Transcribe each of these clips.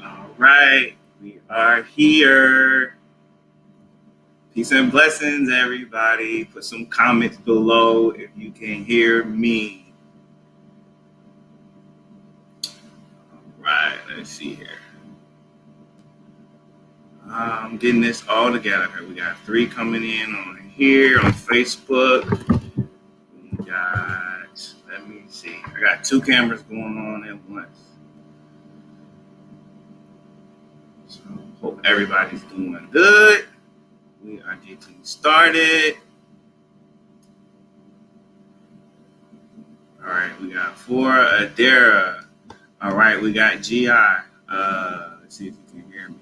All right, we are here. Peace and blessings, everybody. Put some comments below if you can hear me. All right, let's see here. I'm getting this all together. We got 3 coming in on here on Facebook. We got, let me see. I got 2 cameras going on at once. So hope everybody's doing good. We are getting started. All right, we got 4 Adera. All right, we got GI. Let's see if you can hear me.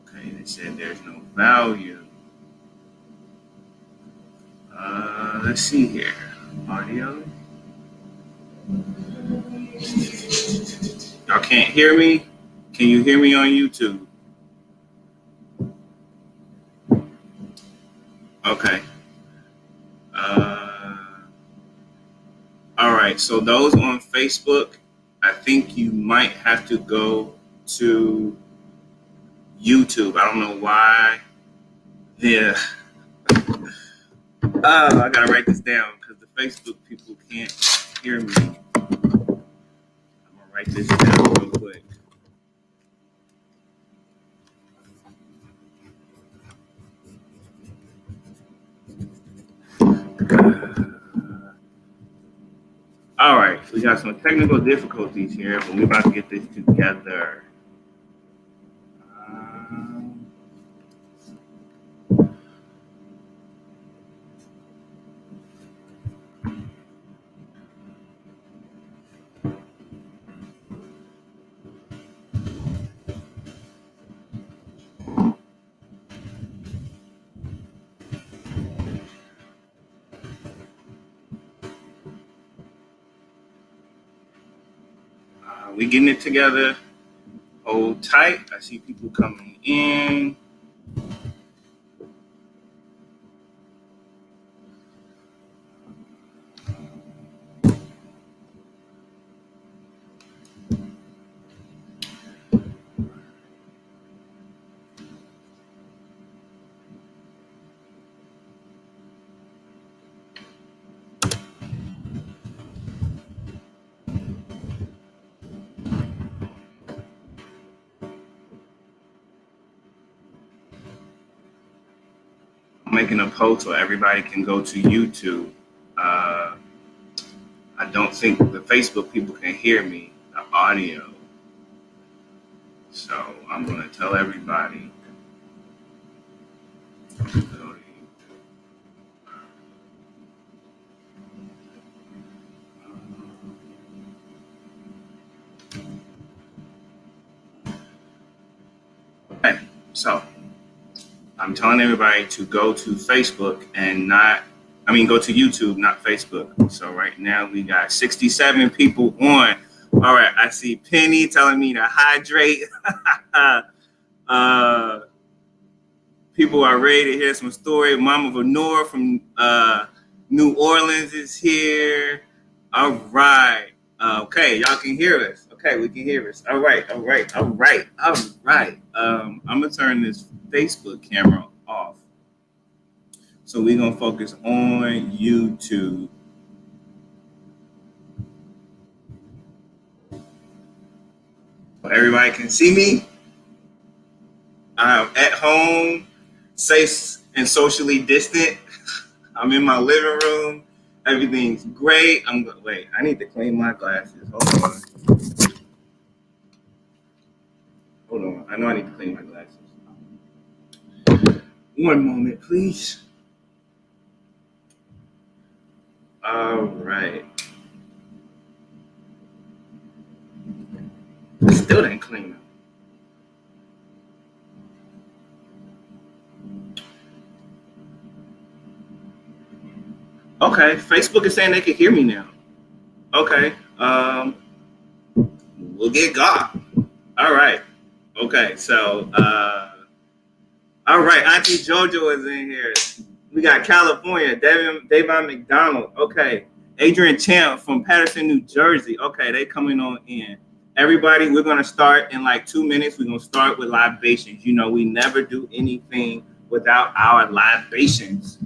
Okay, they said there's no value. Let's see here. Audio. Y'all can't hear me? Can you hear me on YouTube? Okay. All right, so those on Facebook, I think you might have to go to YouTube. I don't know why. Yeah. I gotta write this down because the Facebook people can't hear me. I'm gonna write this down real quick. All right, we got some technical difficulties here, but we're about to get this together. We getting it together. Hold tight. I see people coming in. Making a post so everybody can go to YouTube. I don't think the Facebook people can hear me, the audio. So I'm going to tell everybody. Okay, so I'm telling everybody to go to Facebook and go to YouTube, not Facebook. So right now we got 67 people on. All right, I see Penny telling me to hydrate. People are ready to hear some story. Mama Venora from New Orleans is here. All right. Okay, y'all can hear us. Okay, we can hear us. All right. I'm gonna turn this Facebook camera off. So we're gonna focus on YouTube. Everybody can see me. I'm at home, safe and socially distant. I'm in my living room. Everything's great. Wait, I need to clean my glasses. Hold on. I know I need to clean my glasses. One moment, please. All right. I still didn't clean them. Okay, Facebook is saying they can hear me now. Okay, we'll get God. All right. Okay, so, all right, Auntie JoJo is in here. We got California, Davon McDonald. Okay, Adrian Champ from Patterson, New Jersey. Okay, they coming on in. Everybody, we're going to start in like 2 minutes. We're going to start with libations. You know, we never do anything without our libations.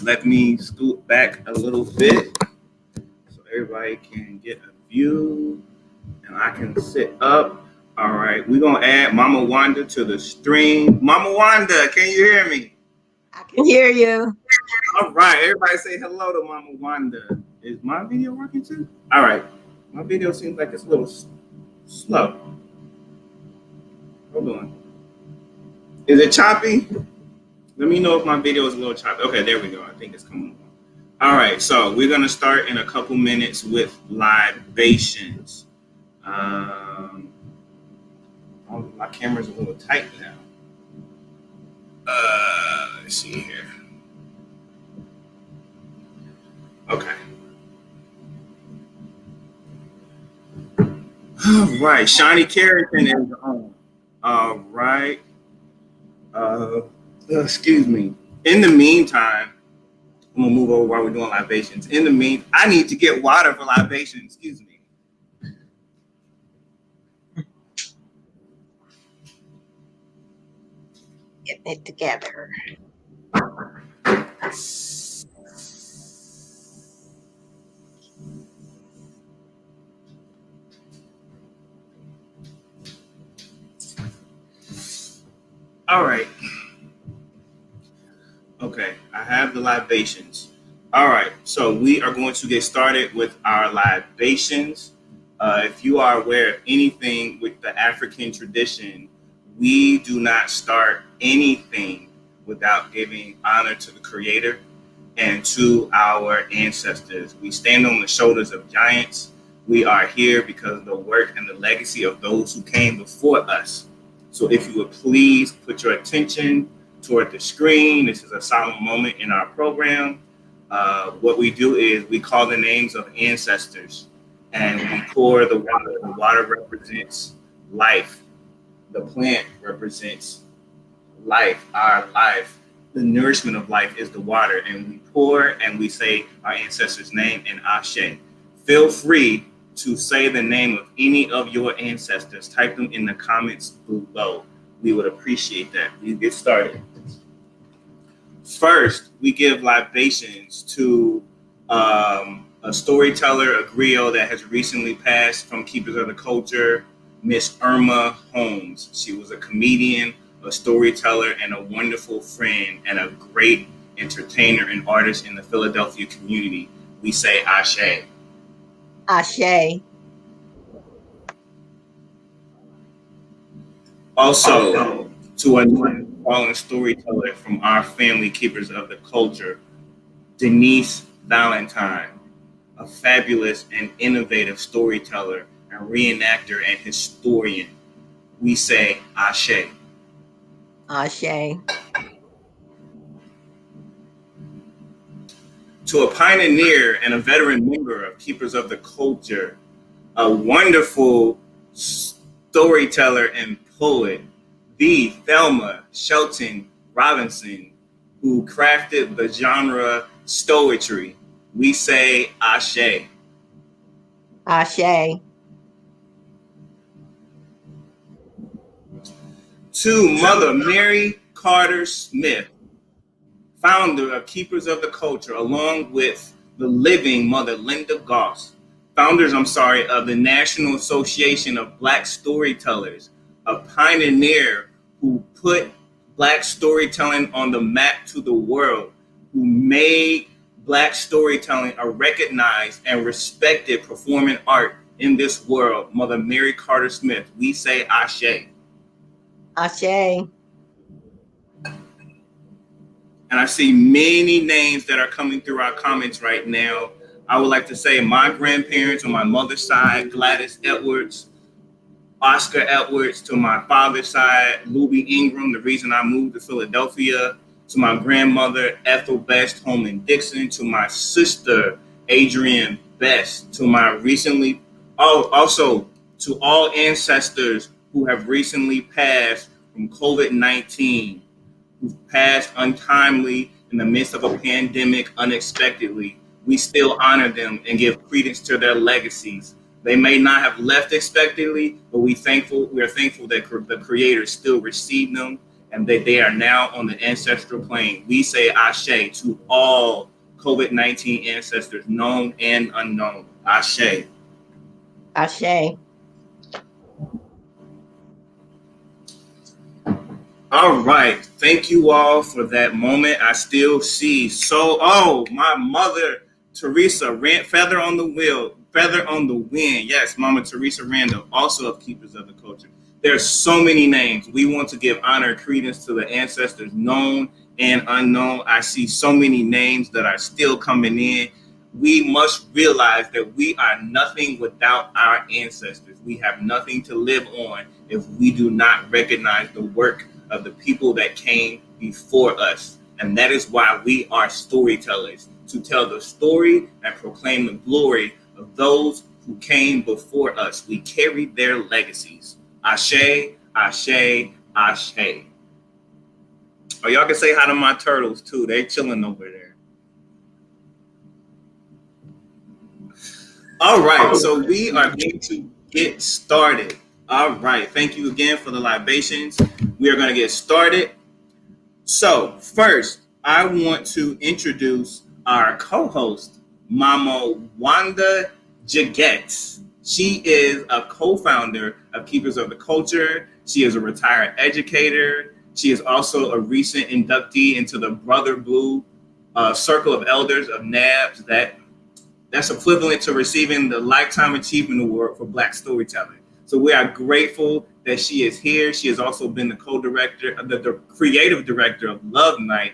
Let me scoot back a little bit so everybody can get a view and I can sit up. All right, we're going to add Mama Wanda to the stream. Mama Wanda, can you hear me? I can hear you. All right, everybody say hello to Mama Wanda. Is my video working too? All right, my video seems like it's a little slow. Hold on. Is it choppy? Let me know if my video is a little choppy. Okay, there we go. I think it's coming on. All right, so we're going to start in a couple minutes with libations. My camera's a little tight now. Let's see here. Okay. All right, Shani Carrington is on. All right. Excuse me. In the meantime, I'm gonna move over while we're doing libations. I need to get water for libations. Excuse me. Getting it together. All right. Okay, I have the libations. All right, so we are going to get started with our libations. If you are aware of anything with the African tradition, we do not start anything without giving honor to the Creator and to our ancestors. We stand on the shoulders of giants. We are here because of the work and the legacy of those who came before us. So if you would please put your attention toward the screen. This is a solemn moment in our program. What we do is we call the names of ancestors and we pour the water. The water represents life. The plant represents life, our life. The nourishment of life is the water. And we pour and we say our ancestors' name and Ashe. Feel free to say the name of any of your ancestors. Type them in the comments below. We would appreciate that. We get started. First, we give libations to a storyteller, a griot that has recently passed from Keepers of the Culture, Miss Irma Holmes. She was a comedian, a storyteller, and a wonderful friend, and a great entertainer and artist in the Philadelphia community. We say Ashe. Ashe. Also, to a fallen storyteller from our family, Keepers of the Culture, Denise Valentine, a fabulous and innovative storyteller and reenactor and historian. We say Ashe. Ashe. To a pioneer and a veteran member of Keepers of the Culture, a wonderful storyteller and poet, the Thelma Shelton Robinson, who crafted the genre stoetry. We say Ashe. Ashe. To Mother Mary Carter Smith, founder of Keepers of the Culture, along with the living Mother Linda Goss, founders of the National Association of Black Storytellers, a pioneer who put Black storytelling on the map to the world, who made Black storytelling a recognized and respected performing art in this world. Mother Mary Carter Smith, we say Ashe. Ashe. And I see many names that are coming through our comments right now. I would like to say my grandparents on my mother's side, Gladys Edwards, Oscar Edwards. To my father's side, Louie Ingram, the reason I moved to Philadelphia. To my grandmother, Ethel Best Holman Dixon. To my sister, Adrienne Best. To my also to all ancestors who have recently passed from COVID-19, who've passed untimely in the midst of a pandemic unexpectedly. We still honor them and give credence to their legacies. They may not have left expectantly, but we are thankful that the Creator still received them and that they are now on the ancestral plane. We say Ashe to all COVID-19 ancestors, known and unknown. Ashe. Ashe. All right. Thank you all for that moment. I still see. My mother, Teresa, feather on the wheel, feather on the wind. Yes, Mama Teresa Randall, also of Keepers of the Culture. There are so many names. We want to give honor and credence to the ancestors known and unknown. I see so many names that are still coming in. We must realize that we are nothing without our ancestors. We have nothing to live on if we do not recognize the work of the people that came before us. And that is why we are storytellers, to tell the story and proclaim the glory of those who came before us. We carry their legacies. Ashe, Ashe, Ashe. Oh, y'all can say hi to my turtles too. They chilling over there. All right, so we are going to get started. All right, thank you again for the libations. We are going to get started. So first, I want to introduce our co-host, Mama Wanda Gigetts. She is a co-founder of Keepers of the Culture. She is a retired educator. She is also a recent inductee into the Brother Blue Circle of Elders of NABS. That's equivalent to receiving the Lifetime Achievement Award for Black Storytelling. So we are grateful that she is here. She has also been the co-director, the creative director of Love Night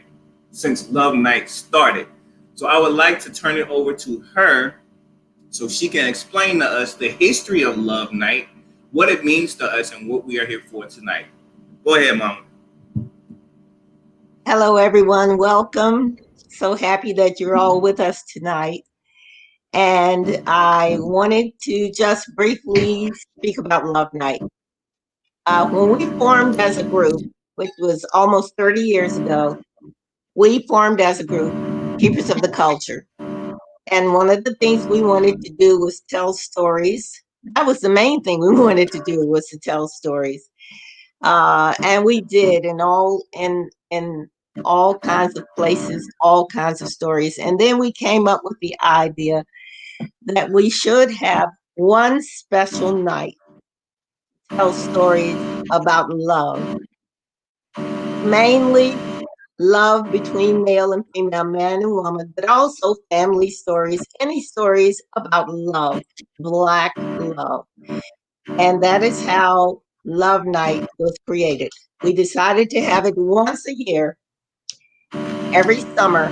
since Love Night started. So I would like to turn it over to her so she can explain to us the history of Love Night, what it means to us, and what we are here for tonight. Go ahead, Mama. Hello, everyone. Welcome. So happy that you're all with us tonight. And I wanted to just briefly speak about Love Night. When we formed as a group, which was almost 30 years ago, we formed as a group, Keepers of the Culture. And one of the things we wanted to do was tell stories. That was the main thing we wanted to do, was to tell stories. And we did in all kinds of places, all kinds of stories. And then we came up with the idea that we should have one special night to tell stories about love. Mainly love between male and female, man and woman, but also family stories, any stories about love, Black love. And that is how Love Night was created. We decided to have it once a year, every summer,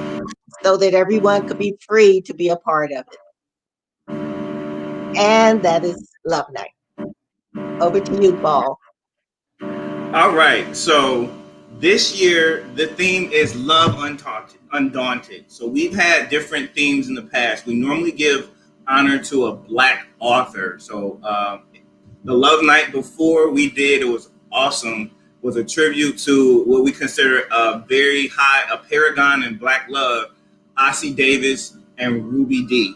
so that everyone could be free to be a part of it. And that is Love Night. Over to you, Paul. All right, so this year the theme is Love Undaunted. So we've had different themes in the past. We normally give honor to a Black author. So the Love Night before we did, it was awesome, was a tribute to what we consider a paragon in Black love, Ossie Davis and Ruby Dee.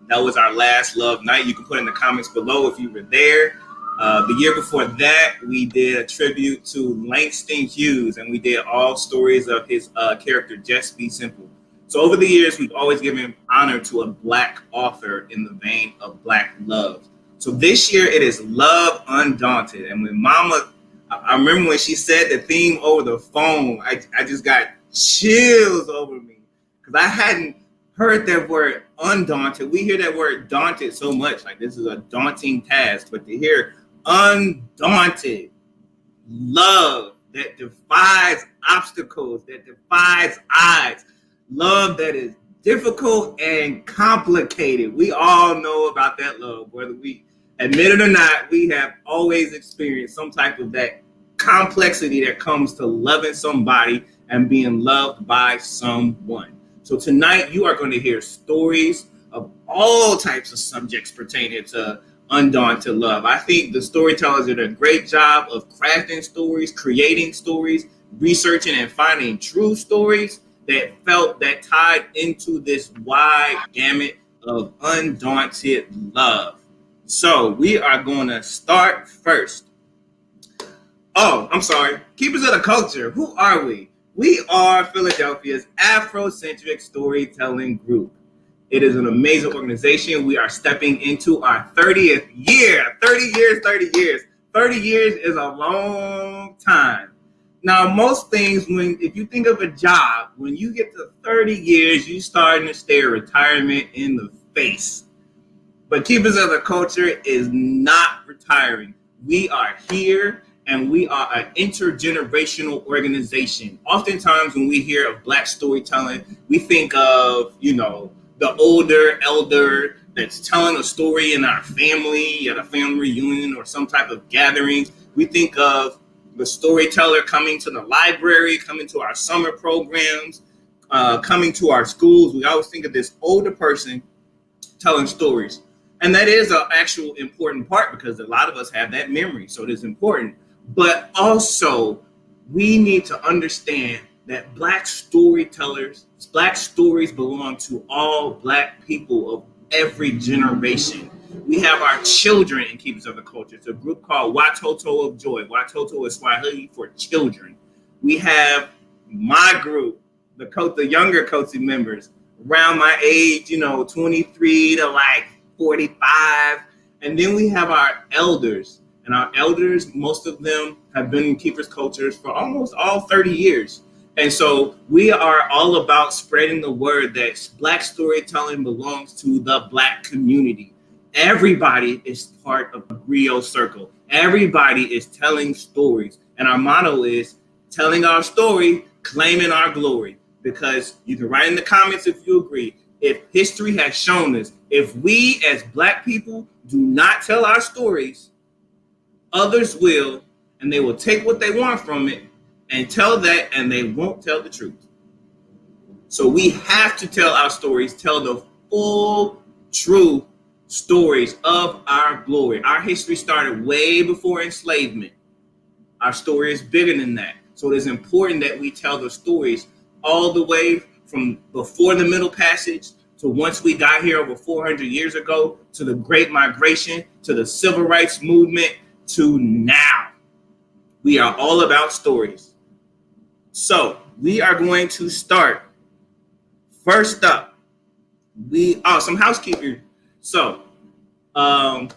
That was our last Love Night. You can put in the comments below if you were there. The year before that, we did a tribute to Langston Hughes, and we did all stories of his character, Just Be Simple. So over the years, we've always given honor to a Black author in the vein of Black love. So this year, it is Love Undaunted. And when Mama, I remember when she said the theme over the phone, I just got chills over me, because I hadn't heard that word undaunted. We hear that word daunted so much, like this is a daunting task, but to hear undaunted love that defies obstacles, that defies odds, love that is difficult and complicated. We all know about that love, whether we admit it or not. We have always experienced some type of that complexity that comes to loving somebody and being loved by someone. So tonight you are going to hear stories of all types of subjects pertaining to undaunted love. I think the storytellers did a great job of crafting stories, creating stories, researching and finding true stories that tied into this wide gamut of undaunted love. So we are going to start first. Oh, I'm sorry. Keepers of the culture. Who are we? We are Philadelphia's Afrocentric storytelling group. It is an amazing organization. We are stepping into our 30th year. 30 years, 30 years. 30 years is a long time. Now, most things, if you think of a job, when you get to 30 years, you starting to stare retirement in the face. But Keepers of the Culture is not retiring. We are here, and we are an intergenerational organization. Oftentimes, when we hear of Black storytelling, we think of, the older elder that's telling a story in our family, at a family reunion or some type of gathering. We think of the storyteller coming to the library, coming to our summer programs, coming to our schools. We always think of this older person telling stories. And that is an actual important part because a lot of us have that memory. So it is important. But also, we need to understand that Black storytellers, Black stories belong to all Black people of every generation. We have our children in Keepers of the Culture. It's a group called Watoto of Joy. Watoto is Swahili for children. We have my group, the younger KOTC members, around my age, 23 to like 45. And then we have our elders. And our elders, most of them have been in Keepers Cultures for almost all 30 years. And so we are all about spreading the word that Black storytelling belongs to the Black community. Everybody is part of the Griot Circle. Everybody is telling stories. And our motto is telling our story, claiming our glory. Because you can write in the comments if you agree. If history has shown us, if we as Black people do not tell our stories, others will, and they will take what they want from it and tell that, and they won't tell the truth. So we have to tell our stories, tell the full, true stories of our glory. Our history started way before enslavement. Our story is bigger than that. So it is important that we tell the stories all the way from before the Middle Passage to once we got here over 400 years ago, to the Great Migration, to the Civil Rights Movement, to now. We are all about stories. So we are going to start. First up, some housekeeping. So the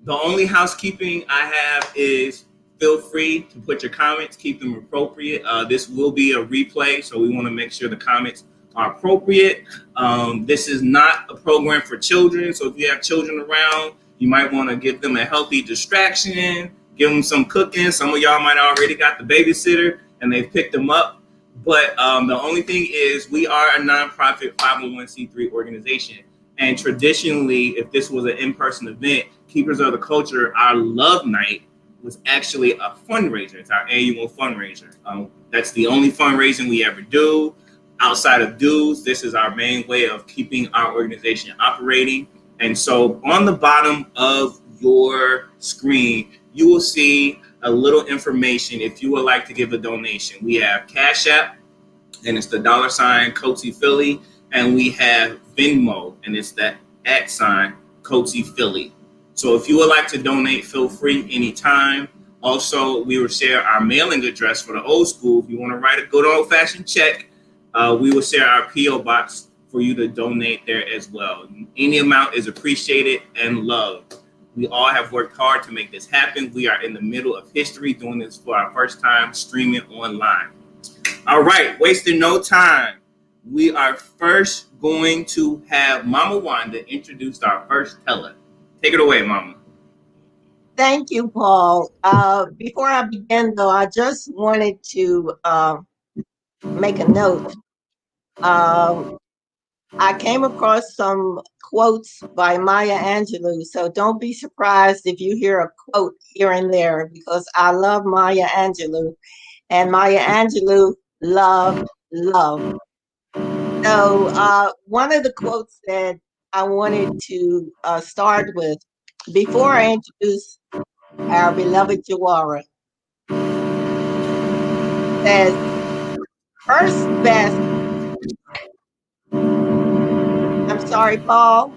only housekeeping I have is feel free to put your comments, keep them appropriate. This will be a replay, so we want to make sure the comments are appropriate. This is not a program for children, so if you have children around, you might want to give them a healthy distraction, give them some cooking. Some of y'all might already got the babysitter and they've picked them up. But the only thing is we are a nonprofit 501c3 organization. And traditionally, if this was an in-person event, Keepers of the Culture, our Love Night was actually a fundraiser. It's our annual fundraiser. That's the only fundraising we ever do. Outside of dues, this is our main way of keeping our organization operating. And so on the bottom of your screen, you will see a little information if you would like to give a donation. We have Cash App, and it's the $ KOTC Philly, and we have Venmo, and it's that @ KOTC Philly. So if you would like to donate, feel free anytime. Also, we will share our mailing address for the old school. If you want to write a good old-fashioned check, we will share our P.O. box for you to donate there as well. Any amount is appreciated and loved. We all have worked hard to make this happen. We are in the middle of history, doing this for our first time streaming online. All right, wasting no time. We are first going to have Mama Wanda introduce our first teller. Take it away, Mama. Thank you, Paul. Before I begin, though, I just wanted to make a note. I came across some quotes by Maya Angelou, so don't be surprised if you hear a quote here and there, because I love Maya Angelou, and Maya Angelou loved love. So one of the quotes that I wanted to start with, before I introduce our beloved Jawara, says, first best. I'm sorry, Paul.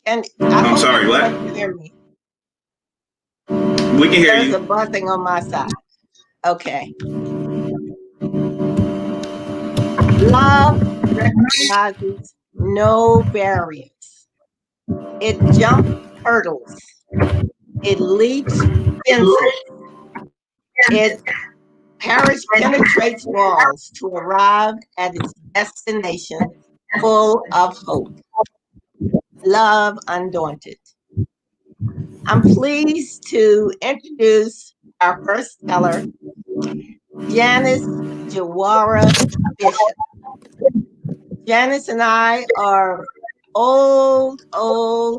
And I I'm hope sorry, what? everyone can hear me. We can hear There's you. a buzzing on my side. Okay. Love recognizes no barriers. It jumps hurdles. It leaps fences. It penetrates walls to arrive at its destination full of hope. Love undaunted. I'm pleased to introduce our first teller, Janice Jawara Bishop. Janice and I are old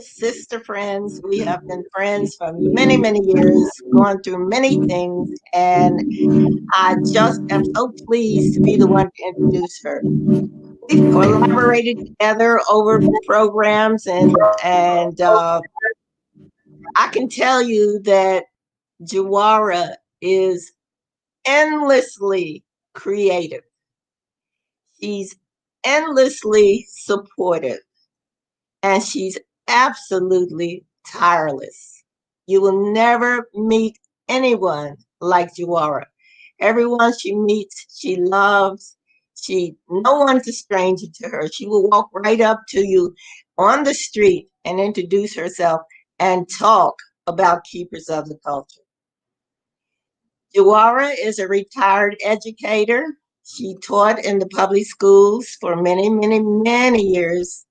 sister friends. We have been friends for many, many years, gone through many things, and I just am so pleased to be the one to introduce her. We've collaborated together over programs, and I can tell you that Jawara is endlessly creative. She's endlessly supportive, and she's absolutely tireless. You will never meet anyone like Jawara. Everyone she meets, she loves. No one's a stranger to her. She will walk right up to you on the street and introduce herself and talk about keepers of the culture. Jawara is a retired educator. She taught in the public schools for many, many, many years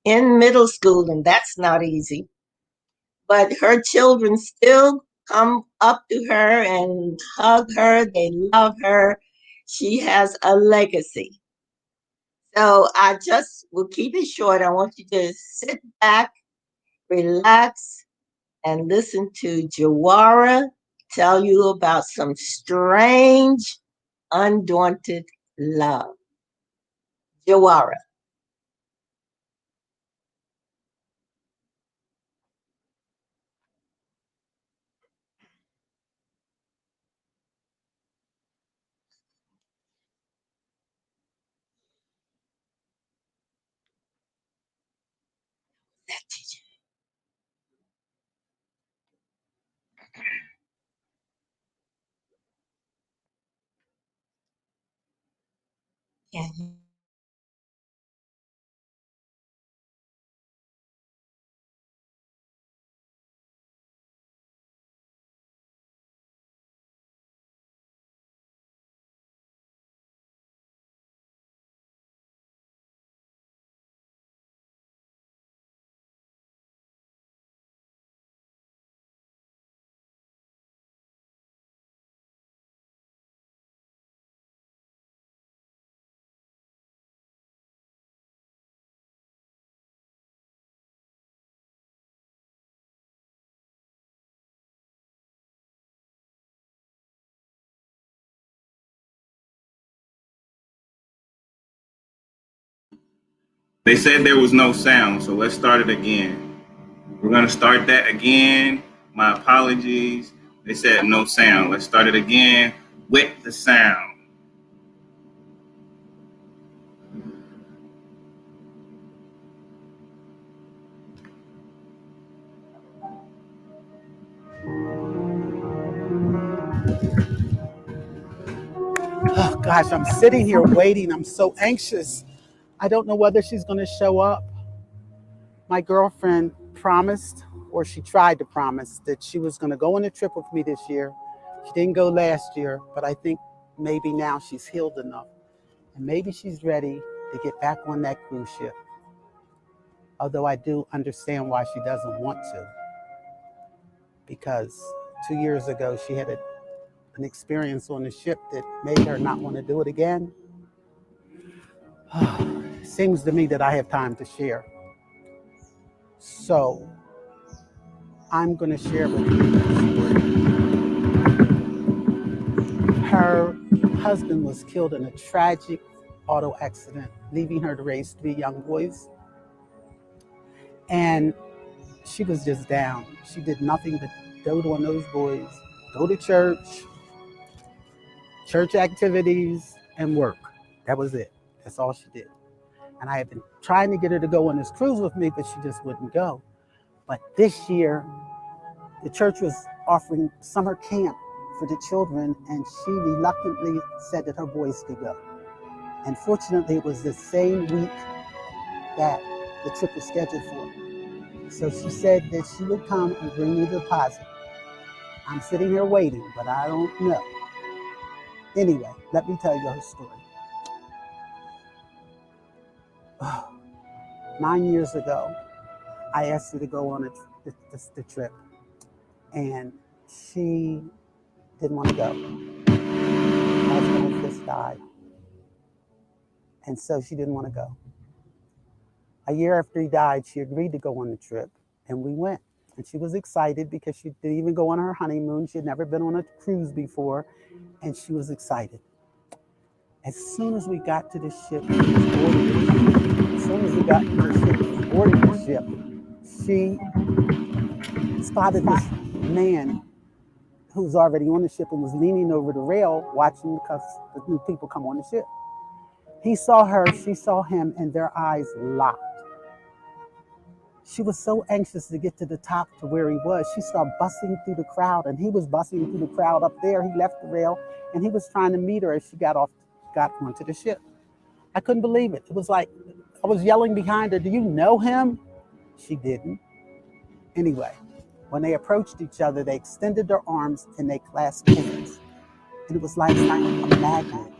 in middle school, and that's not easy. But her children still come up to her and hug her. They love her. She has a legacy. So I just will keep it short. I want you to sit back, relax, and listen to Jawara tell you about some strange, undaunted love. Jawara. They said there was no sound, so let's start it again. We're going to start that again. My apologies. They said no sound. Let's start it again with the sound. Oh gosh, I'm sitting here waiting. I'm so anxious. I don't know whether she's going to show up. My girlfriend promised, or she tried to promise, that she was going to go on a trip with me this year. She didn't go last year, but I think maybe now she's healed enough. And maybe she's ready to get back on that cruise ship. Although I do understand why she doesn't want to. Because 2 years ago, she had an experience on the ship that made her not want to do it again. Seems to me that I have time to share. So I'm going to share with you the story. Her husband was killed in a tragic auto accident, leaving her to raise 3 young boys. And she was just down. She did nothing but dote on those boys, go to church activities, and work. That was it. That's all she did. And I had been trying to get her to go on this cruise with me, but she just wouldn't go. But this year, the church was offering summer camp for the children, and she reluctantly said that her boys could go. And fortunately, it was the same week that the trip was scheduled for. So she said that she would come and bring me the deposit. I'm sitting here waiting, but I don't know. Anyway, let me tell you her story. 9 years ago, I asked her to go on the trip, and she didn't want to go. My husband had just died, and so she didn't want to go. A year after he died, she agreed to go on the trip, and we went. And she was excited because she didn't even go on her honeymoon. She had never been on a cruise before, and she was excited. As soon as we got to the ship, boarding the ship, she spotted this man who was already on the ship and was leaning over the rail watching because the new people come on the ship. He saw her, she saw him, and their eyes locked. She was so anxious to get to the top to where he was. She started busting through the crowd, and he was busting through the crowd up there. He left the rail, and he was trying to meet her as she got onto the ship. I couldn't believe it. It was like I was yelling behind her, "Do you know him?" She didn't. Anyway, when they approached each other, they extended their arms and they clasped hands. And it was like a magnet.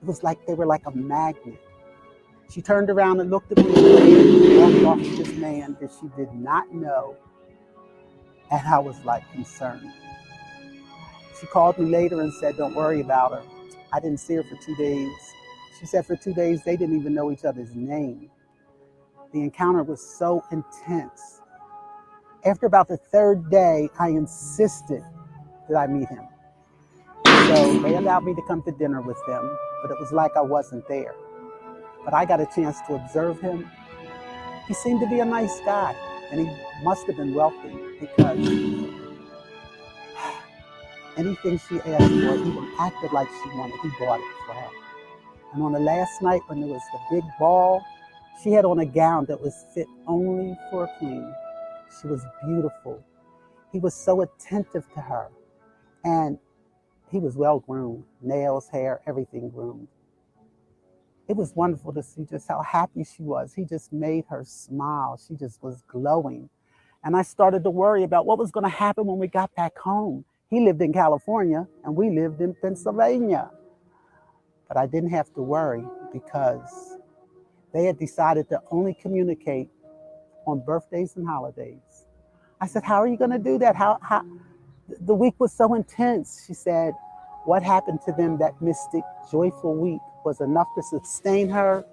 It was like they were like a magnet. She turned around and looked at me and walked off with this man that she did not know. And I was like concerned. She called me later and said, "Don't worry about her. I didn't see her for 2 days." She said for 2 days, they didn't even know each other's name. The encounter was so intense. After about the third day, I insisted that I meet him. So they allowed me to come to dinner with them, but it was like I wasn't there. But I got a chance to observe him. He seemed to be a nice guy, and he must have been wealthy because anything she asked for, even acted like she wanted, he bought it for her. And on the last night when there was the big ball, she had on a gown that was fit only for a queen. She was beautiful. He was so attentive to her. And he was well groomed, nails, hair, everything groomed. It was wonderful to see just how happy she was. He just made her smile. She just was glowing. And I started to worry about what was going to happen when we got back home. He lived in California and we lived in Pennsylvania. But I didn't have to worry because they had decided to only communicate on birthdays and holidays. I said, "How are you going to do that? How? The week was so intense." She said, "What happened to them that mystic, joyful week was enough to sustain her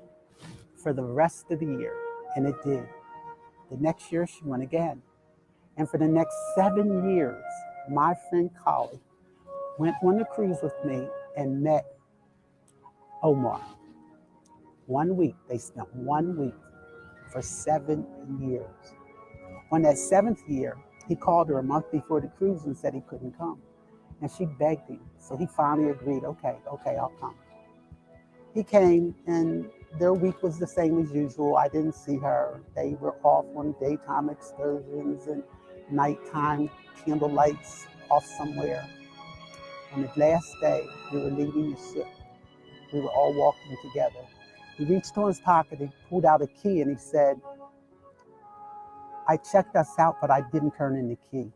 for the rest of the year." And it did. The next year, she went again. And for the next 7 years, my friend Carla went on the cruise with me and met Omar. 1 week, they spent 1 week for 7 years. On that 7th year, he called her a month before the cruise and said he couldn't come. And she begged him. So he finally agreed, okay, I'll come. He came and their week was the same as usual. I didn't see her. They were off on daytime excursions and nighttime candle lights off somewhere. On the last day, we were leaving the ship. We were all walking together. He reached in his pocket, he pulled out a key and he said, "I checked us out, but I didn't turn in the key.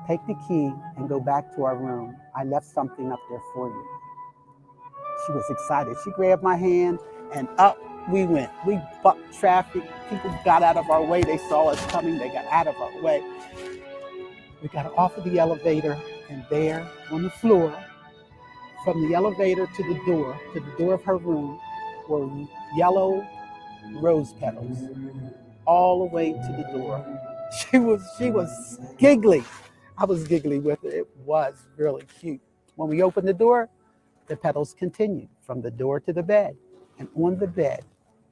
Take the key and go back to our room. I left something up there for you." She was excited. She grabbed my hand and up we went. We bucked traffic. People got out of our way. They saw us coming. They got out of our way. We got off of the elevator and there on the floor, from the elevator to the door of her room, were yellow rose petals all the way to the door. She was giggling. I was giggling with her. It was really cute. When we opened the door, the petals continued from the door to the bed. And on the bed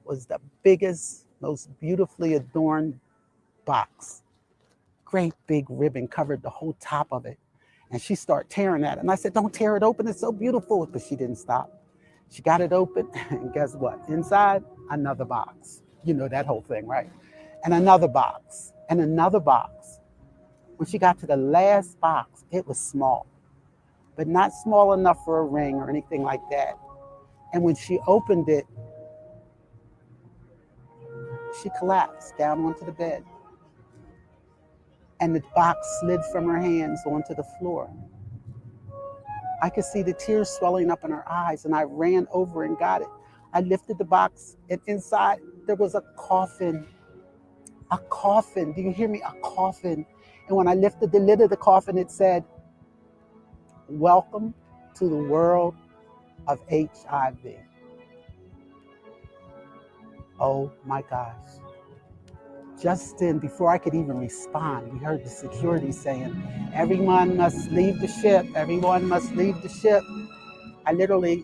was the biggest, most beautifully adorned box. Great big ribbon covered the whole top of it. And she started tearing at it. And I said, "Don't tear it open, it's so beautiful." But she didn't stop. She got it open, and guess what? Inside, another box. You know that whole thing, right? And another box. and another box. When she got to the last box, it was small, but not small enough for a ring or anything like that. And when she opened it, she collapsed down onto the bed. And the box slid from her hands onto the floor. I could see the tears swelling up in her eyes, and I ran over and got it. I lifted the box, and inside there was a coffin. A coffin. Do you hear me? A coffin. And when I lifted the lid of the coffin, it said, "Welcome to the world of HIV." Oh my gosh. Just then, before I could even respond, we heard the security saying, "Everyone must leave the ship. Everyone must leave the ship." I literally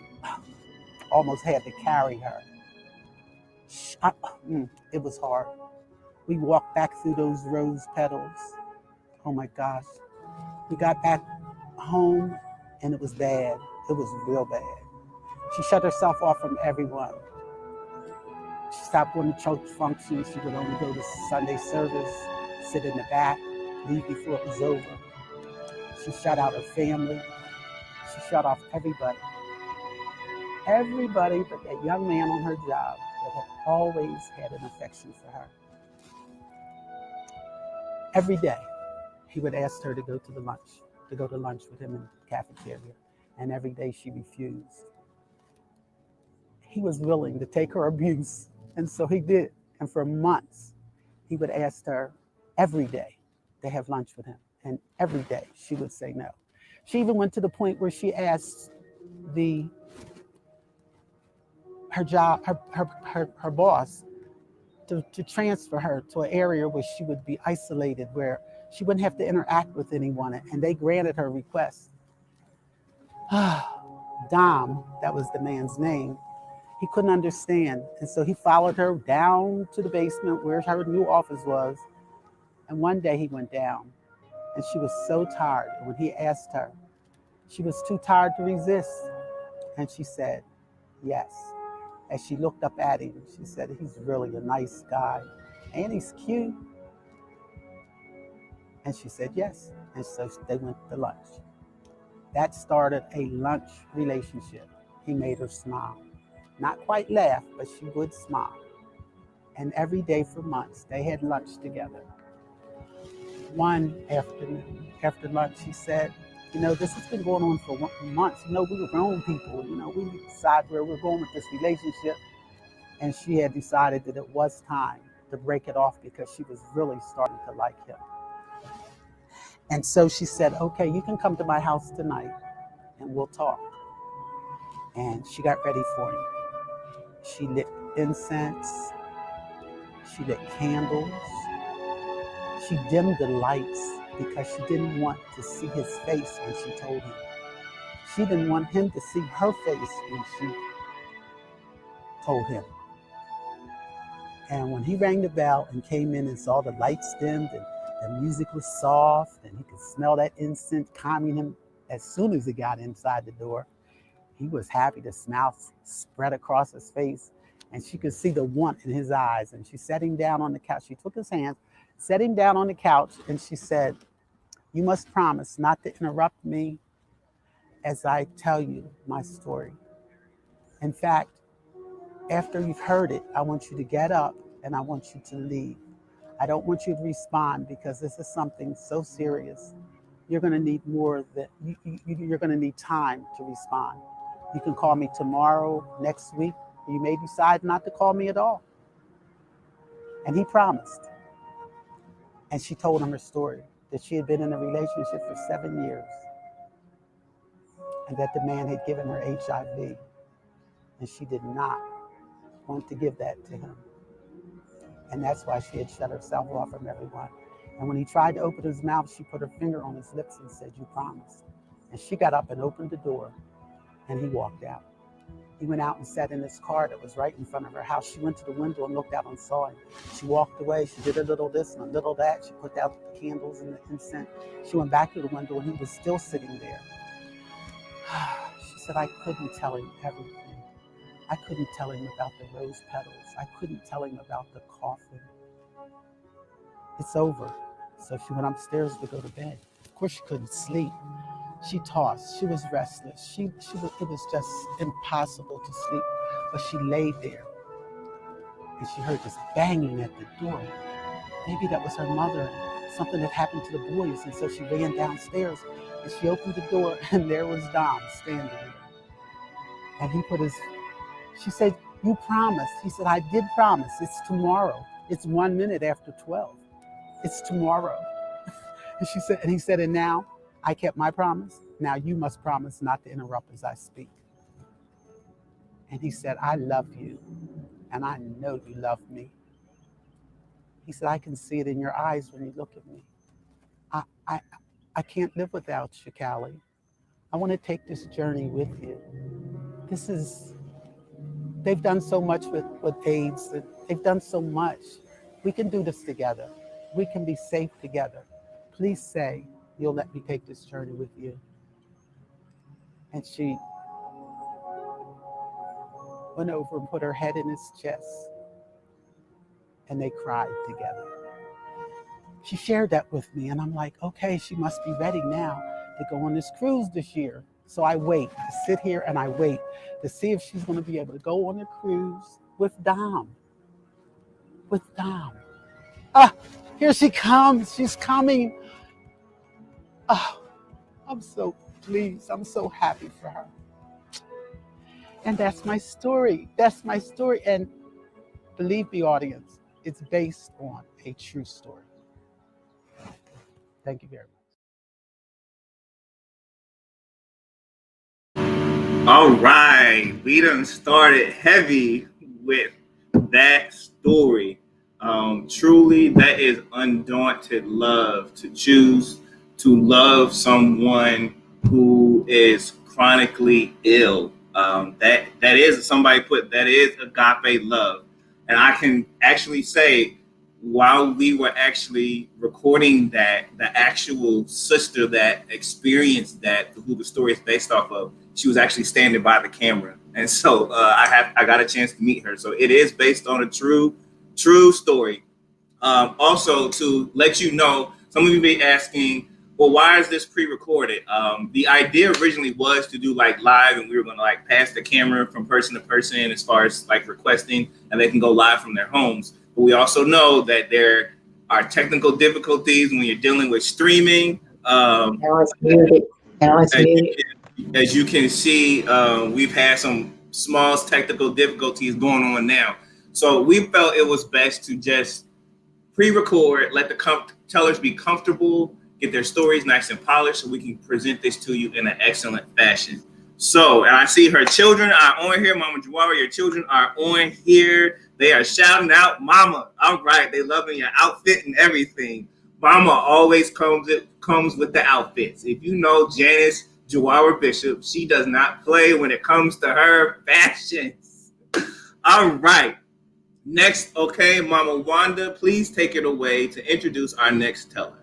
almost had to carry her. It was hard. We walked back through those rose petals. Oh my gosh. We got back home and it was bad. It was real bad. She shut herself off from everyone. She stopped going to church functions. She would only go to Sunday service, sit in the back, leave before it was over. She shut out her family. She shut off everybody. Everybody but that young man on her job that had always had an affection for her. Every day, he would ask her to go to lunch with him in the cafeteria. And every day she refused. He was willing to take her abuse. And so he did. And for months, he would ask her every day to have lunch with him. And every day she would say no. She even went to the point where she asked her boss to transfer her to an area where she would be isolated, where she wouldn't have to interact with anyone. And they granted her request. Dom, that was the man's name, he couldn't understand. And so he followed her down to the basement where her new office was. And one day he went down and she was so tired. And when he asked her, she was too tired to resist. And she said, yes. As she looked up at him, she said, he's really a nice guy. And he's cute. And she said, yes. And so they went to lunch. That started a lunch relationship. He made her smile. Not quite laugh, but she would smile. And every day for months, they had lunch together. One afternoon, after lunch, he said, this has been going on for months. We were grown people. We decided where we're going with this relationship. And she had decided that it was time to break it off because she was really starting to like him. And so she said, okay, you can come to my house tonight and we'll talk. And she got ready for him. She lit incense. She lit candles. She dimmed the lights because she didn't want to see his face when she told him. She didn't want him to see her face when she told him. And when he rang the bell and came in and saw the lights dimmed and the music was soft and he could smell that incense calming him as soon as he got inside the door, he was happy. The smile spread across his face and she could see the warmth in his eyes. And she sat him down on the couch. She took his hand, set him down on the couch, and she said, you must promise not to interrupt me as I tell you my story. In fact, after you've heard it, I want you to get up and I want you to leave. I don't want you to respond because this is something so serious. You're going to need more than you're going to need time to respond. You can call me tomorrow, next week. You may decide not to call me at all. And he promised. And she told him her story, that she had been in a relationship for 7 years and that the man had given her HIV and she did not want to give that to him. And that's why she had shut herself off from everyone. And when he tried to open his mouth, she put her finger on his lips and said, you promised. And she got up and opened the door and he walked out. He went out and sat in his car that was right in front of her house. She went to the window and looked out and saw him. She walked away. She did a little this and a little that. She put out the candles and the incense. She went back to the window and he was still sitting there. She said, I couldn't tell him everything. I couldn't tell him about the rose petals. I couldn't tell him about the coffin. It's over. So she went upstairs to go to bed. Of course, she couldn't sleep. She tossed. She was restless. It was just impossible to sleep. But she laid there, and she heard this banging at the door. Maybe that was her mother. Something had happened to the boys, and so she ran downstairs, and she opened the door, and there was Dom standing there. And she said, "You promised." He said, "I did promise. It's tomorrow. It's 1 minute after 12. It's tomorrow." And he said, "And now I kept my promise. Now you must promise not to interrupt as I speak." And he said, "I love you, and I know you love me." He said, "I can see it in your eyes when you look at me. I can't live without you, Callie. I want to take this journey with you. They've done so much with AIDS. They've done so much. We can do this together. We can be safe together. Please say you'll let me take this journey with you." And she went over and put her head in his chest, and they cried together. She shared that with me, and I'm like, okay, she must be ready now to go on this cruise this year. So I wait, I sit here and I wait to see if she's going to be able to go on a cruise with Dom. With Dom. Here she comes. She's coming. I'm so pleased. I'm so happy for her. And that's my story. That's my story. And believe me, audience, it's based on a true story. Thank you very much. All right, we done started heavy with that story. Truly, that is undaunted love, to choose to love someone who is chronically ill. That is, somebody put, that is agape love. And I can actually say, while we were actually recording that, the actual sister that experienced that, who the story is based off of, she was actually standing by the camera. And so I got a chance to meet her. So it is based on a true story. Also, to let you know, some of you may be asking, well, why is this pre-recorded? The idea originally was to do like live, and we were going to like pass the camera from person to person as far as like requesting, and they can go live from their homes. But we also know that there are technical difficulties when you're dealing with streaming. As you can see, we've had some small technical difficulties going on now. So we felt it was best to just pre-record, let the tellers be comfortable, get their stories nice and polished, so we can present this to you in an excellent fashion. So, and I see her children are on here. Mama Jawara, your children are on here. They are shouting out, "Mama." All right, they loving your outfit and everything. Mama always comes with the outfits. If you know Janice Jawara Bishop, she does not play when it comes to her fashions. All right. Next, okay, Mama Wanda, please take it away to introduce our next teller.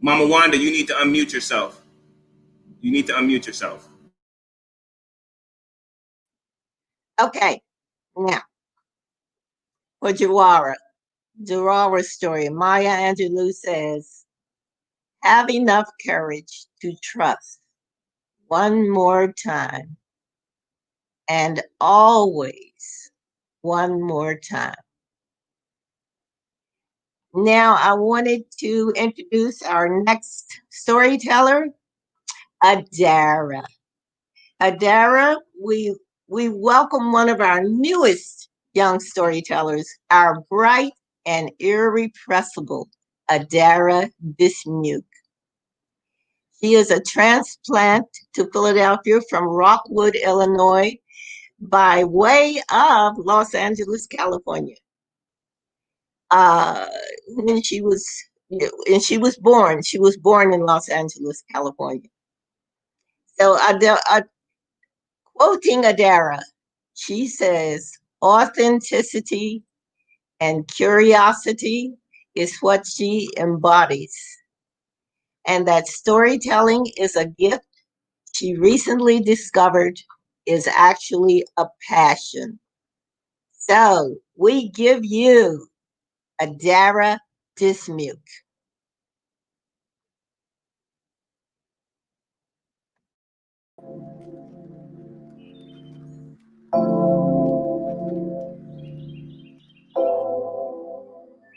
Mama Wanda, you need to unmute yourself. You need to unmute yourself. Okay, now for Jawara's story, Maya Angelou says, "Have enough courage to trust one more time, and always one more time." Now I wanted to introduce our next storyteller, Adara. Adara, we welcome one of our newest young storytellers, our bright and irrepressible Adara Dismuke. She is a transplant to Philadelphia from Rockwood, Illinois, by way of Los Angeles, California. When she was born in Los Angeles, California. So quoting Adara, she says, "Authenticity and curiosity is what she embodies. and that storytelling is a gift she recently discovered is actually a passion. So we give you Adara Dismuke.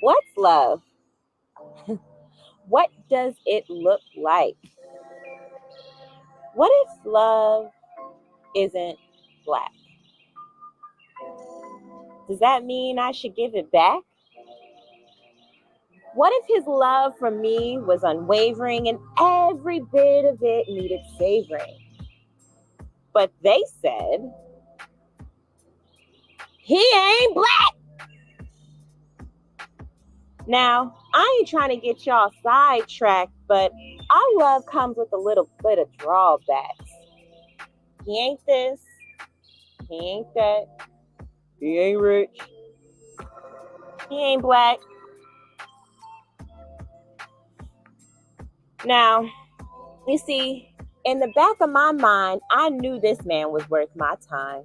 What's love? What does it look like? What if love isn't black? Does that mean I should give it back? What if his love for me was unwavering and every bit of it needed savoring? But they said, he ain't black. Now, I ain't trying to get y'all sidetracked, but our love comes with a little bit of drawbacks. He ain't this, he ain't that, he ain't rich, he ain't black. Now, you see, in the back of my mind, I knew this man was worth my time.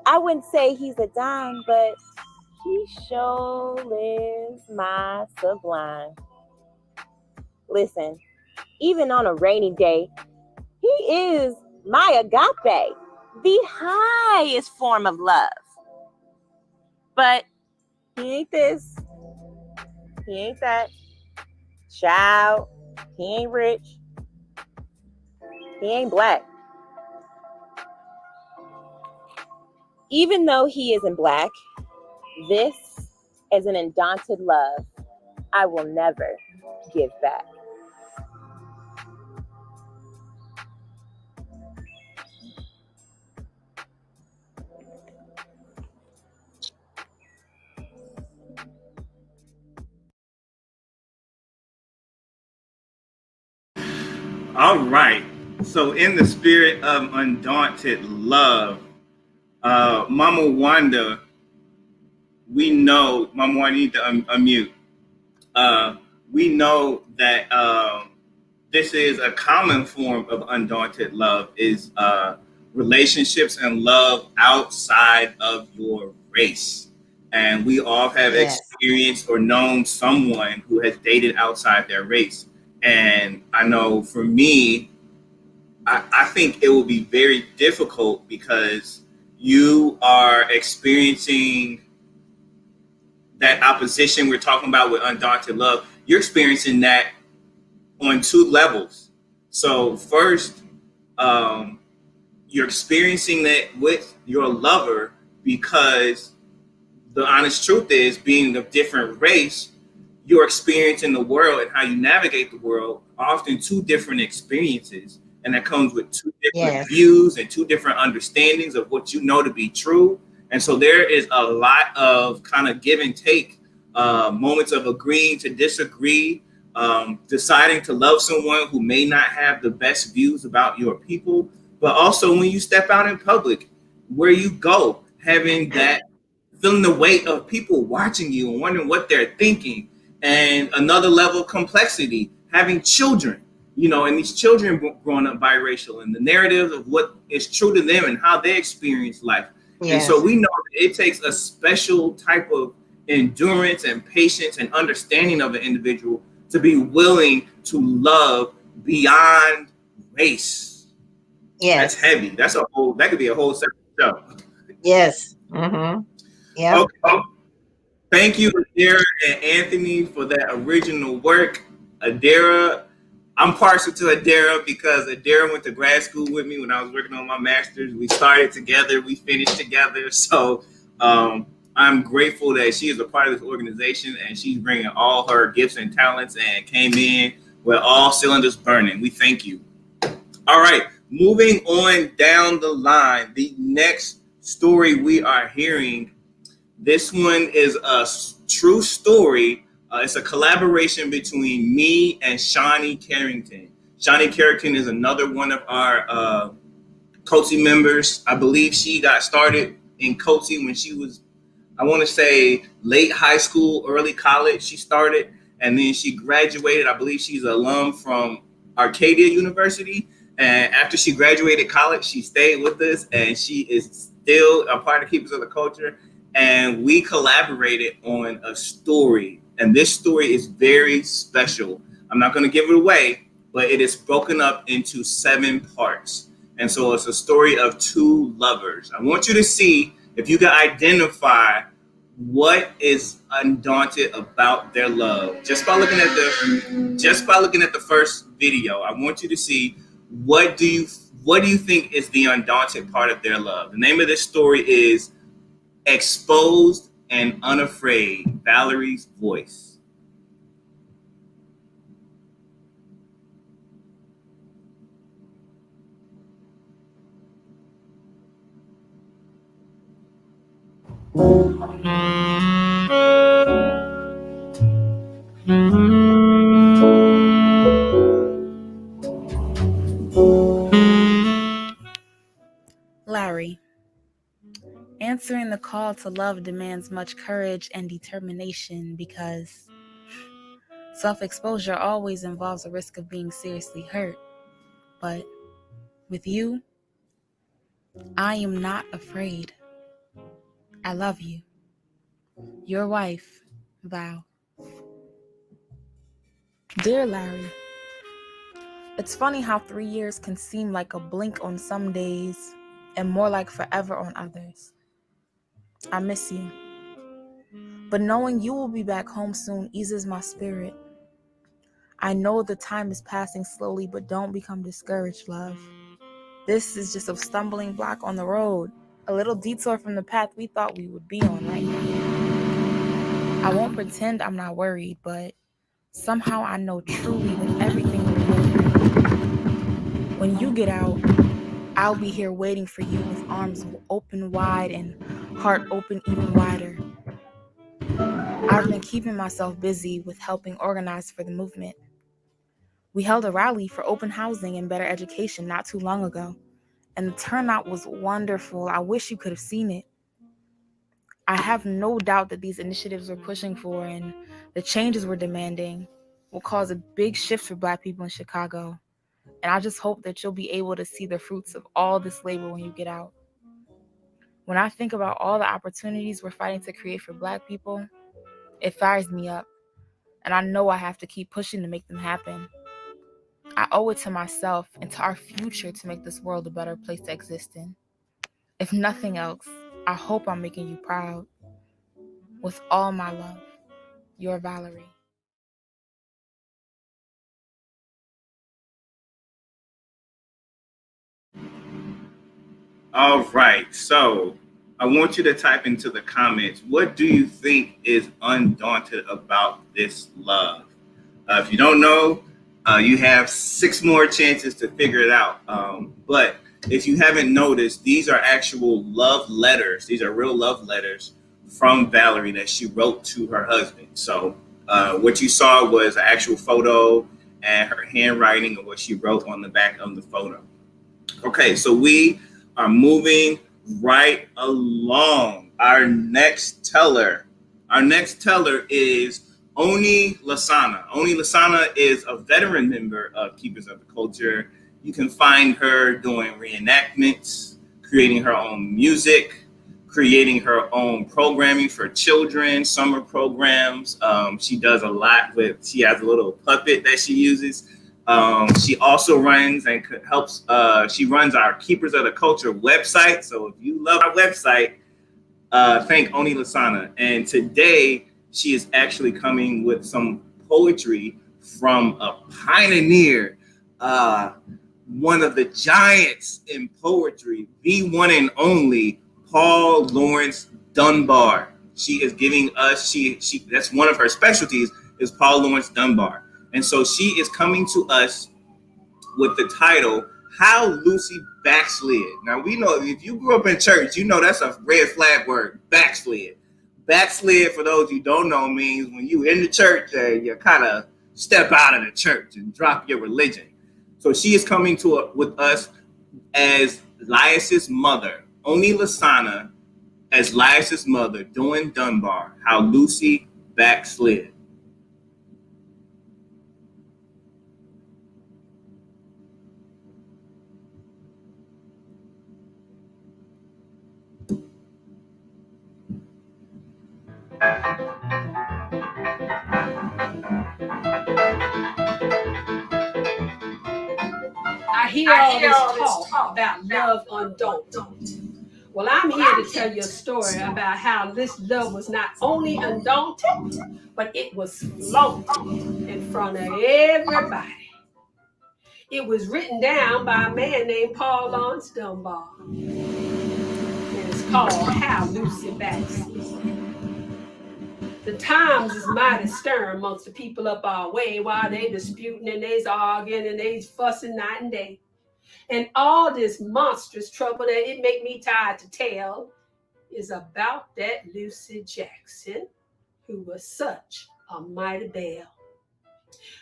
I wouldn't say he's a dime, but he sure is my sublime. Listen, even on a rainy day, he is my agape, the highest form of love. But he ain't this, he ain't that, child, he ain't rich, he ain't black. Even though he isn't black, this is an undaunted love I will never give back. All right. So, in the spirit of undaunted love, Mama Wanda, we know, Mama Wanda, you need to unmute. We know that this is a common form of undaunted love, is relationships and love outside of your race. And we all have experienced or known someone who has dated outside their race. And I know for me, I think it will be very difficult because you are experiencing that opposition we're talking about with undaunted love. You're experiencing that on two levels. So first, you're experiencing that with your lover because the honest truth is, being of different race, your experience in the world and how you navigate the world are often two different experiences. And that comes with two different views and two different understandings of what you know to be true. And so there is a lot of kind of give and take, moments of agreeing to disagree, deciding to love someone who may not have the best views about your people. But also when you step out in public, where you go, having that, feeling the weight of people watching you and wondering what they're thinking. And another level of complexity, having children, you know, and these children growing up biracial and the narrative of what is true to them and how they experience life. And so we know it takes a special type of endurance and patience and understanding of an individual to be willing to love beyond race. That's heavy. That could be a whole separate show. Yes. Mm-hmm. Yeah. Okay. Thank you, Adera and Anthony, for that original work. Adera, I'm partial to Adera because Adera went to grad school with me when I was working on my master's. We started together, we finished together. So I'm grateful that she is a part of this organization and she's bringing all her gifts and talents and came in with all cylinders burning. We thank you. All right, moving on down the line, the next story we are hearing, this one is a true story. It's a collaboration between me and Shani Carrington. Shani Carrington is another one of our KOTC members. I believe she got started in KOTC when she was, I want to say, late high school, early college. She started, And then she graduated. I believe she's an alum from Arcadia University. And after she graduated college, she stayed with us, and she is still a part of Keepers of the Culture. And we collaborated on a story. And this story is very special. I'm not going to give it away, but it is broken up into 7 parts. And so it's a story of 2 lovers. I want you to see if you can identify what is undaunted about their love. Just by looking at the first video, I want you to see what do you think is the undaunted part of their love. The name of this story is Exposed and Unafraid, Valerie's Voice. Larry. Answering the call to love demands much courage and determination because self-exposure always involves a risk of being seriously hurt. But with you, I am not afraid. I love you. Your wife, Val. Dear Larry, it's funny how 3 years can seem like a blink on some days and more like forever on others. I miss you. But knowing you will be back home soon eases my spirit. I know the time is passing slowly, but don't become discouraged, love. This is just a stumbling block on the road, a little detour from the path we thought we would be on right now. I won't pretend I'm not worried, but somehow I know truly that everything will be okay. When you get out, I'll be here waiting for you with arms open wide and heart open even wider. I've been keeping myself busy with helping organize for the movement. We held a rally for open housing and better education not too long ago, and the turnout was wonderful. I wish you could have seen it. I have no doubt that these initiatives we're pushing for and the changes we're demanding will cause a big shift for Black people in Chicago, and I just hope that you'll be able to see the fruits of all this labor when you get out. When I think about all the opportunities we're fighting to create for Black people, it fires me up, and I know I have to keep pushing to make them happen. I owe it to myself and to our future to make this world a better place to exist in. If nothing else, I hope I'm making you proud. With all my love, your Valerie. All right, so I want you to type into the comments, what do you think is undaunted about this love? If you don't know, you have 6 more chances to figure it out. But if you haven't noticed, these are actual love letters. These are real love letters from Valerie that she wrote to her husband. So what you saw was an actual photo and her handwriting of what she wrote on the back of the photo. Okay, so we are moving right along. Our next teller is Oni Lasana. Oni Lasana is a veteran member of Keepers of the Culture. You can find her doing reenactments, creating her own music, creating her own programming for children, summer programs. She does a lot she has a little puppet that she uses. She also runs and helps, she runs our Keepers of the Culture website. So if you love our website, thank Oni Lasana. And today she is actually coming with some poetry from a pioneer, one of the giants in poetry, the one and only Paul-Laurence Dunbar. She is giving us, that's one of her specialties is Paul-Laurence Dunbar. And so she is coming to us with the title, How Lucy Backslid. Now, we know if you grew up in church, you know that's a red flag word, backslid. Backslid, for those you don't know, means when you in the church, you kind of step out of the church and drop your religion. So she is coming with us as Lias's mother, Oni Lasana, as Lias's mother, doing Dunbar, How Lucy Backslid. I hear all this talk about love undaunted. Well, I'm here to tell you a story about how this love was not only undaunted, but it was flaunted in front of everybody. It was written down by a man named Paul-DeAngelo Dunbar. And it's called How Lucy Backslid. The times is mighty stern amongst the people up our way while they disputing and they's arguing and they's fussing night and day. And all this monstrous trouble that it make me tired to tell is about that Lucy Jackson, who was such a mighty belle.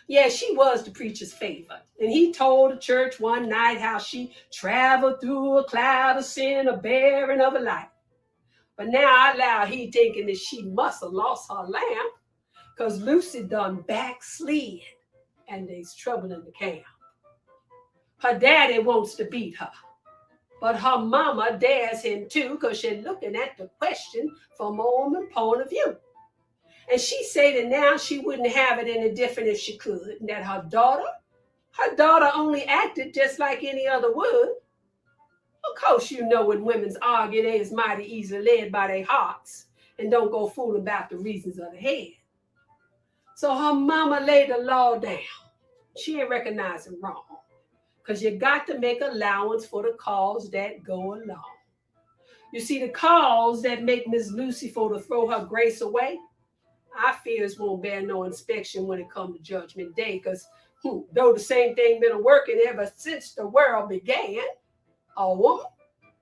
Yeah, she was the preacher's favorite. And he told the church one night how she traveled through a cloud of sin, a bearing of a light. But now I allow he thinking that she must have lost her lamp, because Lucy done backslid and there's trouble in the camp. Her daddy wants to beat her, but her mama dares him too, because she's looking at the question from a woman's point of view. And she said that now she wouldn't have it any different if she could, and that her daughter only acted just like any other would. Of course, you know when women's argue, they is mighty easily led by their hearts and don't go fooling about the reasons of the head. So her mama laid the law down. She ain't recognizing wrong, because you got to make allowance for the cause that go along. You see, the cause that make Miss Lucy for to throw her grace away, I fears won't bear no inspection when it comes to Judgment Day, because though the same thing been working ever since the world began, a woman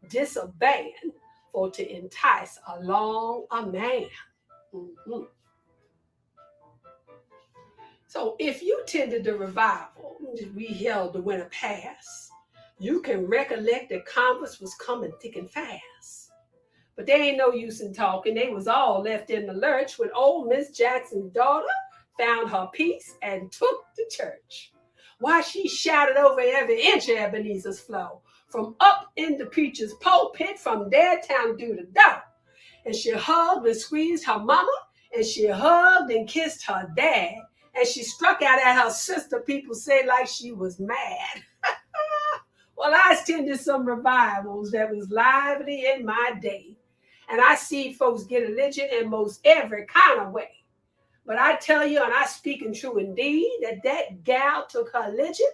disobeying for to entice along a man. Mm-hmm. So if you attended the revival we held the winter past, you can recollect that Congress was coming thick and fast. But there ain't no use in talking. They was all left in the lurch when old Miss Jackson's daughter found her peace and took the church. Why, she shouted over every inch of Ebenezer's flow, from up in the preacher's pulpit, from their town through the door. And she hugged and squeezed her mama, and she hugged and kissed her dad, and she struck out at her sister, people say, like she was mad. Well, I attended some revivals that was lively in my day, and I see folks get religion in most every kind of way. But I tell you, and I speaking true indeed, that gal took her religion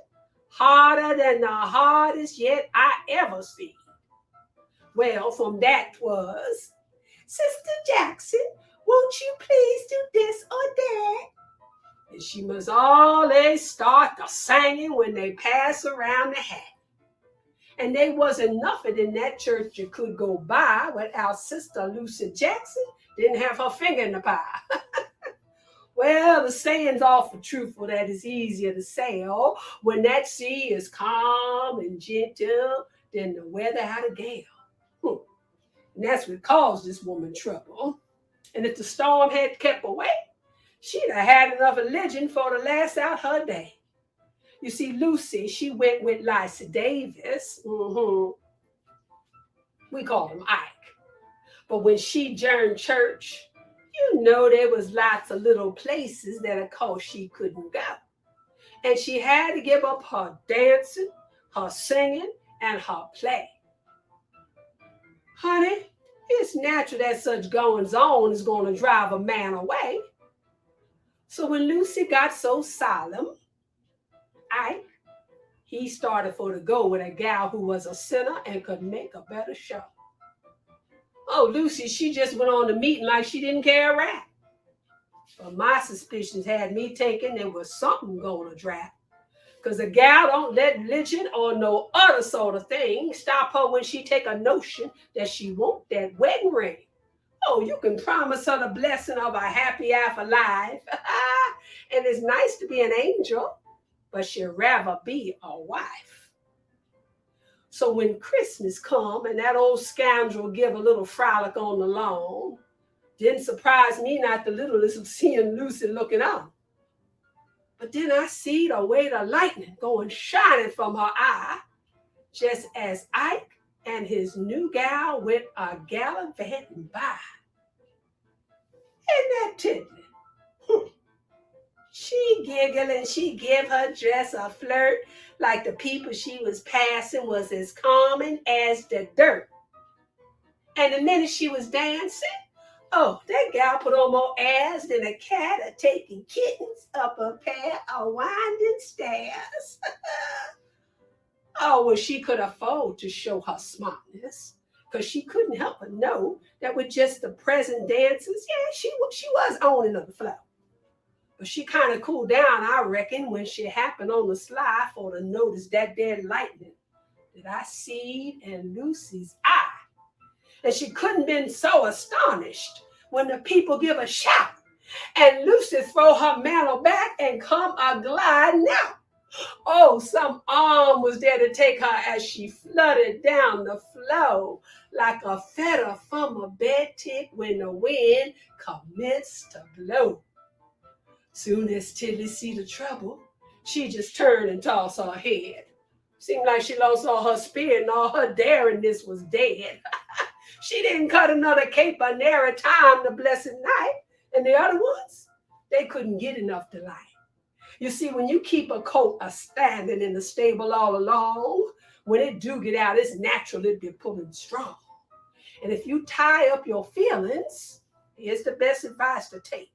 harder than the hardest yet I ever seen. Well, from that was, Sister Jackson, won't you please do this or that? And she must always start the singing when they pass around the hat. And there wasn't nothing in that church you could go by without Sister Lucy Jackson didn't have her finger in the pie. Well, the saying's awful truthful that it's easier to sail when that sea is calm and gentle than the weather out of gale. And that's what caused this woman trouble. And if the storm had kept away, she'd have had enough religion for to last out her day. You see, Lucy, she went with Lysa Davis. We call him Ike. But when she joined church, you know there was lots of little places that of course she couldn't go. And she had to give up her dancing, her singing, and her play. Honey, it's natural that such goings on is going to drive a man away. So when Lucy got so solemn, Ike, he started for to go with a gal who was a sinner and could make a better show. Oh, Lucy, she just went on the meeting like she didn't care a rap. But my suspicions had me thinking there was something going to drop. Because a gal don't let religion or no other sort of thing stop her when she take a notion that she want that wedding ring. Oh, you can promise her the blessing of a happy afterlife. And it's nice to be an angel, but she'd rather be a wife. So when Christmas come and that old scoundrel give a little frolic on the lawn, didn't surprise me not the littlest of seeing Lucy looking on. But then I see the way the lightning going shining from her eye, just as Ike and his new gal went a gallivanting by. And that Tiddly, she giggled and she give her dress a flirt like the people she was passing was as common as the dirt. And the minute she was dancing, oh, that gal put on more ass than a cat a taking kittens up a pair of winding stairs. Oh, well, she could afford to show her smartness, because she couldn't help but know that with just the present dances, yeah, she was owning the flow. But she kind of cooled down, I reckon, when she happened on the sly for to notice that dead lightning that I see in Lucy's eye. And she couldn't been so astonished when the people give a shout and Lucy throw her mantle back and come a gliding out. Oh, some arm was there to take her as she fluttered down the flow like a feather from a bed tick when the wind commenced to blow. Soon as Tiddly see the trouble, she just turned and tossed her head. Seemed like she lost all her spirit and all her daringness was dead. She didn't cut another caper near a time the blessed night, and the other ones, they couldn't get enough delight. You see, when you keep a coat a-standing in the stable all along, when it do get out, it's natural it be pulling strong. And if you tie up your feelings, here's the best advice to take.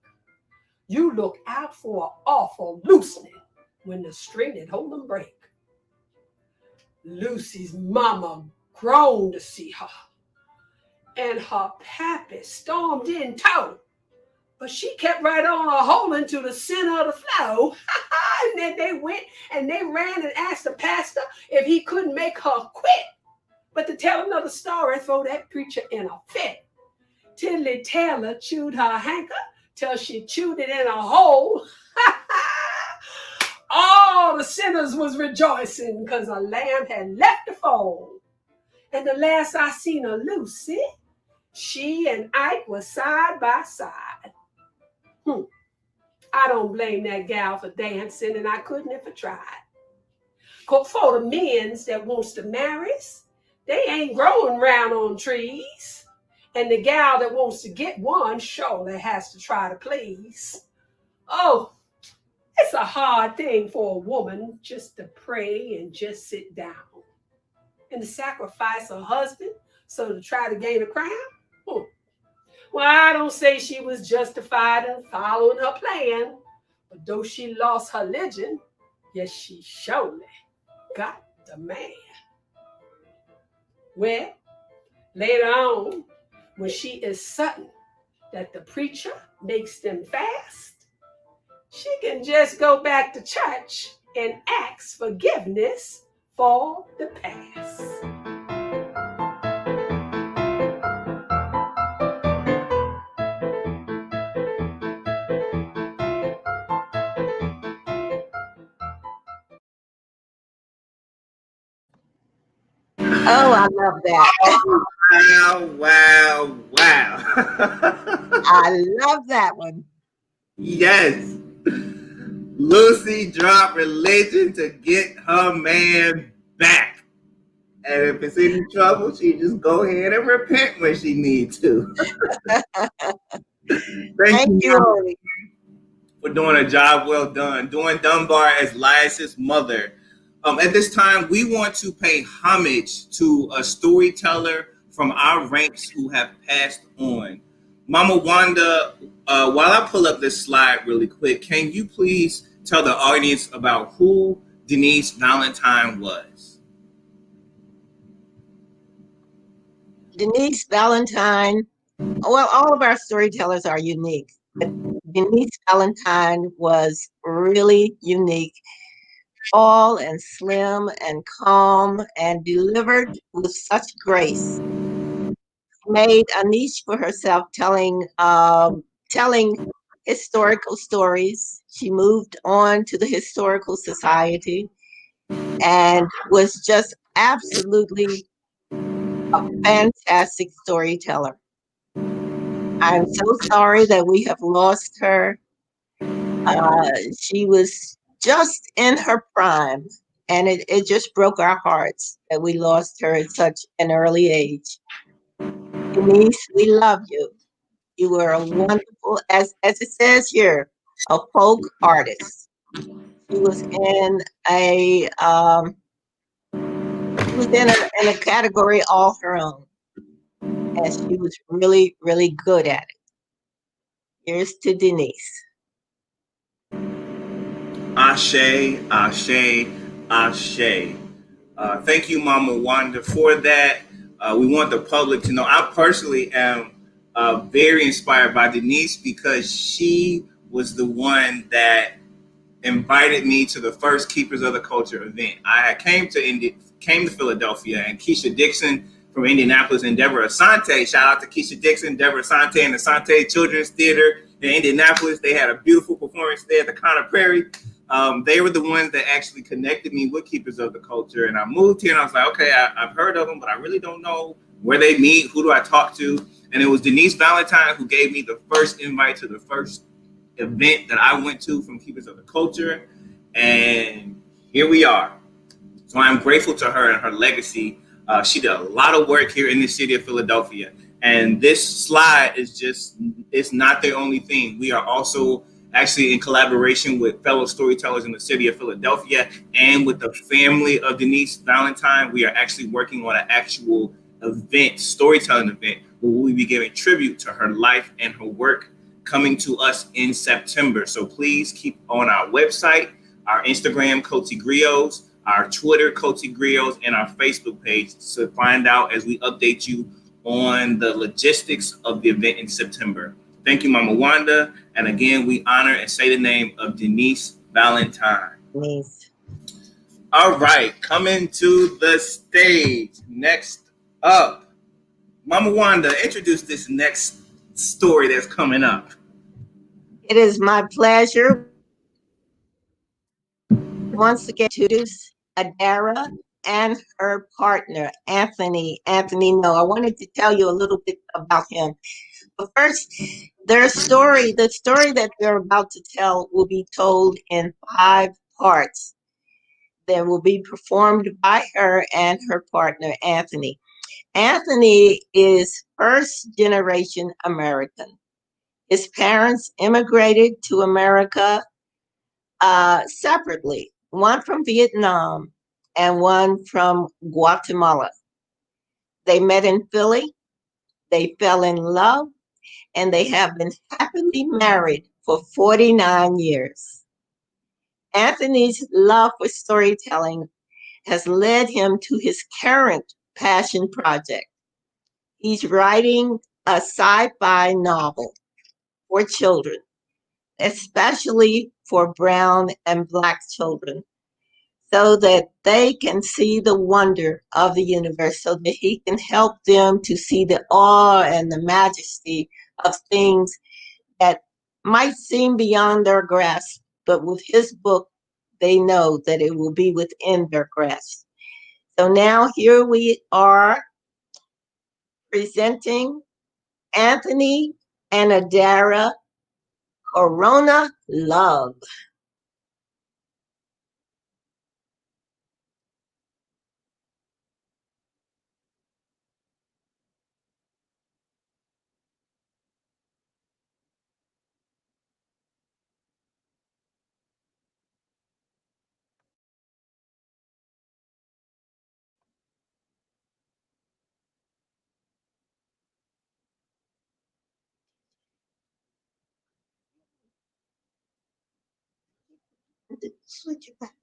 You look out for an awful loosening when the string that hold them break. Lucy's mama groaned to see her, and her pappy stormed in tow. But she kept right on holding to the center of the flow. And then they went and they ran and asked the pastor if he couldn't make her quit. But to tell another story, throw that preacher in a fit. Tiddly Taylor chewed her hanker till she chewed it in a hole. All the sinners was rejoicing because a lamb had left the fold. And the last I seen of Lucy, she and Ike were side by side. I don't blame that gal for dancing, and I couldn't if I tried. For the men's that wants to marry, they ain't growing round on trees. And the gal that wants to get one surely has to try to please. Oh, it's a hard thing for a woman just to pray and just sit down. And to sacrifice her husband so to try to gain a crown? Well, I don't say she was justified in following her plan, but though she lost her religion, yes, she surely got the man. Well, later on, when she is certain that the preacher makes them fast, she can just go back to church and ask forgiveness for the past. Oh, I love that. Wow. I love that one. Yes. Lucy dropped religion to get her man back. And if it's any trouble, she just go ahead and repent when she needs to. Thank you, Oni. For doing a job well done, doing Dunbar as Lias's mother. At this time, we want to pay homage to a storyteller from our ranks who have passed on. Mama Wanda, while I pull up this slide really quick, can you please tell the audience about who Denise Valentine was? Denise Valentine, well, all of our storytellers are unique, but Denise Valentine was really unique, tall and slim and calm and delivered with such grace. Made a niche for herself telling historical stories. She moved on to the Historical Society and was just absolutely a fantastic storyteller. I'm so sorry that we have lost her. She was just in her prime, and it just broke our hearts that we lost her at such an early age. Denise, we love you. You were a wonderful, as it says here, a folk artist. She was in a in a category all her own, and she was really, really good at it. Here's to Denise. Ashe, Ashe, Ashe. Thank you, Mama Wanda, for that. We want the public to know I personally am very inspired by Denise because she was the one that invited me to the first Keepers of the Culture event. I came to Philadelphia, and Keisha Dixon from Indianapolis and Deborah Asante, shout out to Keisha Dixon, Deborah Asante, and Asante Children's Theater in Indianapolis. They had a beautiful performance there at the Conner Prairie. They were the ones that actually connected me with Keepers of the Culture. And I moved here and I was like, okay, I've heard of them, but I really don't know where they meet. Who do I talk to? And it was Denise Valentine who gave me the first invite to the first event that I went to from Keepers of the Culture. And here we are. So I'm grateful to her and her legacy. She did a lot of work here in the city of Philadelphia. And this slide it's not the only thing. We are also actually in collaboration with fellow storytellers in the city of Philadelphia and with the family of Denise Valentine. We are actually working on an actual event, storytelling event, where we'll be giving tribute to her life and her work coming to us in September. So please keep on our website, our Instagram, Coty Griots, our Twitter, Coty Griots, and our Facebook page to find out as we update you on the logistics of the event in September. Thank you, Mama Wanda. And again, we honor and say the name of Denise Valentine. Denise. All right, coming to the stage. Next up, Mama Wanda, introduce this next story that's coming up. It is my pleasure once again to introduce Adara and her partner, Anthony. Anthony, no, I wanted to tell you a little bit about him. But first, the story that they're about to tell will be told in 5 parts that will be performed by her and her partner, Anthony. Anthony is first generation American. His parents immigrated to America separately, one from Vietnam and one from Guatemala. They met in Philly, they fell in love, and they have been happily married for 49 years. Anthony's love for storytelling has led him to his current passion project. He's writing a sci-fi novel for children, especially for brown and Black children, so that they can see the wonder of the universe, so that he can help them to see the awe and the majesty of things that might seem beyond their grasp. But with his book, they know that it will be within their grasp. So now here we are presenting Anthony and Adara, Corona Love. Switch it back.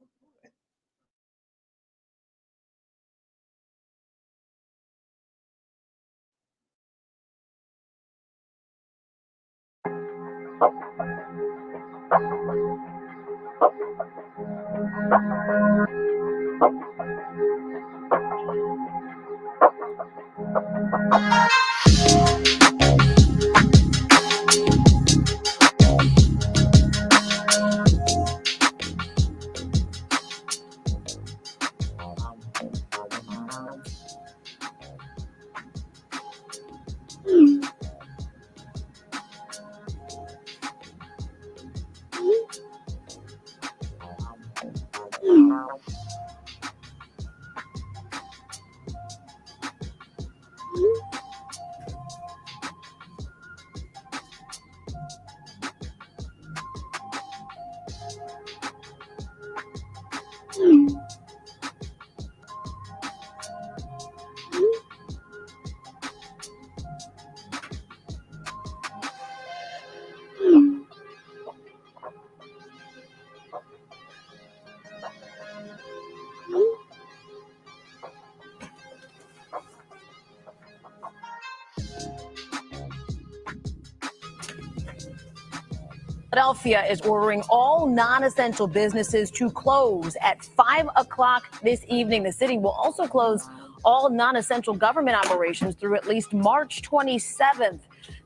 Philadelphia is ordering all non-essential businesses to close at 5 o'clock this evening. The city will also close all non-essential government operations through at least March 27th.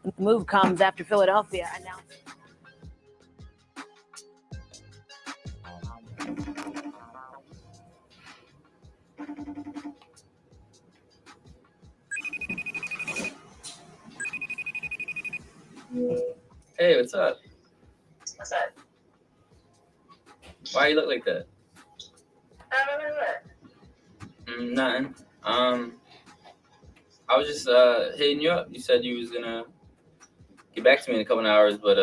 The move comes after Philadelphia announced. Hey, what's up? What's up? Why you look like that? What? Nothing. I was just hitting you up. You said you was gonna get back to me in a couple of hours, but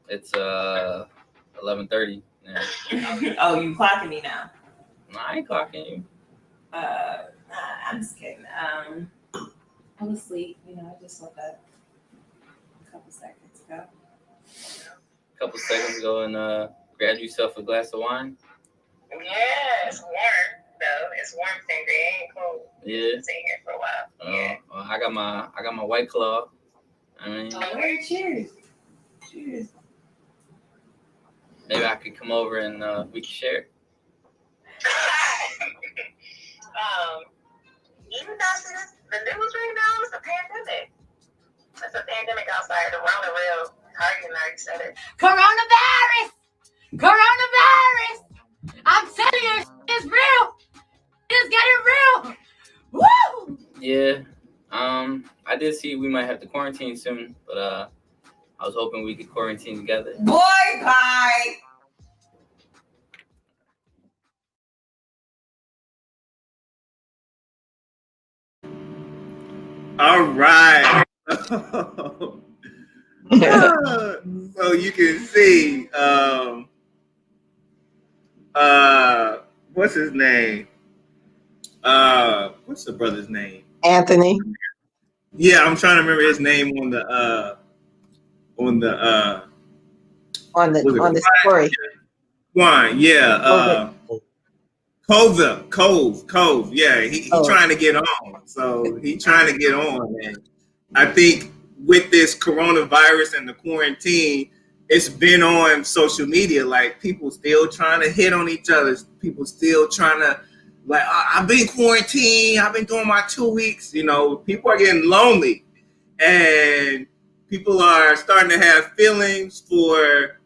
it's 11:30 now. Oh, you clocking me now? No, I ain't clocking you. I'm just kidding. I was asleep. You know, I just woke up a couple seconds ago. A couple seconds ago and grabbed yourself a glass of wine. Yeah, it's warm though. It's warm, Finger. It ain't cold. Yeah. It's in here for a while. Yeah. Well, I got my White Claw. I mean, Cheers. Cheers. maybe I could come over and we could share. You guys see this? The news right now is a pandemic. It's a pandemic outside. The real Hardy said it. Coronavirus! Coronavirus! I'm telling you, it's real. It's getting real. Woo! Yeah. I did see we might have to quarantine soon, but I was hoping we could quarantine together. Boy, bye. All right. So you can see, what's his name? What's the brother's name? Anthony. Yeah, I'm trying to remember his name on the story. One, yeah. Cove. Yeah, he trying to get on. So he trying to get on, and I think with this coronavirus and the quarantine, it's been on social media. Like people still trying to hit on each other. People still trying to like, I've been quarantined. I've been doing my 2 weeks. You know, people are getting lonely, and people are starting to have feelings for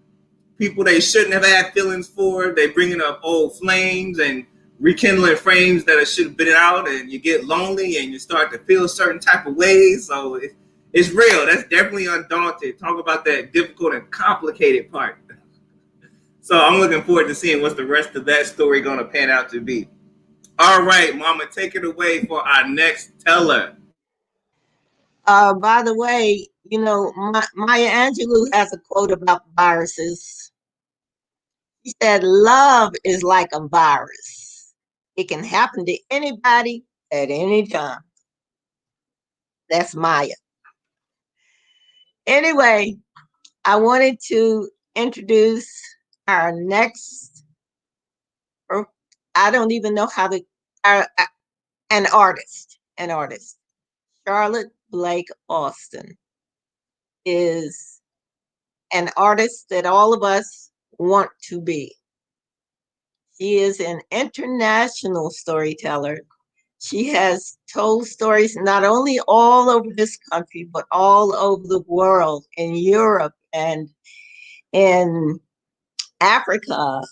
people they shouldn't have had feelings for. They bringing up old flames and rekindling flames that should have been out, and you get lonely and you start to feel certain type of ways. So it's real. That's definitely Undaunted. Talk about that difficult and complicated part. So I'm looking forward to seeing what's the rest of that story going to pan out to be. All right, Mama, take it away for our next teller. By the way, you know, Maya Angelou has a quote about viruses. She said, "Love is like a virus. It can happen to anybody at any time." That's Maya. Anyway, I wanted to introduce our next, or I don't even know how to, an artist. Charlotte Blake Austin is an artist that all of us want to be. She is an international storyteller. She has told stories not only all over this country, but all over the world, in Europe and in Africa.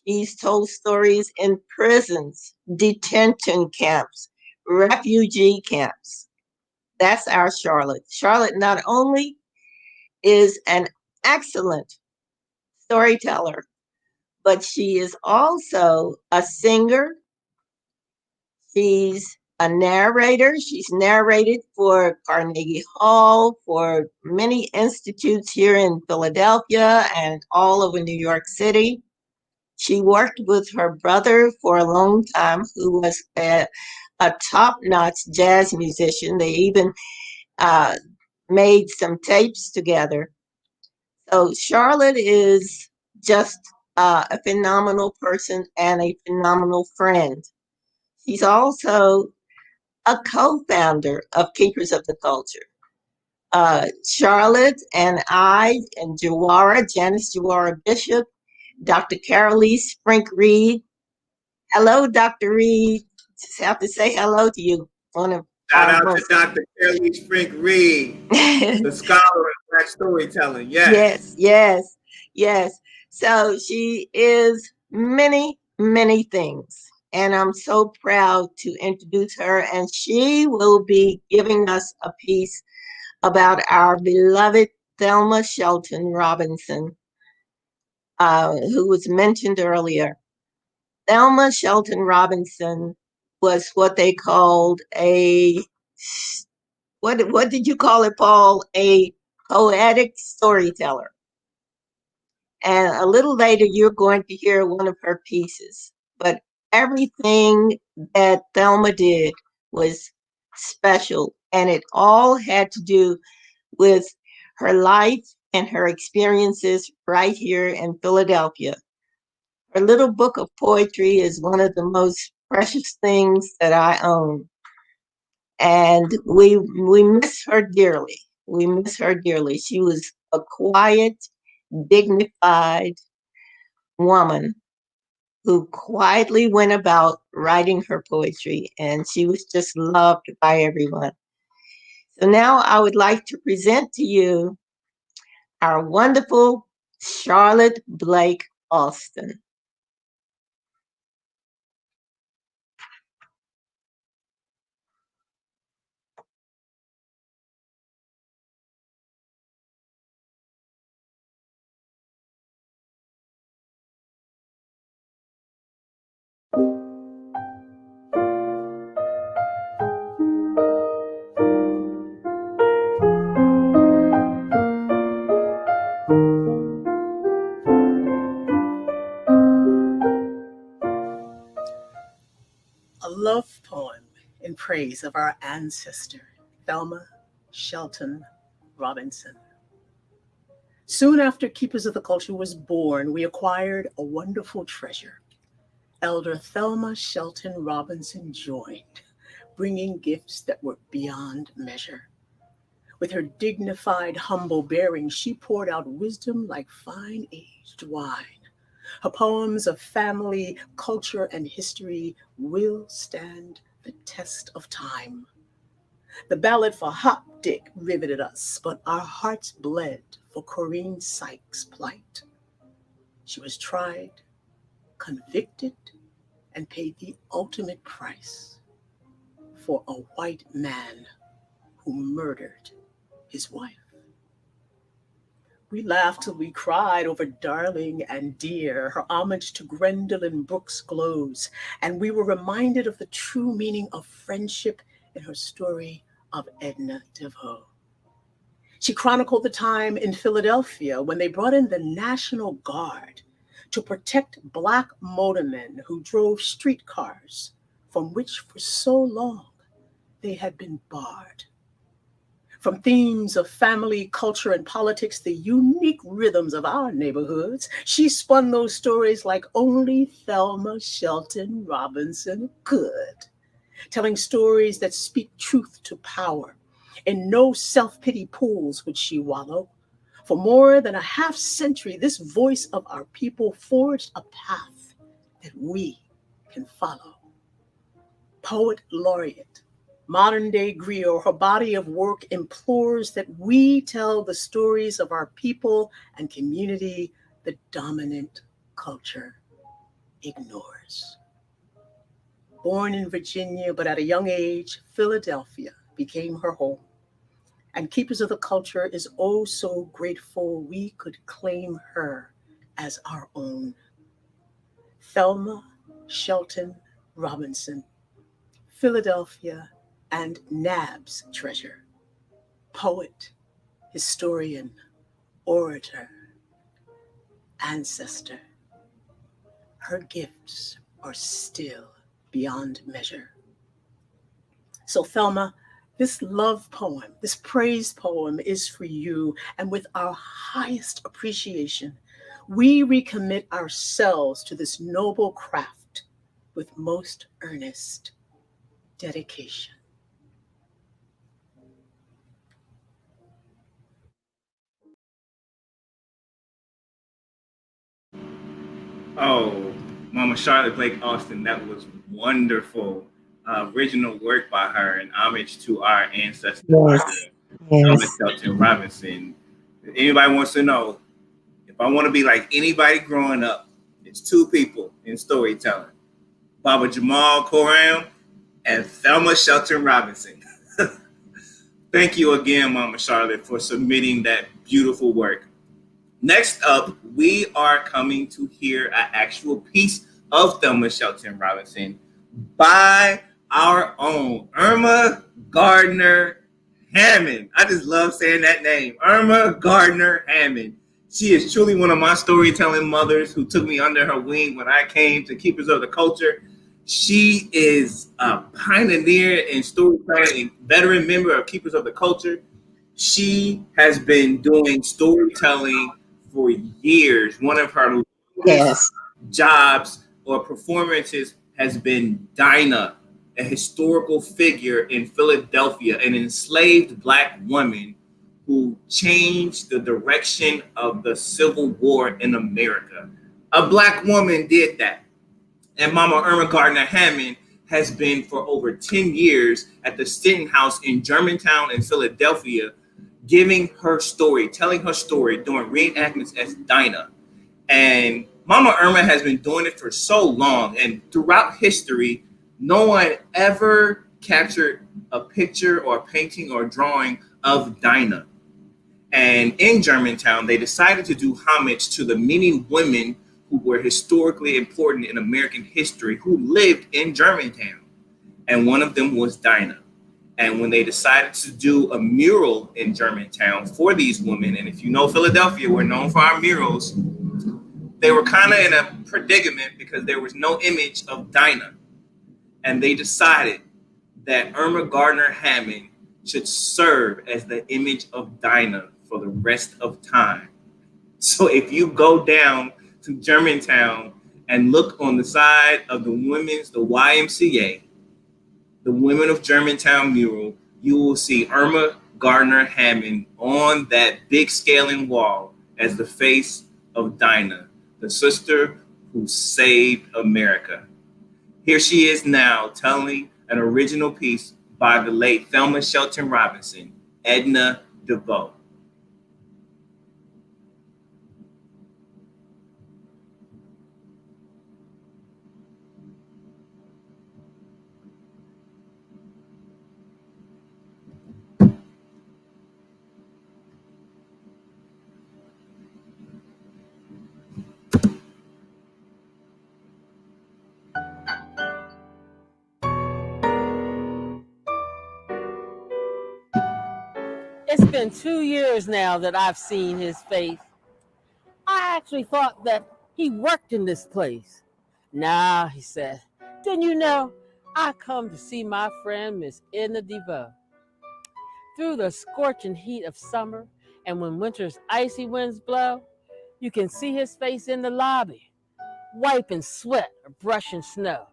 She's told stories in prisons, detention camps, refugee camps. That's our Charlotte. Charlotte not only is an excellent storyteller, but she is also a singer. She's a narrator. She's narrated for Carnegie Hall, for many institutes here in Philadelphia and all over New York City. She worked with her brother for a long time, who was a top-notch jazz musician. They even made some tapes together. So Charlotte is just a phenomenal person and a phenomenal friend. She's also a co-founder of Keepers of the Culture. Charlotte and I and Jawara, Janice Jawara Bishop, Dr. Carolee Sprink Reed. Hello, Dr. Reed. Just have to say hello to you. One of Shout our out to most Dr. Kelly Sprink Reed, the scholar of Black storytelling. yes, yes, yes. So she is many, many things. And I'm so proud to introduce her. And she will be giving us a piece about our beloved Thelma Shelton Robinson, who was mentioned earlier. Thelma Shelton Robinson was what they called what did you call it, Paul? A poetic storyteller. And a little later, you're going to hear one of her pieces. But everything that Thelma did was special, and it all had to do with her life and her experiences right here in Philadelphia. Her little book of poetry is one of the most precious things that I own. And we miss her dearly. We miss her dearly. She was a quiet, dignified woman who quietly went about writing her poetry, and she was just loved by everyone. So now I would like to present to you our wonderful Charlotte Blake Alston. A love poem in praise of our ancestor, Thelma Shelton Robinson. Soon after Keepers of the Culture was born, we acquired a wonderful treasure. Elder Thelma Shelton Robinson joined, bringing gifts that were beyond measure. With her dignified, humble bearing, she poured out wisdom like fine aged wine. Her poems of family, culture, and history will stand the test of time. The ballad for Hop Dick riveted us, but our hearts bled for Corinne Sykes' plight. She was tried, convicted, and paid the ultimate price for a white man who murdered his wife. We laughed till we cried over Darling and Dear. Her homage to Gwendolyn Brooks glows, and we were reminded of the true meaning of friendship in her story of Edna Devoe. She chronicled the time in Philadelphia when they brought in the National Guard to protect Black motormen who drove streetcars from which for so long they had been barred. From themes of family, culture, and politics, the unique rhythms of our neighborhoods, she spun those stories like only Thelma Shelton Robinson could, telling stories that speak truth to power. In no self-pity pools would she wallow. For more than a half century, this voice of our people forged a path that we can follow. Poet laureate, modern-day griot, her body of work implores that we tell the stories of our people and community the dominant culture ignores. Born in Virginia, but at a young age, Philadelphia became her home. And Keepers of the Culture is oh so grateful we could claim her as our own. Thelma Shelton Robinson, Philadelphia and NAB's treasure, poet, historian, orator, ancestor. Her gifts are still beyond measure. So Thelma, this love poem, this praise poem is for you, and with our highest appreciation, we recommit ourselves to this noble craft with most earnest dedication. Oh, Mama Charlotte Blake Austin, that was wonderful. Original work by her in homage to our ancestor, Yes. Thomas Yes. Shelton Robinson. If anybody wants to know, if I want to be like anybody growing up, it's two people in storytelling: Baba Jamal Coram and Thelma Shelton Robinson. Thank you again, Mama Charlotte, for submitting that beautiful work. Next up, we are coming to hear an actual piece of Thelma Shelton Robinson by our own Irma Gardner Hammond. I just love saying that name, Irma Gardner Hammond. She is truly one of my storytelling mothers who took me under her wing when I came to Keepers of the Culture. She is a pioneer in storytelling, a veteran member of Keepers of the Culture. She has been doing storytelling for years. One of her Yes. jobs or performances has been Dinah, a historical figure in Philadelphia, an enslaved Black woman who changed the direction of the Civil War in America. A Black woman did that. And Mama Irma Gardner Hammond has been for over 10 years at the Stenton House in Germantown in Philadelphia, giving her story, telling her story, doing reenactments as Dinah. And Mama Irma has been doing it for so long, and throughout history, no one ever captured a picture or a painting or a drawing of Dinah. And in Germantown, they decided to do homage to the many women who were historically important in American history who lived in Germantown. And one of them was Dinah. And when they decided to do a mural in Germantown for these women, and if you know Philadelphia, we're known for our murals, they were kind of in a predicament because there was no image of Dinah. And they decided that Irma Gardner Hammond should serve as the image of Dinah for the rest of time. So if you go down to Germantown and look on the side of the YMCA, the Women of Germantown mural, you will see Irma Gardner Hammond on that big scaling wall as the face of Dinah, the sister who saved America. Here she is now telling an original piece by the late Thelma Shelton Robinson, Edna Devoe. It's been 2 years now that I've seen his face. I actually thought that he worked in this place. Nah, he said, didn't you know I come to see my friend Miss Edna Devoe? Through the scorching heat of summer and when winter's icy winds blow, you can see his face in the lobby, wiping sweat or brushing snow,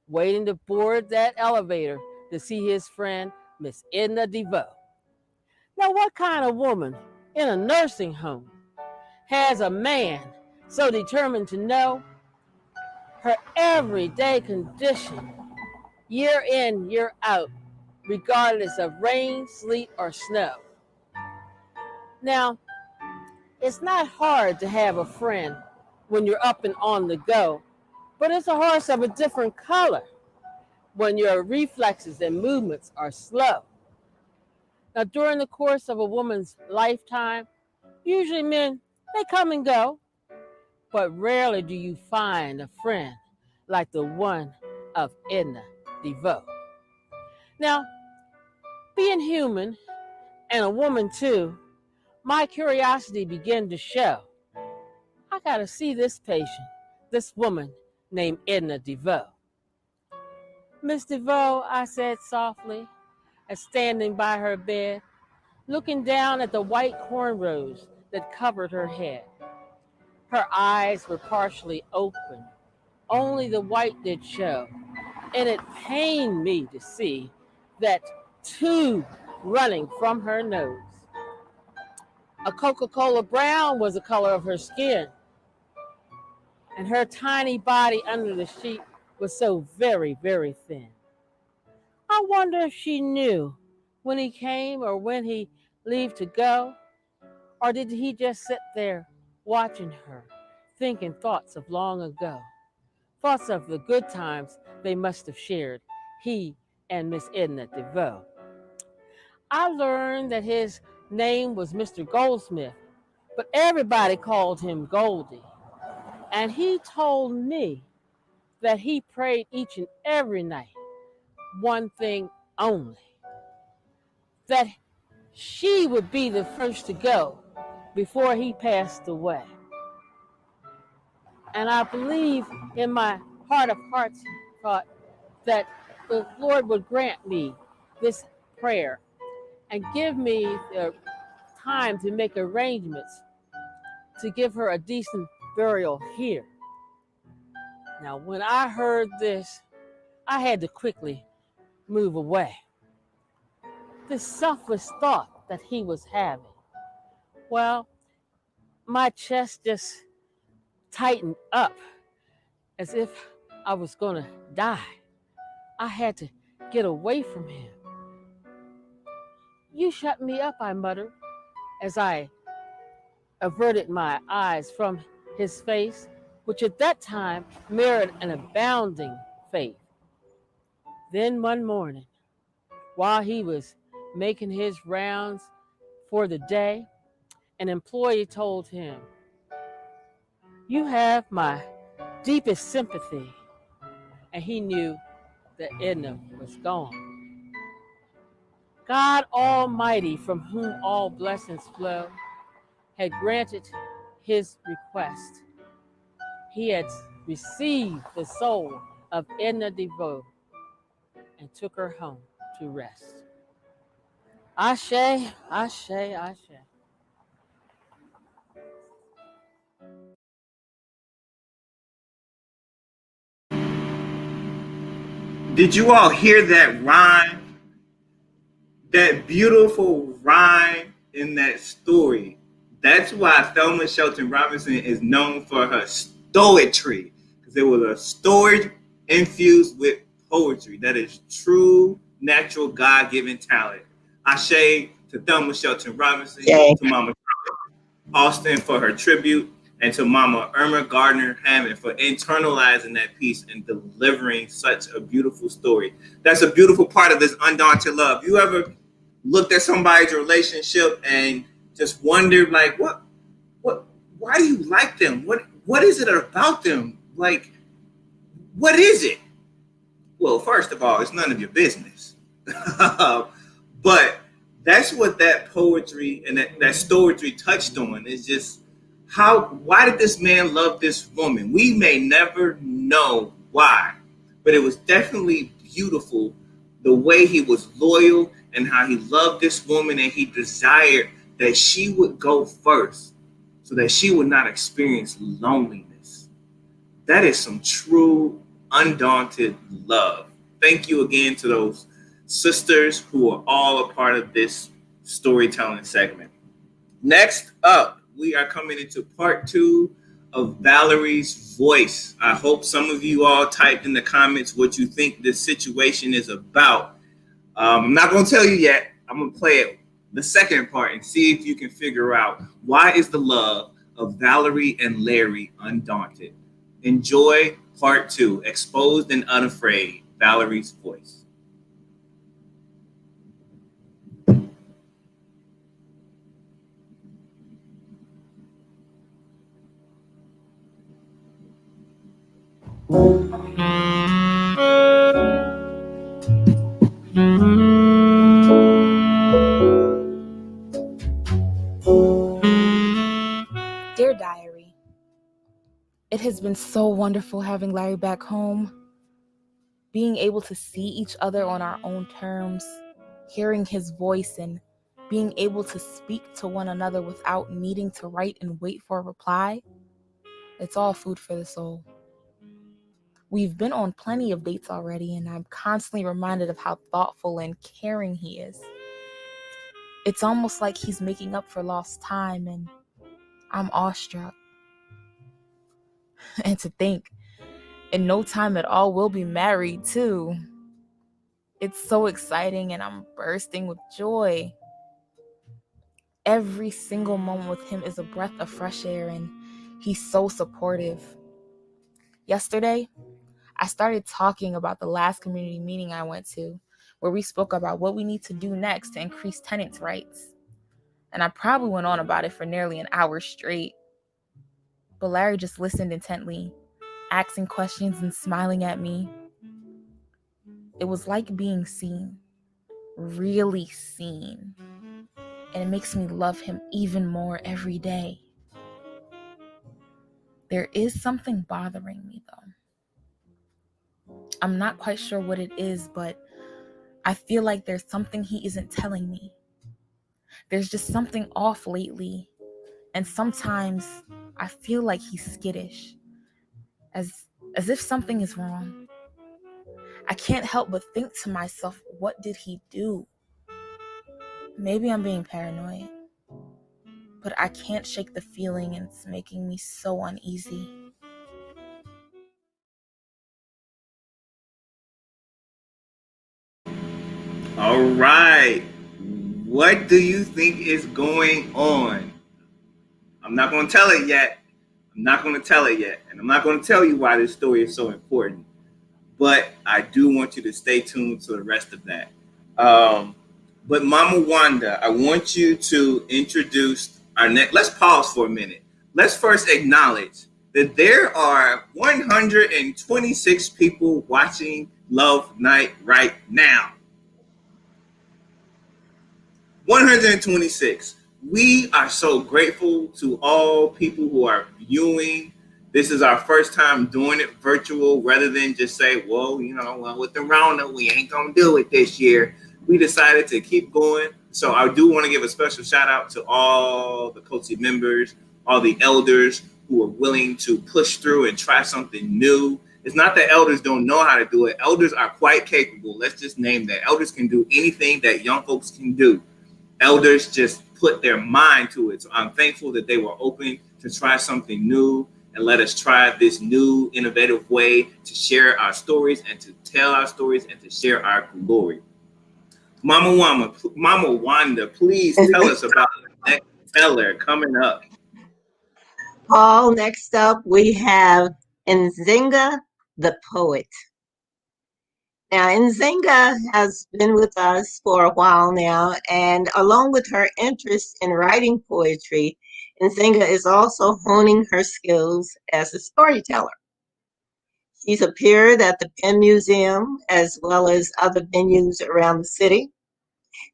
waiting to board that elevator to see his friend Miss Edna Devoe. Now, what kind of woman in a nursing home has a man so determined to know her everyday condition, year in, year out, regardless of rain, sleet, or snow? Now, it's not hard to have a friend when you're up and on the go, but it's a horse of a different color when your reflexes and movements are slow. Now, during the course of a woman's lifetime, usually men, they come and go, but rarely do you find a friend like the one of Edna Devoe. Now, being human and a woman too, my curiosity began to show. I gotta see this patient, this woman named Edna Devoe. Miss Devoe, I said softly, as standing by her bed, looking down at the white cornrows that covered her head. Her eyes were partially open. Only the white did show. And it pained me to see that tube running from her nose. A Coca-Cola brown was the color of her skin. and her tiny body under the sheet was so very, very thin. I wonder if she knew when he came or when he leave to go, or did he just sit there watching her, thinking thoughts of long ago, thoughts of the good times they must have shared, he and Miss Edna Devoe. I learned that his name was Mr. Goldsmith, but everybody called him Goldie. And he told me that he prayed each and every night, one thing only, that she would be the first to go before he passed away. And I believe in my heart of hearts thought that the Lord would grant me this prayer and give me the time to make arrangements to give her a decent burial here. Now, when I heard this, I had to quickly move away. This selfless thought that he was having, well, my chest just tightened up as if I was going to die. I had to get away from him. You shut me up, I muttered, as I averted my eyes from his face, which at that time mirrored an abounding faith. Then one morning, while he was making his rounds for the day, an employee told him, "You have my deepest sympathy." And he knew that Edna was gone. God Almighty, from whom all blessings flow, had granted his request. He had received the soul of Edna Devoe and took her home to rest. Ashe, ashe, ashe. Did you all hear that rhyme? That beautiful rhyme in that story. That's why Thelma Shelton Robinson is known for her stoetry, because it was a story infused with poetry. That is true, natural, God-given talent. Ashe to Thelma Shelton Robinson, to Mama Austin for her tribute, and to Mama Irma Gardner Hammond for internalizing that piece and delivering such a beautiful story. That's a beautiful part of this undaunted love. You ever looked at somebody's relationship and just wondered, like, why do you like them? What is it about them? Like, what is it? Well, first of all, it's none of your business. But that's what that poetry and that stoetry touched on, is just why did this man love this woman? We may never know why, but it was definitely beautiful the way he was loyal and how he loved this woman, and he desired that she would go first so that she would not experience loneliness. That is some true, undaunted love. Thank you again to those sisters who are all a part of this storytelling segment. Next up, we are coming into part 2 of Valerie's voice. I hope some of you all typed in the comments what you think this situation is about. I'm not going to tell you yet. I'm going to play it, the second part, and see if you can figure out why is the love of Valerie and Larry undaunted. Enjoy part 2, Exposed and Unafraid, Valerie's voice. Dear Diary, it has been so wonderful having Larry back home, being able to see each other on our own terms, hearing his voice, and being able to speak to one another without needing to write and wait for a reply. It's all food for the soul. We've been on plenty of dates already, and I'm constantly reminded of how thoughtful and caring he is. It's almost like he's making up for lost time, and I'm awestruck. And to think, in no time at all, we'll be married too. It's so exciting and I'm bursting with joy. Every single moment with him is a breath of fresh air and he's so supportive. Yesterday, I started talking about the last community meeting I went to, where we spoke about what we need to do next to increase tenants' rights. And I probably went on about it for nearly an hour straight. But Larry just listened intently, asking questions and smiling at me. It was like being seen, really seen. And it makes me love him even more every day. There is something bothering me though. I'm not quite sure what it is, but I feel like there's something he isn't telling me. There's just something off lately. And sometimes I feel like he's skittish, as if something is wrong. I can't help but think to myself, what did he do? Maybe I'm being paranoid, but I can't shake the feeling and it's making me so uneasy. All right. What do you think is going on? I'm not going to tell it yet. And I'm not going to tell you why this story is so important. But I do want you to stay tuned to the rest of that. But Mama Wanda, I want you to introduce our next. Let's pause for a minute. Let's first acknowledge that there are 126 people watching Love Night right now. 126. We are so grateful to all people who are viewing. This is our first time doing it virtual rather than just say, well, with the Rona, we ain't going to do it this year. We decided to keep going. So I do want to give a special shout out to all the KOTC members, all the elders who are willing to push through and try something new. It's not that elders don't know how to do it. Elders are quite capable. Let's just name that. Elders can do anything that young folks can do. Elders just put their mind to it. So I'm thankful that they were open to try something new and let us try this new innovative way to share our stories and to tell our stories and to share our glory. Mama Wanda, please tell us about the next teller coming up. Paul, next up we have Nzinga the Poet. Now, Nzinga has been with us for a while now, and along with her interest in writing poetry, Nzinga is also honing her skills as a storyteller. She's appeared at the Penn Museum as well as other venues around the city.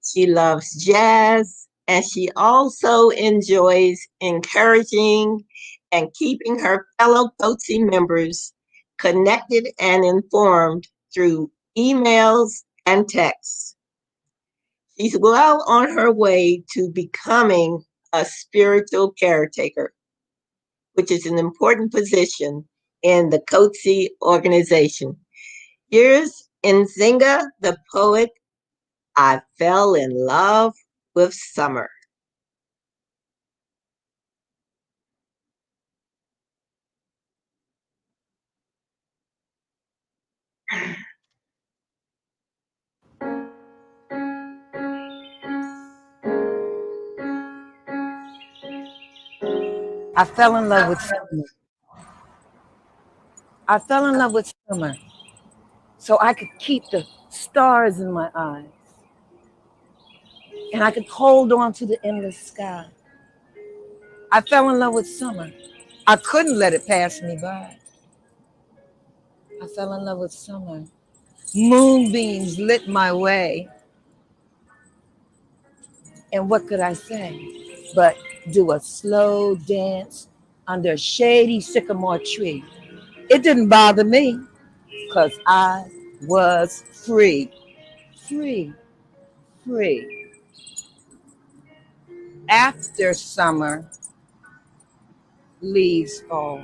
She loves jazz, and she also enjoys encouraging and keeping her fellow KOTC members connected and informed through emails and texts. She's well on her way to becoming a spiritual caretaker, which is an important position in the KOTC organization. Here's Nzinga the Poet. I fell in love with summer. I fell in love with summer. I fell in love with summer so I could keep the stars in my eyes and I could hold on to the endless sky. I fell in love with summer. I couldn't let it pass me by. I fell in love with summer. Moonbeams lit my way. And what could I say but do a slow dance under a shady sycamore tree? It didn't bother me because I was free. Free. After summer, leaves fall.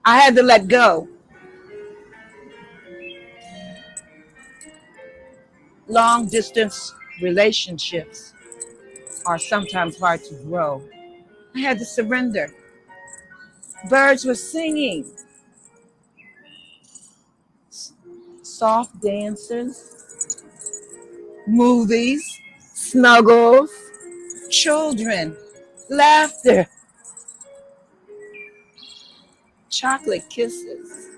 I had to let go. Long distance relationships are sometimes hard to grow. I had to surrender. Birds were singing. Soft dances, movies, snuggles, children, laughter, chocolate kisses,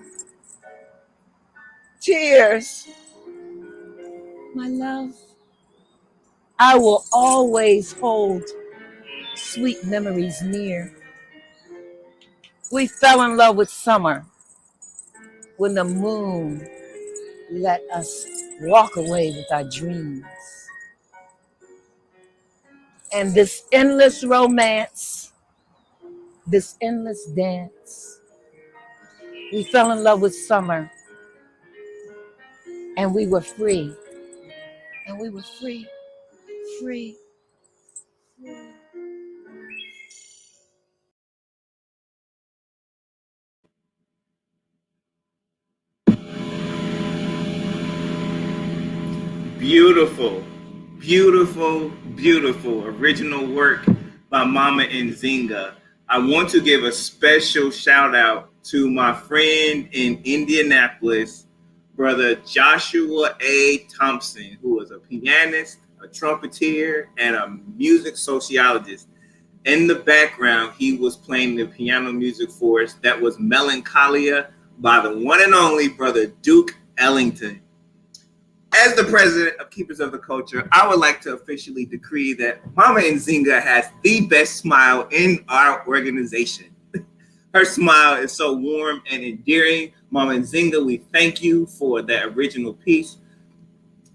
tears. My love, I will always hold sweet memories near. We fell in love with summer when the moon let us walk away with our dreams. And this endless romance, this endless dance, we fell in love with summer and we were free. And we were free, free, free. Beautiful, beautiful, beautiful original work by Mama Nzinga. I want to give a special shout out to my friend in Indianapolis, Brother Joshua A. Thompson, who is a pianist, a trumpeter, and a music sociologist. In the background, he was playing the piano music for us. That was Melancholia by the one and only Brother Duke Ellington. As the president of Keepers of the Culture, I would like to officially decree that Mama Nzinga has the best smile in our organization. Her smile is so warm and endearing. Mama Nzinga, we thank you for that original piece.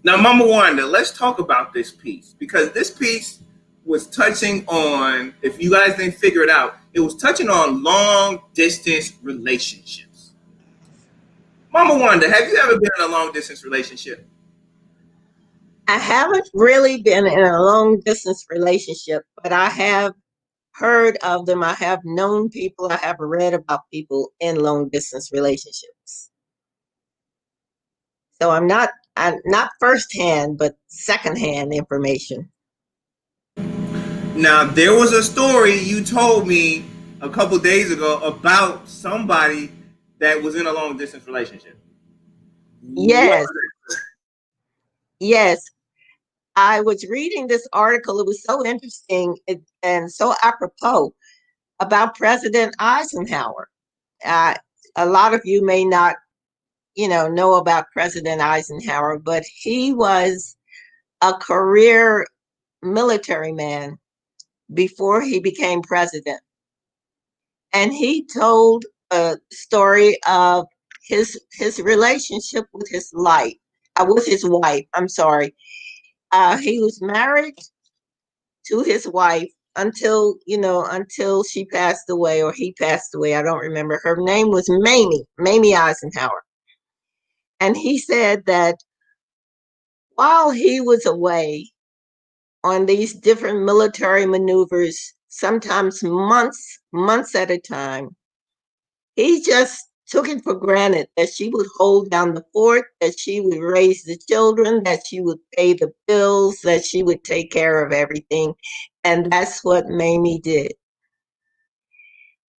Now, Mama Wanda, let's talk about this piece, because this piece was touching on, if you guys didn't figure it out, it was touching on long distance relationships. Mama Wanda, have you ever been in a long distance relationship? I haven't really been in a long distance relationship, but I have heard of them. I have known people. I have read about people in long distance relationships. So I'm not firsthand, but secondhand information. Now, there was a story you told me a couple days ago about somebody that was in a long distance relationship. Yes. Yes. I was reading this article. It was so interesting and so apropos about President Eisenhower. A lot of you may not, know about President Eisenhower, but he was a career military man before he became president. And he told a story of his relationship with his wife. I'm sorry. He was married to his wife until she passed away, or he passed away. I don't remember. Her name was Mamie Eisenhower. And he said that while he was away on these different military maneuvers, sometimes months at a time, he just took it for granted that she would hold down the fort, that she would raise the children, that she would pay the bills, that she would take care of everything. And that's what Mamie did.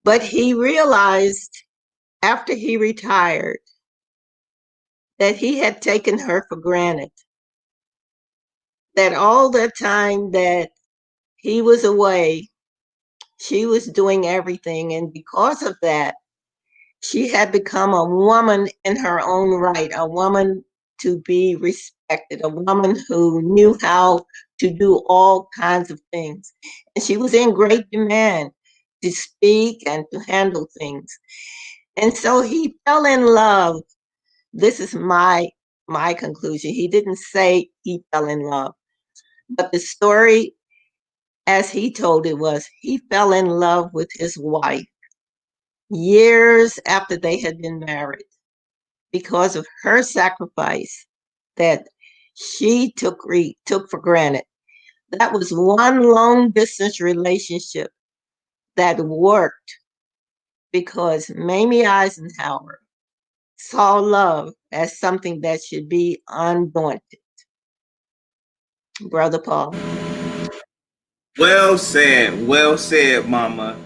But he realized after he retired that he had taken her for granted, that all the time that he was away, she was doing everything. And because of that, she had become a woman in her own right, a woman to be respected, a woman who knew how to do all kinds of things. And she was in great demand to speak and to handle things. And so he fell in love. This is my conclusion. He didn't say he fell in love, but the story as he told it was, he fell in love with his wife years after they had been married because of her sacrifice that she took for granted. That was one long distance relationship that worked because Mamie Eisenhower saw love as something that should be undaunted. Brother Paul. Well said, Mama.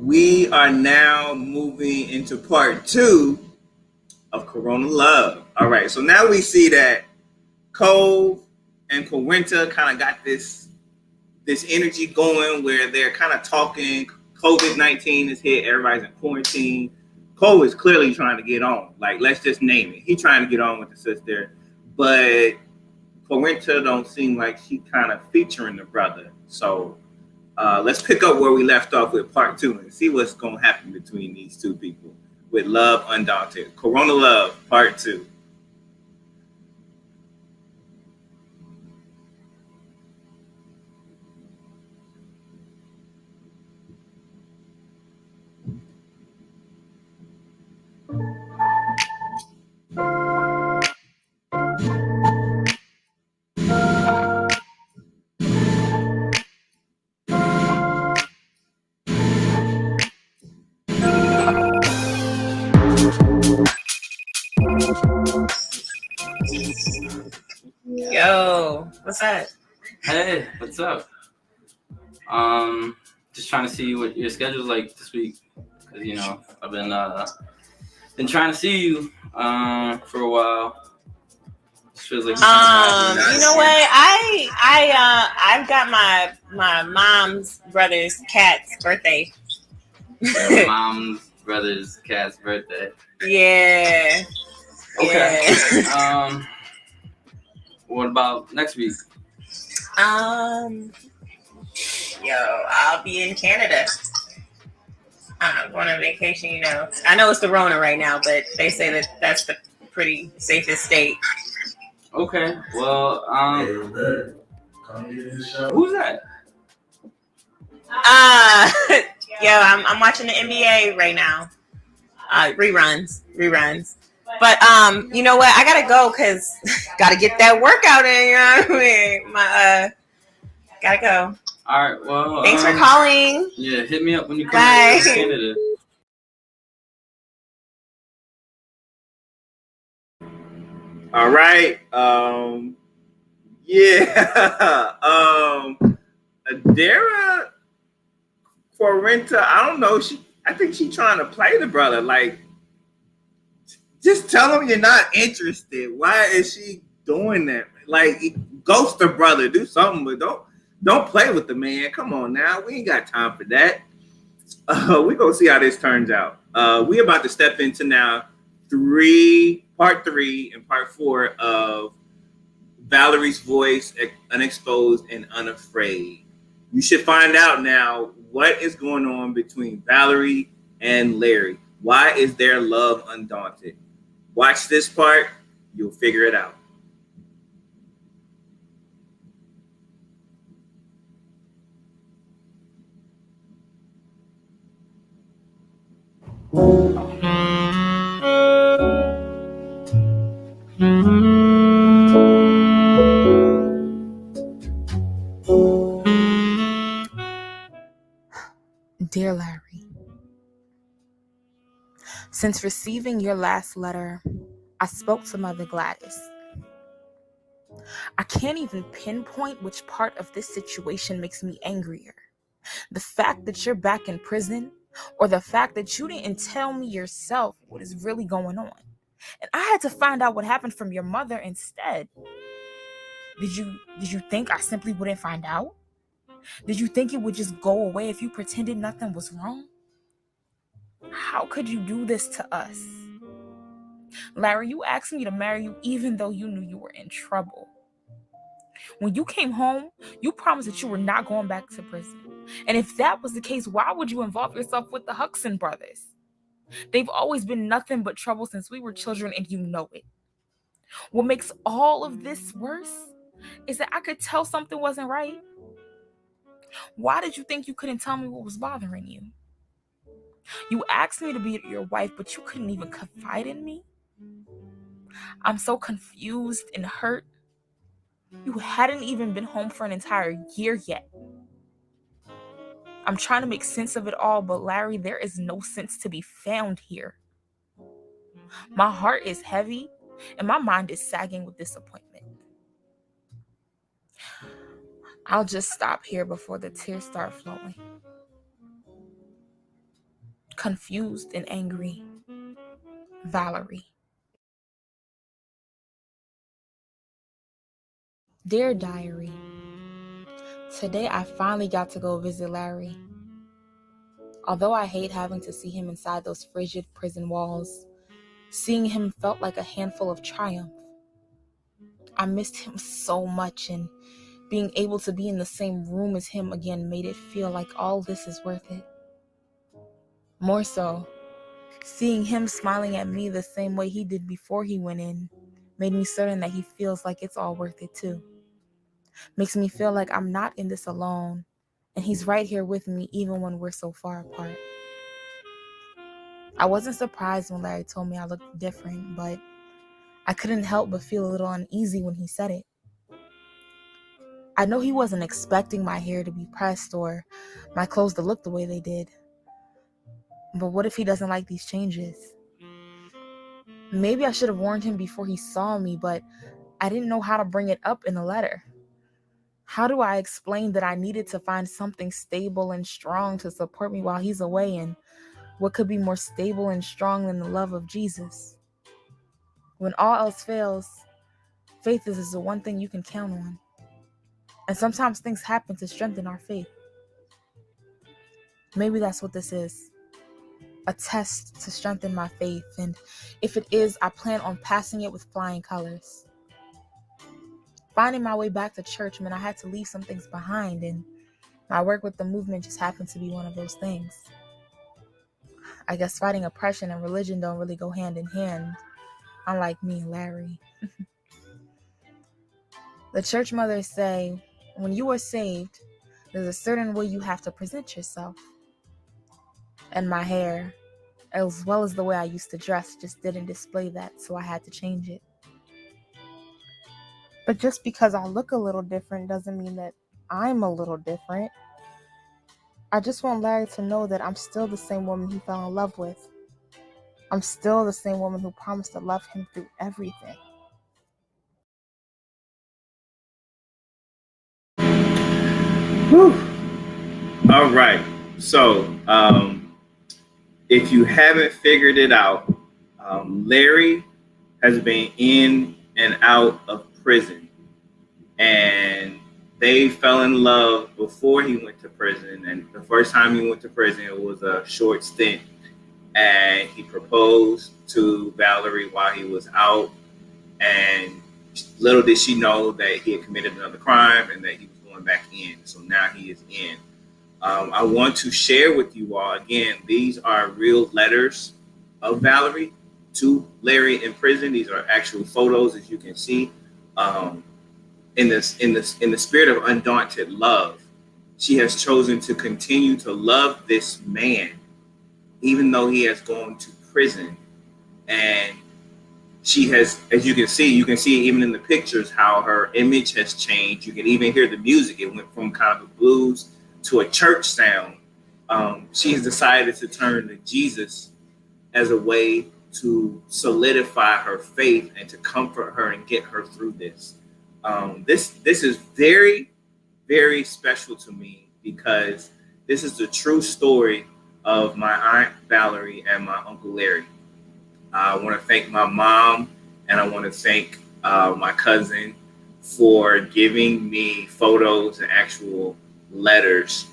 We are now moving into part 2 of Corona Love. All right, so now we see that Cove and Corinta kind of got this energy going where they're kind of talking. COVID-19 is hit. Everybody's in quarantine. Cole is clearly trying to get on. Like, let's just name it. He's trying to get on with the sister. But Corinta don't seem like she kind of featuring the brother. So let's pick up where we left off with part 2 and see what's going to happen between these two people with Love Undaunted. Corona Love, part 2. Yo, what's up? Hey, what's up? Just trying to see what your schedule's like this week, because you know I've been trying to see you for a while. It feels like You know what? I've got my mom's brother's cat's birthday. Your mom's brother's cat's birthday. Yeah. Okay. Yeah. What about next week? I'll be in Canada. I'm going on vacation, you know. I know it's the Rona right now, but they say that that's the pretty safest state. Okay. Well, who's that? I'm watching the NBA right now. Reruns. But you know what? I gotta go because gotta get that workout in. You know what I mean? Gotta go. All right. Well, thanks for calling. Yeah, hit me up when you come Bye. to Canada. All right. Adera Corinta, I don't know. I think she's trying to play the brother. Like, just tell him you're not interested. Why is she doing that? Like, ghost the brother, do something, but don't play with the man. Come on now, we ain't got time for that. We gonna see how this turns out. We about to step into now part 3 and part 4 of Valerie's Voice, Unexposed and Unafraid. You should find out now what is going on between Valerie and Larry. Why is their love undaunted? Watch this part, you'll figure it out. Dear Larry, since receiving your last letter, I spoke to Mother Gladys. I can't even pinpoint which part of this situation makes me angrier. The fact that you're back in prison, or the fact that you didn't tell me yourself what is really going on. And I had to find out what happened from your mother instead. Did you think I simply wouldn't find out? Did you think it would just go away if you pretended nothing was wrong? How could you do this to us? Larry, you asked me to marry you even though you knew you were in trouble. When you came home, you promised that you were not going back to prison. And if that was the case, why would you involve yourself with the Huxon brothers? They've always been nothing but trouble since we were children, and you know it. What makes all of this worse is that I could tell something wasn't right. Why did you think you couldn't tell me what was bothering you? You asked me to be your wife, but you couldn't even confide in me? I'm so confused and hurt. You hadn't even been home for an entire year yet. I'm trying to make sense of it all, but Larry, there is no sense to be found here. My heart is heavy and my mind is sagging with disappointment. I'll just stop here before the tears start flowing. confused and angry. Valerie. Dear Diary, today I finally got to go visit Larry. Although I hate having to see him inside those frigid prison walls, seeing him felt like a handful of triumph. I missed him so much, and being able to be in the same room as him again made it feel like all this is worth it. More so, seeing him smiling at me the same way he did before he went in made me certain that he feels like it's all worth it too. Makes me feel like I'm not in this alone, and he's right here with me even when we're so far apart. I wasn't surprised when Larry told me I looked different, but I couldn't help but feel a little uneasy when he said it. I know he wasn't expecting my hair to be pressed or my clothes to look the way they did. But what if he doesn't like these changes? Maybe I should have warned him before he saw me, but I didn't know how to bring it up in a letter. How do I explain that I needed to find something stable and strong to support me while he's away, and what could be more stable and strong than the love of Jesus? When all else fails, faith is the one thing you can count on. And sometimes things happen to strengthen our faith. Maybe that's what this is. A test to strengthen my faith, and if it is, I plan on passing it with flying colors. Finding my way back to church meant I had to leave some things behind, and my work with the movement just happened to be one of those things. I guess fighting oppression and religion don't really go hand in hand, unlike me and Larry. The church mothers say, when you are saved, there's a certain way you have to present yourself. And my hair, as well as the way I used to dress, just didn't display that, so I had to change it. But just because I look a little different doesn't mean that I'm a little different. I just want Larry to know that I'm still the same woman he fell in love with. I'm still the same woman who promised to love him through everything. Whew. All right. So, if you haven't figured it out, Larry has been in and out of prison, and they fell in love before he went to prison. And the first time he went to prison, it was a short stint, and he proposed to Valerie while he was out. And little did she know that he had committed another crime and that he was going back in. So now he is in. I want to share with you all, again, these are real letters of Valerie to Larry in prison. These are actual photos, as you can see. In the spirit of undaunted love, she has chosen to continue to love this man, even though he has gone to prison. And she has, as you can see even in the pictures how her image has changed. You can even hear the music. It went from kind of a blues to a church sound. She has decided to turn to Jesus as a way to solidify her faith and to comfort her and get her through this. This is very, very special to me because this is the true story of my Aunt Valerie and my Uncle Larry. I want to thank my mom and I want to thank my cousin for giving me photos and actual letters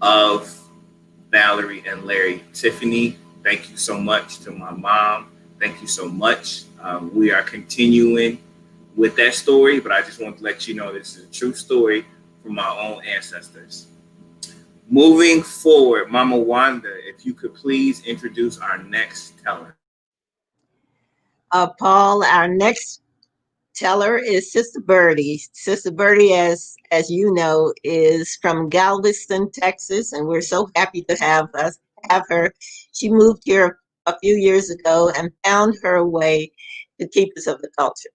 of Valerie and Larry. Tiffany, thank you so much. To my mom, thank you so much. We are continuing with that story, but I just want to let you know this is a true story from my own ancestors. Moving forward, Mama Wanda, if you could please introduce our next teller. Paul, our next teller is Sister Birdy. Sister Birdy, as you know, is from Galveston, Texas, and we're so happy to have her. She moved here a few years ago and found her way to Keepers of the Culture.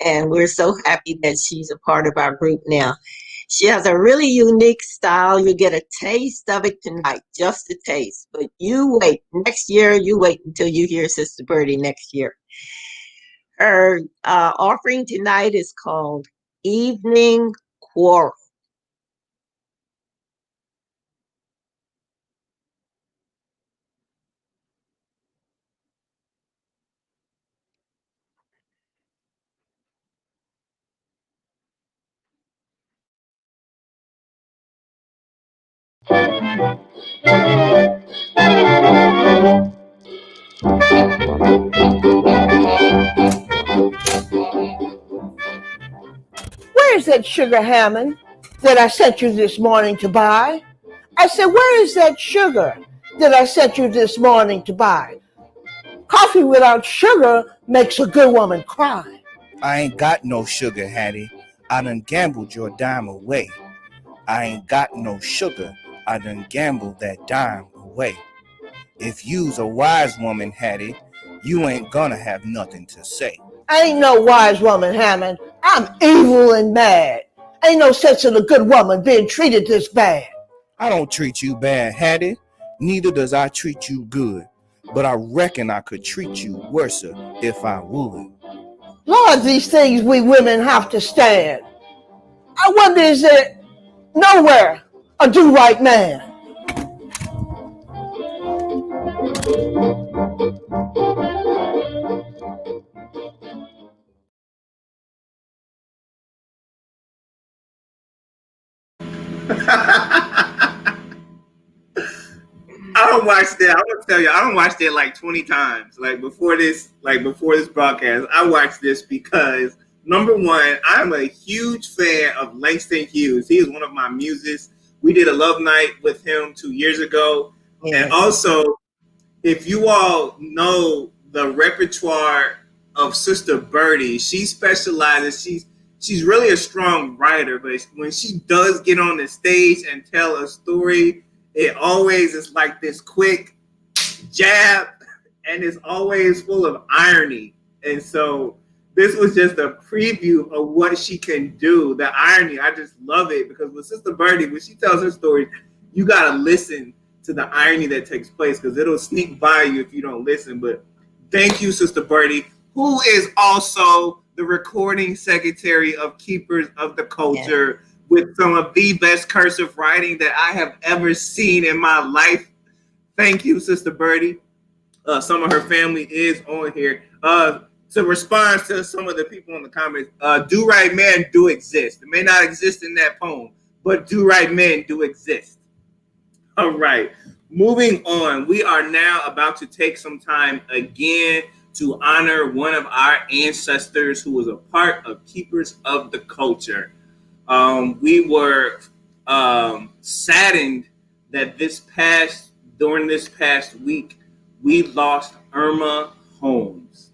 And we're so happy that she's a part of our group now. She has a really unique style. You get a taste of it tonight, just a taste. But you wait. Next year, you wait until you hear Sister Birdy next year. Her offering tonight is called Evening Quarrel. Where's that sugar, Hammond, that I sent you this morning to buy? I said, where is that sugar that I sent you this morning to buy? Coffee without sugar makes a good woman cry. I ain't got no sugar, Hattie. I done gambled your dime away. I ain't got no sugar. I done gambled that dime away. If you's a wise woman, Hattie, you ain't gonna have nothing to say. I ain't no wise woman, Hammond. I'm evil and mad. Ain't no sense in a good woman being treated this bad. I don't treat you bad, Hattie. Neither does I treat you good. But I reckon I could treat you worse if I would. Lord, these things we women have to stand. I wonder, is there nowhere a do-right man? I don't watch that. I'm gonna tell you, I don't watch that like 20 times. Like before this broadcast, I watched this because number one, I'm a huge fan of Langston Hughes. He is one of my muses. We did a love night with him 2 years ago. Yeah. And also, if you all know the repertoire of Sister Birdy, she specializes, she's really a strong writer, but when she does get on the stage and tell a story, it always is like this quick jab, and it's always full of irony. And so this was just a preview of what she can do. The irony, I just love it, because with Sister Birdy, when she tells her stories, you got to listen to the irony that takes place, because it'll sneak by you if you don't listen. But thank you, Sister Birdy, who is also the recording secretary of Keepers of the Culture, with some of the best cursive writing that I have ever seen in my life. Thank you, Sister Birdy. Some of her family is on here. To respond to some of the people in the comments, do-right men do exist. It may not exist in that poem, but do-right men do exist. All right, moving on. We are now about to take some time again to honor one of our ancestors who was a part of Keepers of the Culture. We were saddened that during this past week, we lost Irma Holmes.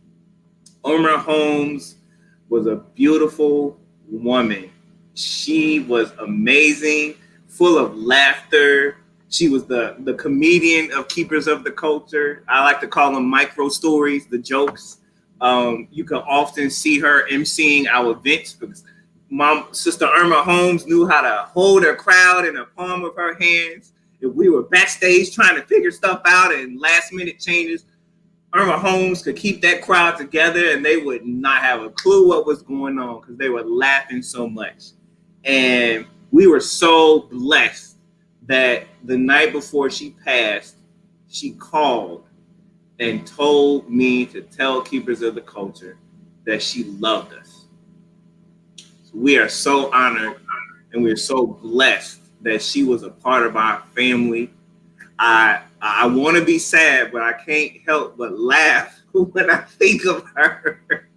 Irma Holmes was a beautiful woman. She was amazing, full of laughter. She was the comedian of Keepers of the Culture. I like to call them micro stories, the jokes. You can often see her emceeing our events, because Sister Irma Holmes knew how to hold her crowd in the palm of her hands. If we were backstage trying to figure stuff out and last minute changes, Irma Holmes could keep that crowd together and they would not have a clue what was going on, because they were laughing so much. And we were so blessed that the night before she passed, she called and told me to tell Keepers of the Culture that she loved us. We are so honored and we are so blessed that she was a part of our family. I want to be sad, but I can't help but laugh when I think of her.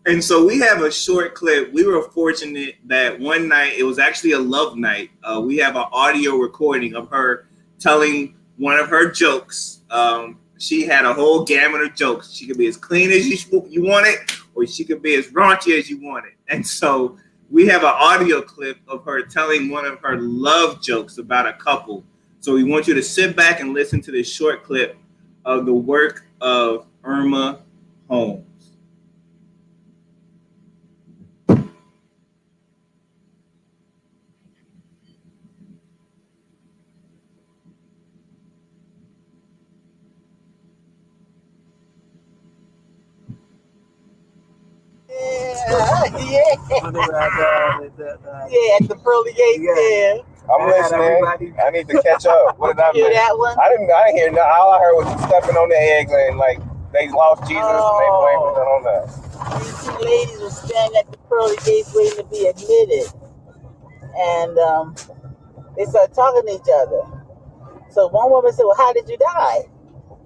And so we have a short clip. We were fortunate that one night, it was actually a love night. We have an audio recording of her telling one of her jokes. She had a whole gamut of jokes. She could be as clean as you want it, or she could be as raunchy as you want it. And so we have an audio clip of her telling one of her love jokes about a couple. So we want you to sit back and listen to this short clip of the work of Irma Holmes. Yeah, at the pearly gates. Yeah. I'm listening. I need to catch up. What did I hear miss? that one? I didn't hear nothing. All I heard was you stepping on the eggs and like they lost Jesus and they blamed it on that. These two ladies were standing at the pearly gates waiting to be admitted, and they started talking to each other. So one woman said, well, how did you die?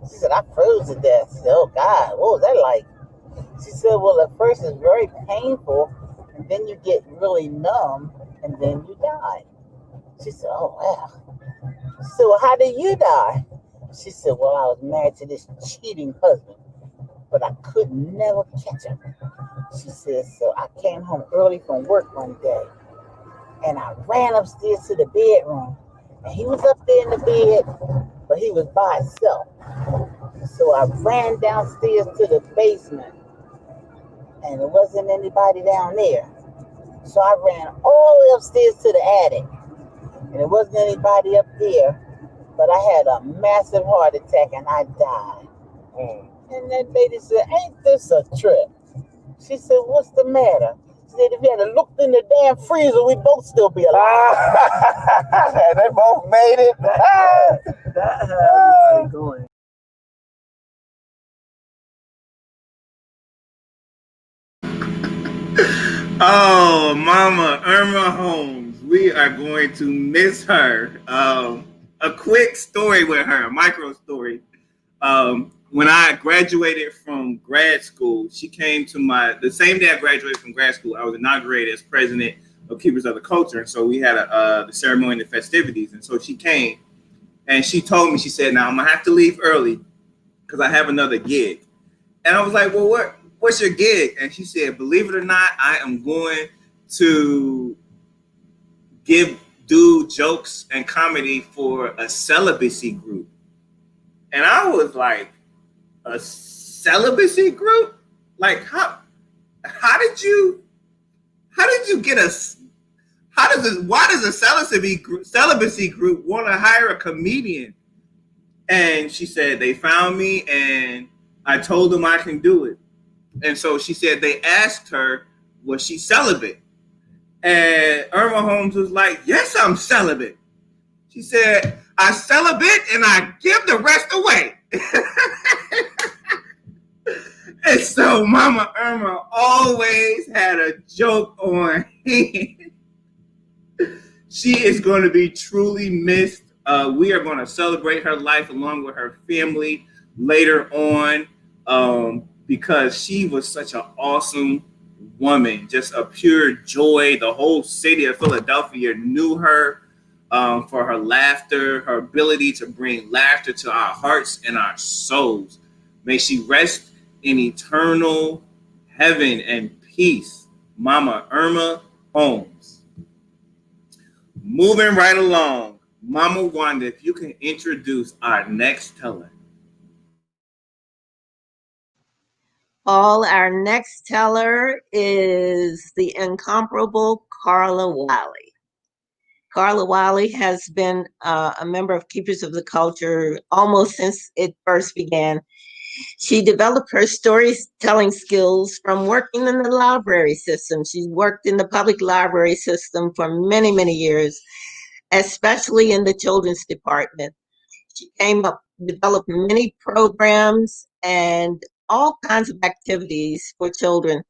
She said, I froze to death. She said, oh, God, what was that like? She said, well, at first it's very painful, and then you get really numb, and then you die. She said, oh, wow. She said, well, how did you die? She said, well, I was married to this cheating husband, but I could never catch him. She said, so I came home early from work one day, and I ran upstairs to the bedroom, and he was up there in the bed, but he was by himself. So I ran downstairs to the basement, and there wasn't anybody down there. So I ran all the way upstairs to the attic, and there wasn't anybody up there, but I had a massive heart attack, and I died. And that lady said, ain't this a trip? She said, what's the matter? She said, if you had looked in the damn freezer, we'd both still be alive. They both made it. That's how it's going. Oh, Mama Irma Holmes, we are going to miss her. A quick story with her, a micro story. When I graduated from grad school, she came to the same day I graduated from grad school, I was inaugurated as president of Keepers of the Culture. And so we had the ceremony and the festivities. And so she came and she told me, she said, now I'm gonna have to leave early because I have another gig. And I was like, well, what's your gig? And she said, believe it or not, I am going to do jokes and comedy for a celibacy group. And I was like, a celibacy group? Like, why does a celibacy group want to hire a comedian? And she said, they found me and I told them I can do it. And so she said they asked her, was she celibate? And Irma Holmes was like, yes, I'm celibate. She said, I celibate and I give the rest away. And so Mama Irma always had a joke on hand. She is going to be truly missed. We are going to celebrate her life along with her family later on because she was such an awesome woman, just a pure joy. The whole city of Philadelphia knew her for her laughter, her ability to bring laughter to our hearts and our souls. May she rest in eternal heaven and peace. Mama Irma Holmes. Moving right along, Mama Wanda, if you can introduce our next teller. Our next teller is the incomparable Carla Wiley. Carla Wiley has been a member of Keepers of the Culture almost since it first began. She developed her storytelling skills from working in the library system. She's worked in the public library system for many, many years, especially in the children's department. She developed many programs and all kinds of activities for children,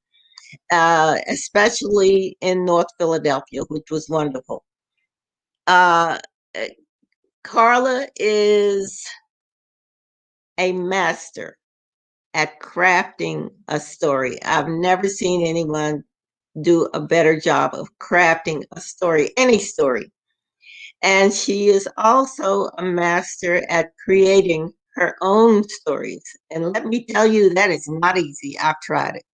especially in North Philadelphia, which was wonderful. Carla is a master at crafting a story. I've never seen anyone do a better job of crafting a story, any story. And she is also a master at creating her own stories. And let me tell you, that is not easy. I've tried it.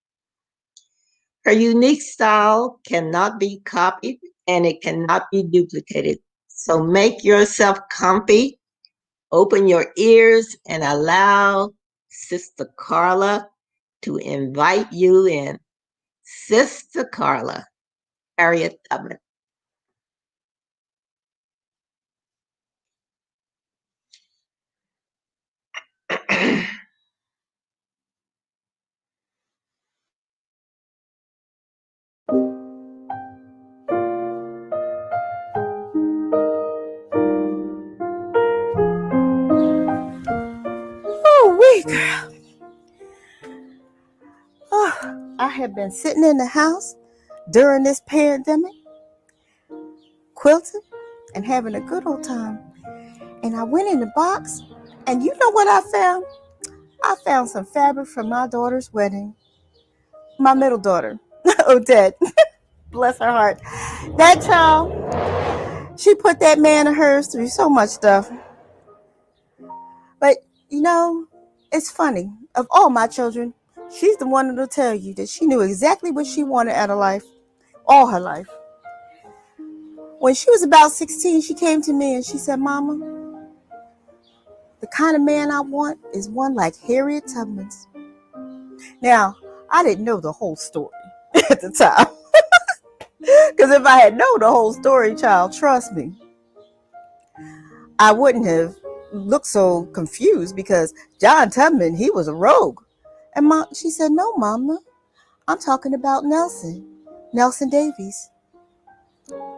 Her unique style cannot be copied and it cannot be duplicated. So make yourself comfy, open your ears, and allow Sister Carla to invite you in. Sister Carla, Harriet Tubman. Girl. Oh, I have been sitting in the house during this pandemic, quilting and having a good old time. And I went in the box, and you know what I found? I found some fabric from my daughter's wedding. My middle daughter, Odette. Bless her heart. That child, she put that man of hers through so much stuff. But, you know, it's funny. Of all my children, she's the one that'll tell you that she knew exactly what she wanted out of life, all her life. When she was about 16, she came to me and she said, Mama, the kind of man I want is one like Harriet Tubman's. Now, I didn't know the whole story at the time. Because if I had known the whole story, child, trust me, I wouldn't have looked so confused because John Tubman, he was a rogue. And she said, no, Mama, I'm talking about Nelson Davies.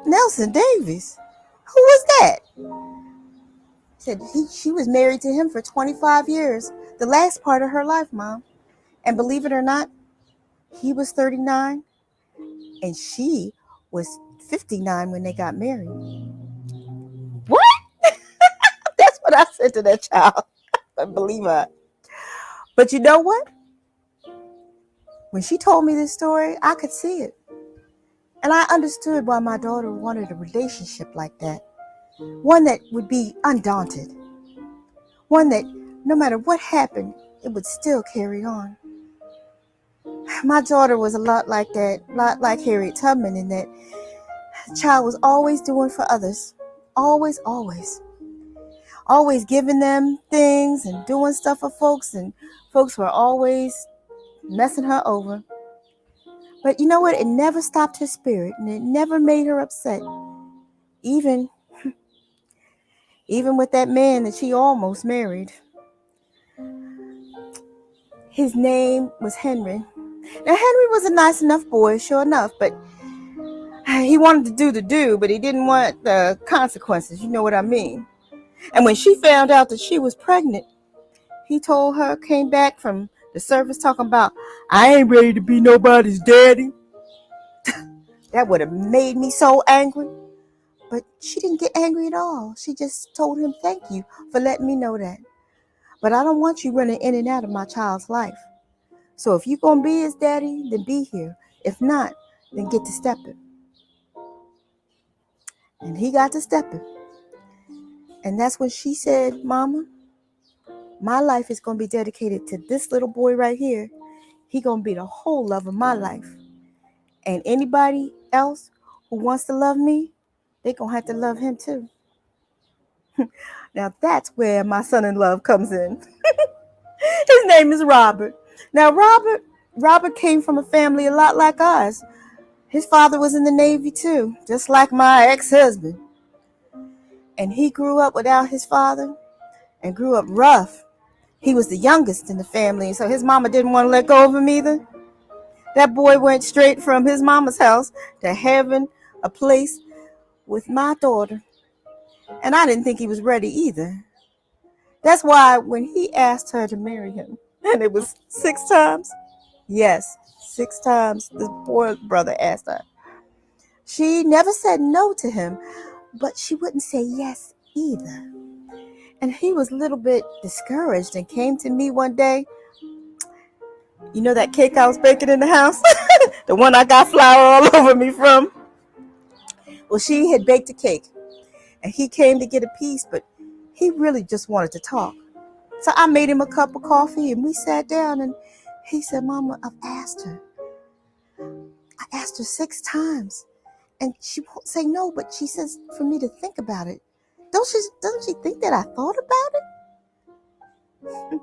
Nelson Davies? Who was that? Said she was married to him for 25 years, the last part of her life, Mom. And believe it or not, he was 39 and she was 59 when they got married. What? That's what I said to that child. Believe her. But you know what? When she told me this story, I could see it. And I understood why my daughter wanted a relationship like that. One that would be undaunted. One that, no matter what happened, it would still carry on. My daughter was a lot like that, lot like Harriet Tubman, in that the child was always doing for others. Always, always. Always giving them things and doing stuff for folks, and folks were always messing her over. But you know what? It never stopped her spirit, and it never made her upset. Even with that man that she almost married. His name was Henry. Now, Henry was a nice enough boy, sure enough, but he wanted to do, but he didn't want the consequences, you know what I mean. And when she found out that she was pregnant, he told her, came back from the service talking about, I ain't ready to be nobody's daddy. That would have made me so angry. But she didn't get angry at all. She just told him, thank you for letting me know that. But I don't want you running in and out of my child's life. So if you're going to be his daddy, then be here. If not, then get to stepping. And he got to stepping. And that's when she said, Mama, my life is going to be dedicated to this little boy right here. He going to be the whole love of my life. And anybody else who wants to love me, they're going to have to love him too. Now that's where my son-in-law comes in. His name is Robert. Now Robert came from a family a lot like ours. His father was in the Navy too, just like my ex-husband. And he grew up without his father and grew up rough. He was the youngest in the family, so his mama didn't want to let go of him either. That boy went straight from his mama's house to having a place with my daughter. And I didn't think he was ready either. That's why when he asked her to marry him, and it was 6 times, yes, 6 times the poor brother asked her. She never said no to him, but she wouldn't say yes either. And he was a little bit discouraged and came to me one day. You know that cake I was baking in the house? The one I got flour all over me from? Well, she had baked a cake. And he came to get a piece, but he really just wanted to talk. So I made him a cup of coffee and we sat down and he said, Mama, I've asked her. I asked her 6 times and she won't say no, but she says for me to think about it. Doesn't she think that I thought about it?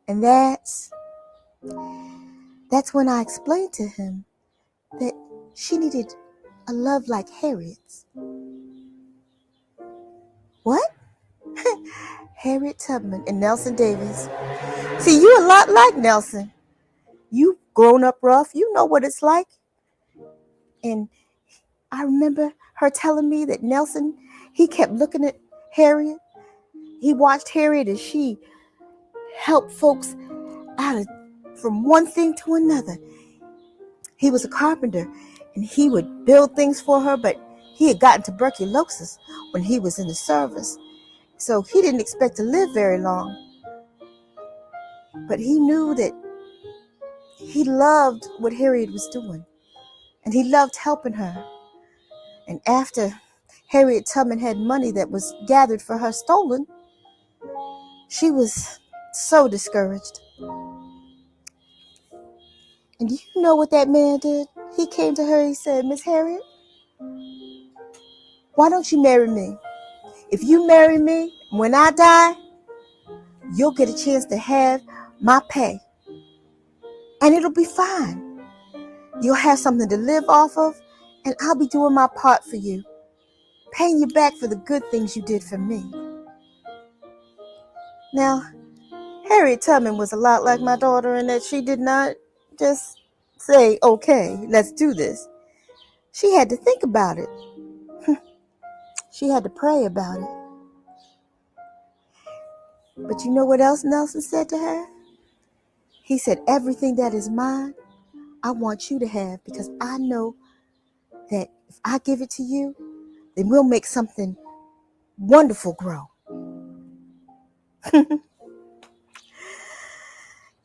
And that's when I explained to him that she needed a love like Harriet's. What? Harriet Tubman and Nelson Davies. See, you're a lot like Nelson. You grown up rough. You know what it's like. And I remember her telling me that Nelson, he kept looking at Harriet. He watched Harriet as she helped folks from one thing to another. He was a carpenter and he would build things for her, but he had gotten tuberculosis when he was in the service. So he didn't expect to live very long. But he knew that he loved what Harriet was doing. And he loved helping her. And after Harriet Tubman had money that was gathered for her stolen, she was so discouraged. And do you know what that man did? He came to her, he said, Miss Harriet, why don't you marry me? If you marry me, when I die, you'll get a chance to have my pay. And it'll be fine. You'll have something to live off of, and I'll be doing my part for you, paying you back for the good things you did for me. Now, Harriet Tubman was a lot like my daughter in that she did not just say, okay, let's do this. She had to think about it. She had to pray about it. But you know what else Nelson said to her? He said, everything that is mine, I want you to have, because I know that if I give it to you, then we'll make something wonderful grow.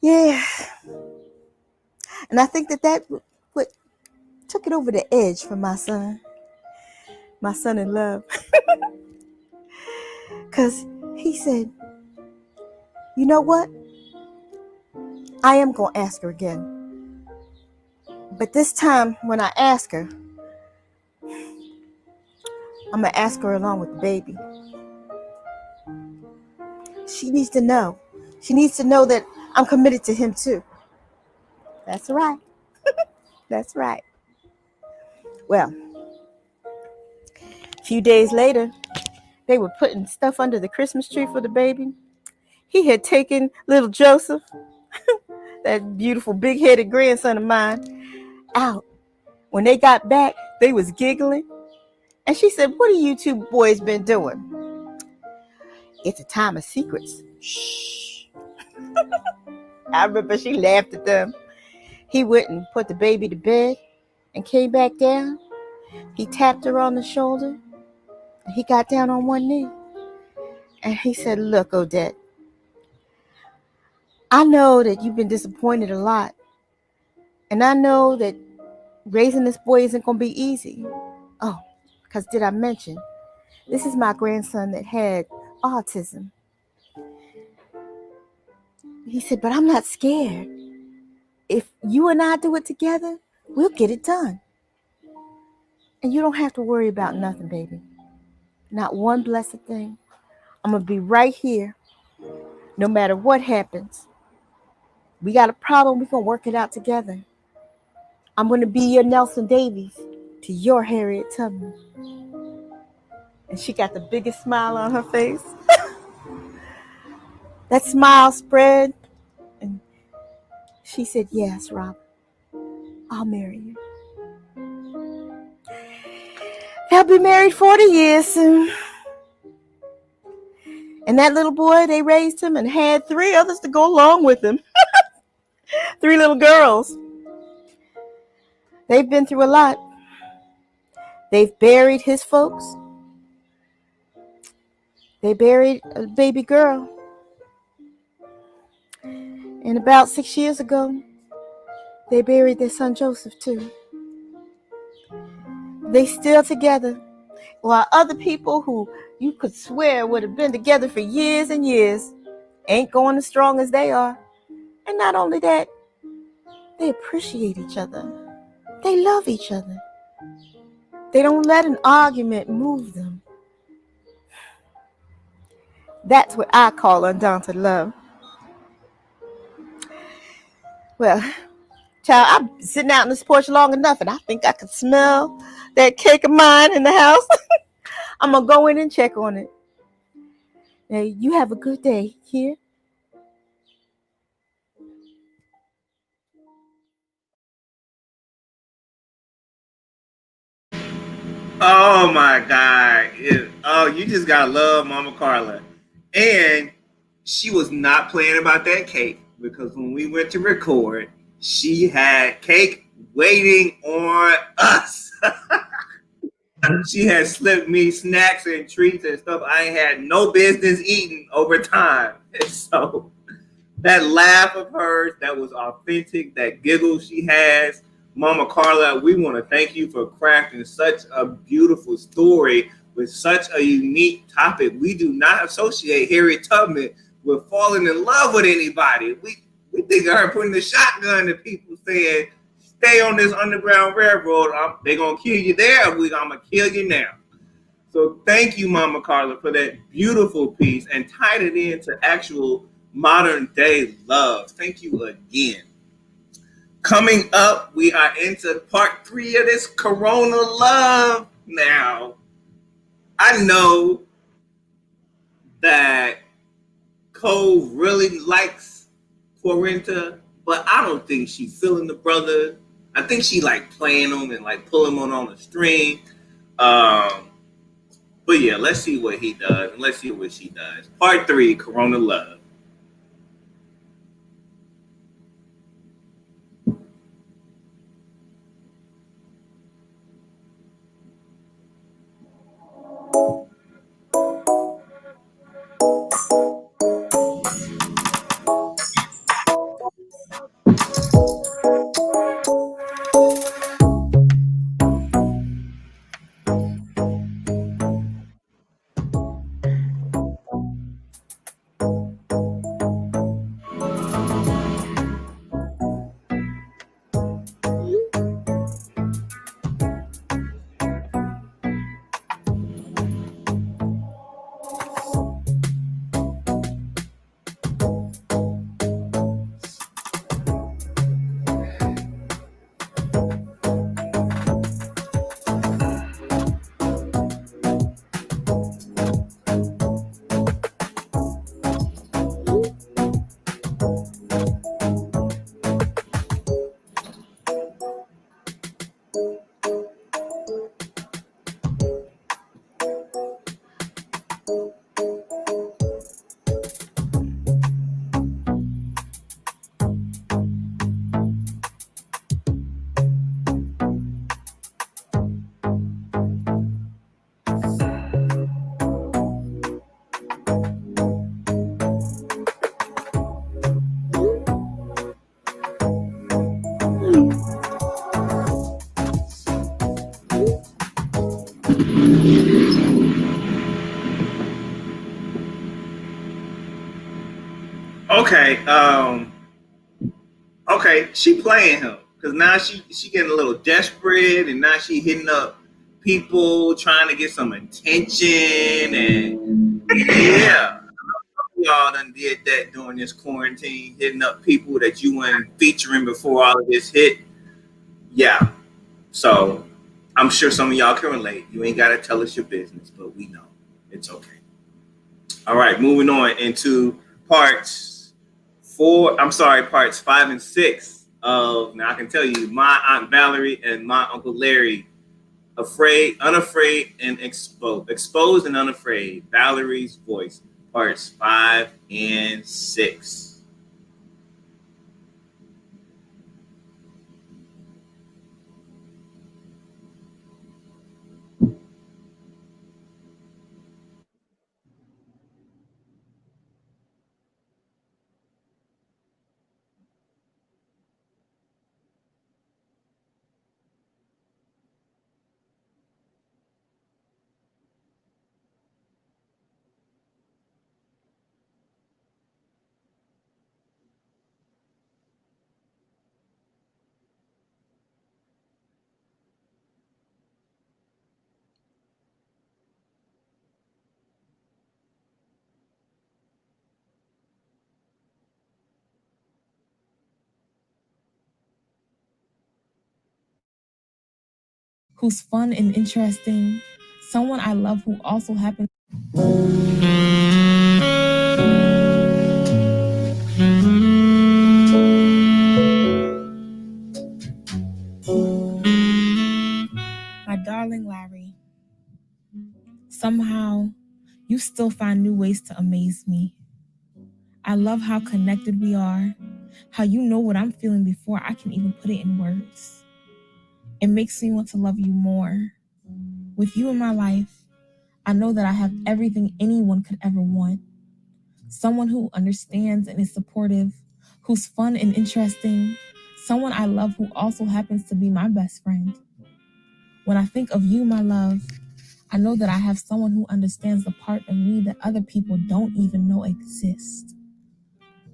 Yeah. And I think that what took it over the edge for my son in love. Because he said, you know what? I am going to ask her again. But this time when I ask her, I'm going to ask her along with the baby. She needs to know. She needs to know that I'm committed to him too. That's right. That's right. Well, a few days later, they were putting stuff under the Christmas tree for the baby. He had taken little Joseph, that beautiful big-headed grandson of mine, out. When they got back, they was giggling. And she said, what have you two boys been doing? It's a time of secrets. Shh. I remember she laughed at them. He went and put the baby to bed and came back down. He tapped her on the shoulder. He got down on one knee. And he said, look, Odette, I know that you've been disappointed a lot. And I know that raising this boy isn't going to be easy. Oh, because did I mention, this is my grandson that had autism. He said, but I'm not scared. If you and I do it together, we'll get it done. And you don't have to worry about nothing, baby. Not one blessed thing. I'm going to be right here no matter what happens. We got a problem, we're going to work it out together. I'm going to be your Nelson Davies to your Harriet Tubman. And she got the biggest smile on her face. That smile spread. And she said, yes, Rob, I'll marry you. They'll be married 40 years soon. And that little boy, they raised him and had 3 others to go along with him. 3 little girls. They've been through a lot. They've buried his folks. They buried a baby girl. And about 6 years ago, they buried their son Joseph too. They still together, while other people who you could swear would have been together for years and years ain't going as strong as they are. And not only that, they appreciate each other. They love each other. They don't let an argument move them. That's what I call undaunted love. Well, child, I've been sitting out on this porch long enough, and I think I could smell that cake of mine in the house. I'm going to go in and check on it. Now, you have a good day here. Oh my God. Oh, you just gotta love Mama Carla. And she was not playing about that cake, because when we went to record, she had cake waiting on us. She had slipped me snacks and treats and stuff I ain't had no business eating over time. And so that laugh of hers, that was authentic, that giggle she has. Mama Carla, we want to thank you for crafting such a beautiful story with such a unique topic. We do not associate Harriet Tubman with falling in love with anybody. We think of her putting the shotgun to people saying, stay on this Underground Railroad. They're going to kill you there. I'm going to kill you now. So thank you, Mama Carla, for that beautiful piece and tied it into actual modern day love. Thank you again. Coming up, we are into part 3 of this Corona love. Now, I know that Cole really likes Quarenta, but I don't think she's feeling the brother. I think she like playing him and like pulling him on a string. But yeah, let's see what he does and let's see what she does. Part 3, Corona love. Okay, she playing him because now she getting a little desperate and now she hitting up people trying to get some attention and yeah, y'all done did that during this quarantine, hitting up people that you weren't featuring before all of this hit. Yeah, so I'm sure some of y'all can relate. You ain't gotta tell us your business, but we know it's okay. All right, moving on into parts 5 and 6 of, now I can tell you, my Aunt Valerie and my Uncle Larry, Unafraid and Exposed and Unafraid, Valerie's Voice, parts 5 and 6. Who's fun and interesting, someone I love who also happens. My darling Larry, somehow you still find new ways to amaze me. I love how connected we are, how you know what I'm feeling before I can even put it in words. It makes me want to love you more. With you in my life, I know that I have everything anyone could ever want. Someone who understands and is supportive, who's fun and interesting, someone I love who also happens to be my best friend. When I think of you, my love, I know that I have someone who understands the part of me that other people don't even know exists.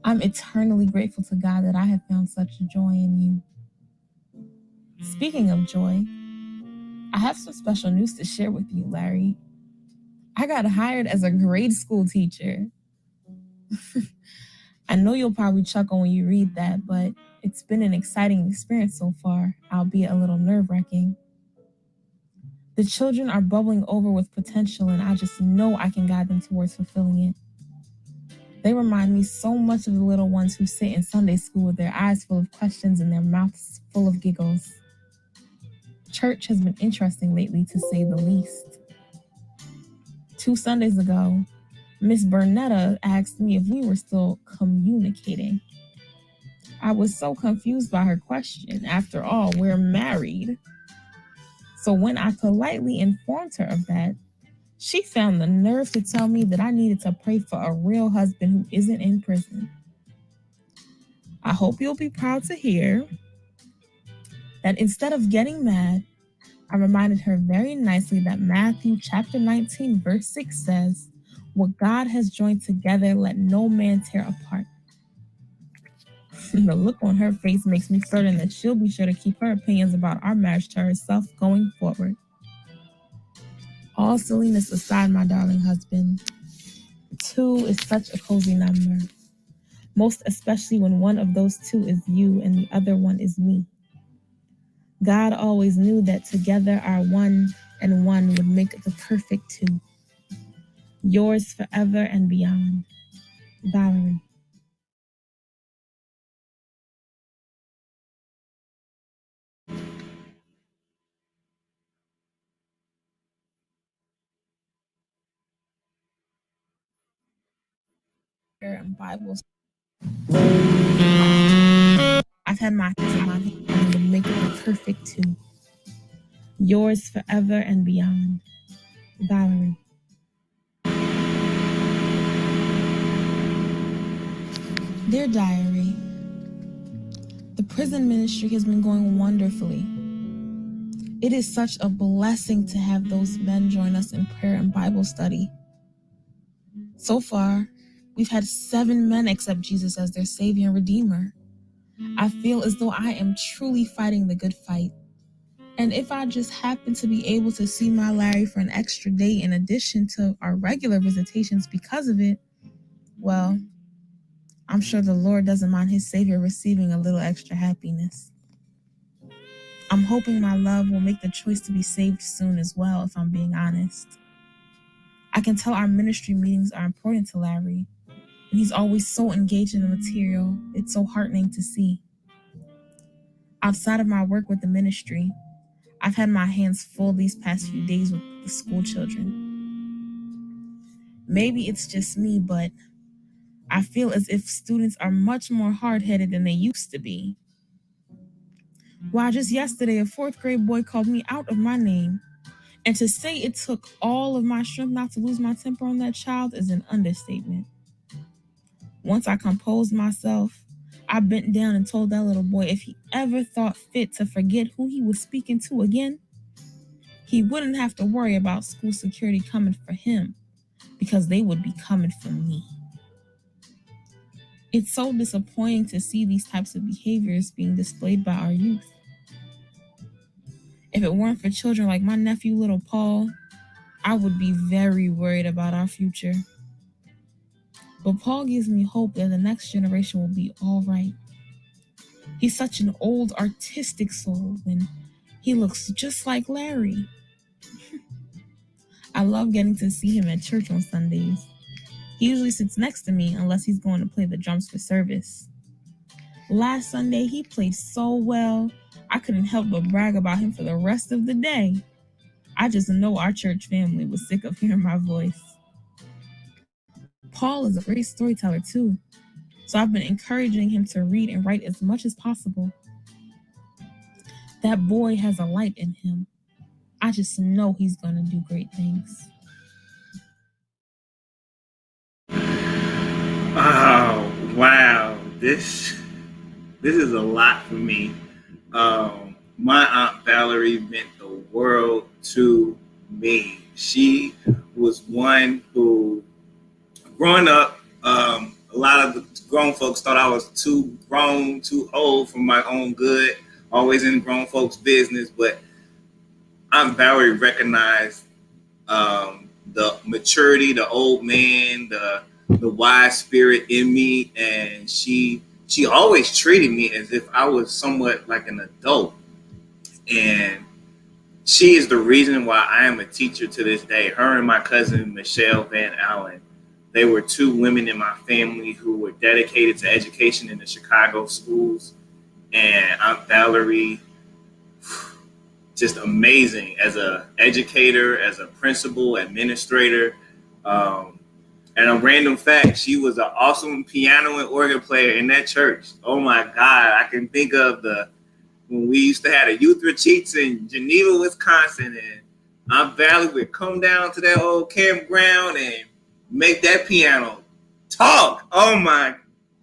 I'm eternally grateful to God that I have found such joy in you. Speaking of joy, I have some special news to share with you, Larry. I got hired as a grade school teacher. I know you'll probably chuckle when you read that, but it's been an exciting experience so far, albeit a little nerve-wracking. The children are bubbling over with potential, and I just know I can guide them towards fulfilling it. They remind me so much of the little ones who sit in Sunday school with their eyes full of questions and their mouths full of giggles. Church has been interesting lately, to say the least. 2 Sundays ago, Miss Bernadette asked me if we were still communicating. I was so confused by her question. After all, we're married. So when I politely informed her of that, she found the nerve to tell me that I needed to pray for a real husband who isn't in prison. I hope you'll be proud to hear that instead of getting mad, I reminded her very nicely that Matthew chapter 19, verse 6 says, "What God has joined together, let no man tear apart." The look on her face makes me certain that she'll be sure to keep her opinions about our marriage to herself going forward. All silliness aside, my darling husband, 2 is such a cozy number, most especially when one of those 2 is you and the other one is me. God always knew that together our 1 and 1 would make the perfect 2. Yours forever and beyond, Valerie. And Bibles. I've had my hands in my hand and would make it the perfect 2. Yours forever and beyond, Valerie. Dear Diary, the prison ministry has been going wonderfully. It is such a blessing to have those men join us in prayer and Bible study. So far, we've had 7 men accept Jesus as their Savior and Redeemer. I feel as though I am truly fighting the good fight. And if I just happen to be able to see my Larry for an extra day in addition to our regular visitations because of it, well, I'm sure the Lord doesn't mind his Savior receiving a little extra happiness. I'm hoping my love will make the choice to be saved soon as well, if I'm being honest. I can tell our ministry meetings are important to Larry, and he's always so engaged in the material. It's so heartening to see. Outside of my work with the ministry, I've had my hands full these past few days with the school children. Maybe it's just me, but I feel as if students are much more hard-headed than they used to be. Why, just yesterday, a 4th grade boy called me out of my name. And to say it took all of my strength not to lose my temper on that child is an understatement. Once I composed myself, I bent down and told that little boy if he ever thought fit to forget who he was speaking to again, he wouldn't have to worry about school security coming for him, because they would be coming for me. It's so disappointing to see these types of behaviors being displayed by our youth. If it weren't for children like my nephew, little Paul, I would be very worried about our future. But Paul gives me hope that the next generation will be all right. He's such an old, artistic soul, and he looks just like Larry. I love getting to see him at church on Sundays. He usually sits next to me unless he's going to play the drums for service. Last Sunday, he played so well, I couldn't help but brag about him for the rest of the day. I just know our church family was sick of hearing my voice. Paul is a great storyteller too, so I've been encouraging him to read and write as much as possible. That boy has a light in him. I just know he's gonna do great things. Oh wow, this is a lot for me. My Aunt Valerie meant the world to me. She was one who, growing up, a lot of the grown folks thought I was too grown, too old for my own good, always in grown folks' business. But Aunt Valerie recognized the maturity, the old man, the wise spirit in me, and she always treated me as if I was somewhat like an adult. And she is the reason why I am a teacher to this day. Her and my cousin Michelle Van Allen, they were two women in my family who were dedicated to education in the Chicago schools. And Aunt Valerie, just amazing as a educator, as a principal, administrator. And a random fact, she was an awesome piano and organ player in that church. Oh my God, I can think of when we used to have a youth retreats in Geneva, Wisconsin, and Aunt Valerie would come down to that old campground and make that piano talk. Oh my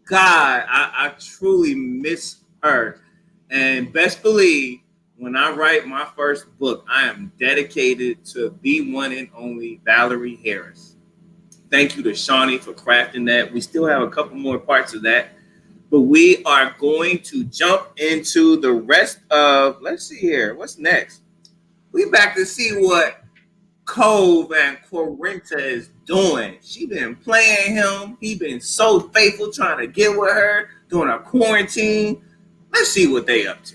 God, I truly miss her. And best believe, when I write my first book, I am dedicated to the one and only Valerie Harris. Thank you to Shani for crafting that. We still have a couple more parts of that, but we are going to jump into the rest of, let's see here, what's next? We back to see what Cove and Quarenta is doing. She been playing him. He been so faithful trying to get with her during a quarantine. Let's see what they up to.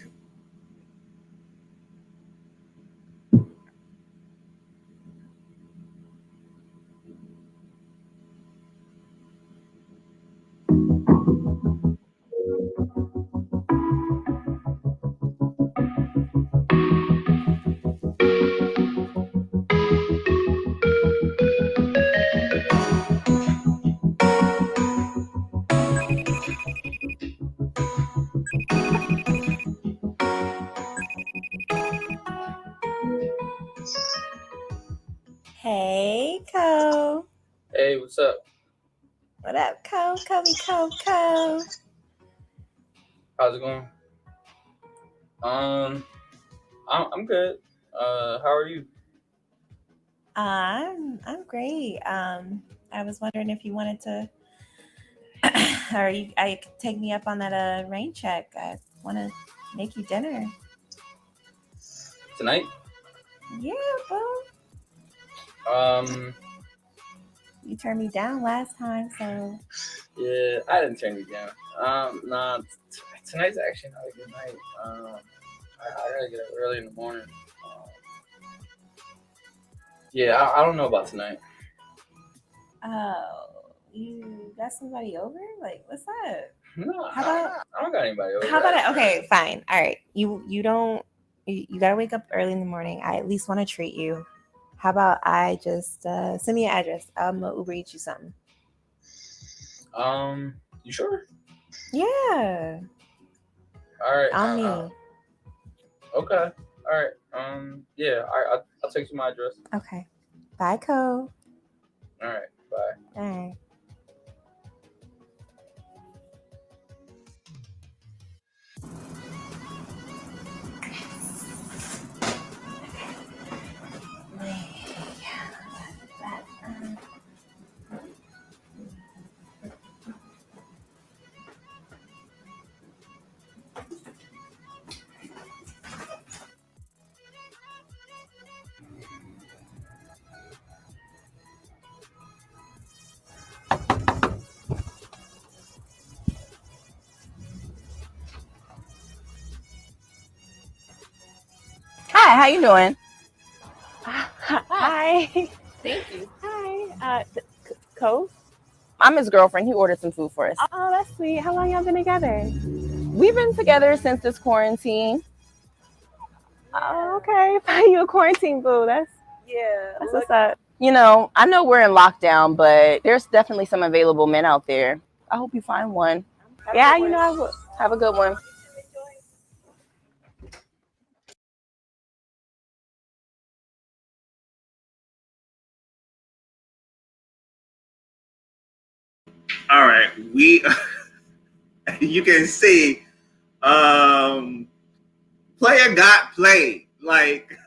Hey, Co. Hey, what's up? What up, Co? Co. How's it going? I'm good. How are you? I'm great. I was wondering if you wanted to, I could take me up on that rain check. I want to make you dinner. Tonight? Yeah, bro. You turned me down last time, so. Yeah, I didn't turn you down. Nah, tonight's actually not a good night. I gotta get up early in the morning. Yeah, I don't know about tonight. Oh, you got somebody over? Like, what's that? No, How about? I don't got anybody over. How about it? Okay, fine. All right. You gotta wake up early in the morning. I at least want to treat you. How about I just send me your address? I'm gonna Uber eat you something. You sure? Yeah. All right. On me. Okay. All right. Yeah. I'll text you my address. Okay. Bye, Co. All right. Bye. All right. Hi, how you doing? Hi. Thank you. Hi. Co? I'm his girlfriend. He ordered some food for us. Oh, that's sweet. How long y'all been together? We've been together since this quarantine. Oh, okay. Find you a quarantine boo. That's what's up. You know, I know we're in lockdown, but there's definitely some available men out there. I hope you find one. Yeah, you know I will. Have a good one. All right, you can see, player got played. Like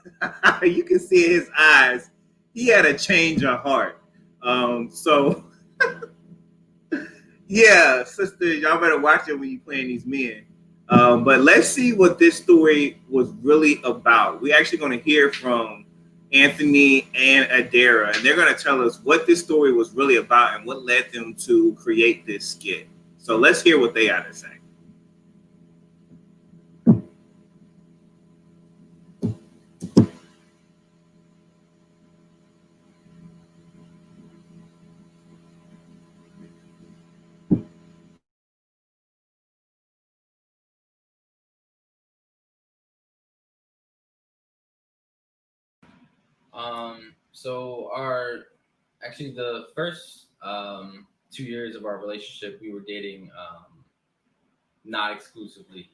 you can see his eyes. He had a change of heart. So yeah, sister, y'all better watch it when you playing these men. But let's see what this story was really about. We're actually going to hear from Anthony and Adera, and they're going to tell us what this story was really about and what led them to create this skit. So let's hear what they had to say. So actually the first 2 years of our relationship, we were dating not exclusively.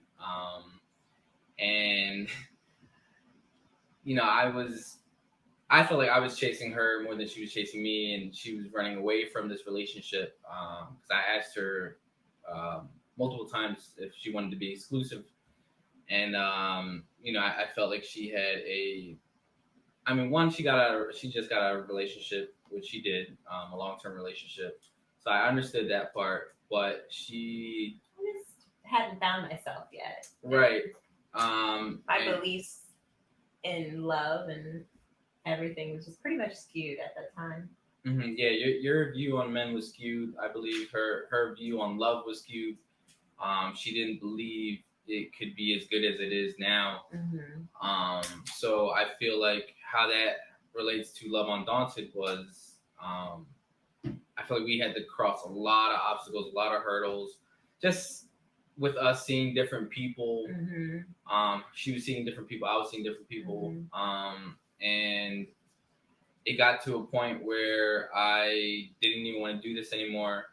And you know, I felt like I was chasing her more than she was chasing me, and she was running away from this relationship. Because I asked her multiple times if she wanted to be exclusive, and you know, I felt like she had one, she just got out of a relationship, which she did, a long-term relationship. So I understood that part, but she just hadn't found myself yet. Right. My beliefs in love and everything was just pretty much skewed at that time. Mm-hmm. Yeah, your view on men was skewed. I believe her view on love was skewed. She didn't believe it could be as good as it is now. Mm-hmm. So I feel like how that relates to Love Undaunted was, I feel like we had to cross a lot of obstacles, a lot of hurdles, just with us seeing different people. Mm-hmm. She was seeing different people, I was seeing different people. Mm-hmm. And it got to a point where I didn't even want to do this anymore,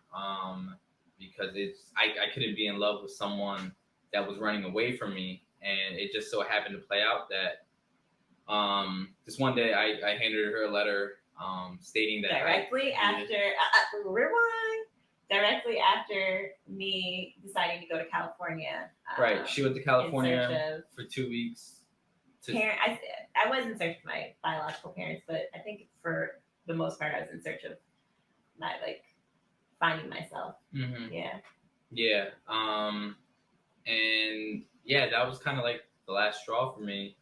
because I couldn't be in love with someone that was running away from me. And it just so happened to play out that this one day I handed her a letter stating that directly after me deciding to go to California. Right, she went to California for 2 weeks. I was in search of my biological parents, but I think for the most part I was in search of my finding myself. Mm-hmm. Yeah. And yeah, that was kind of like the last straw for me.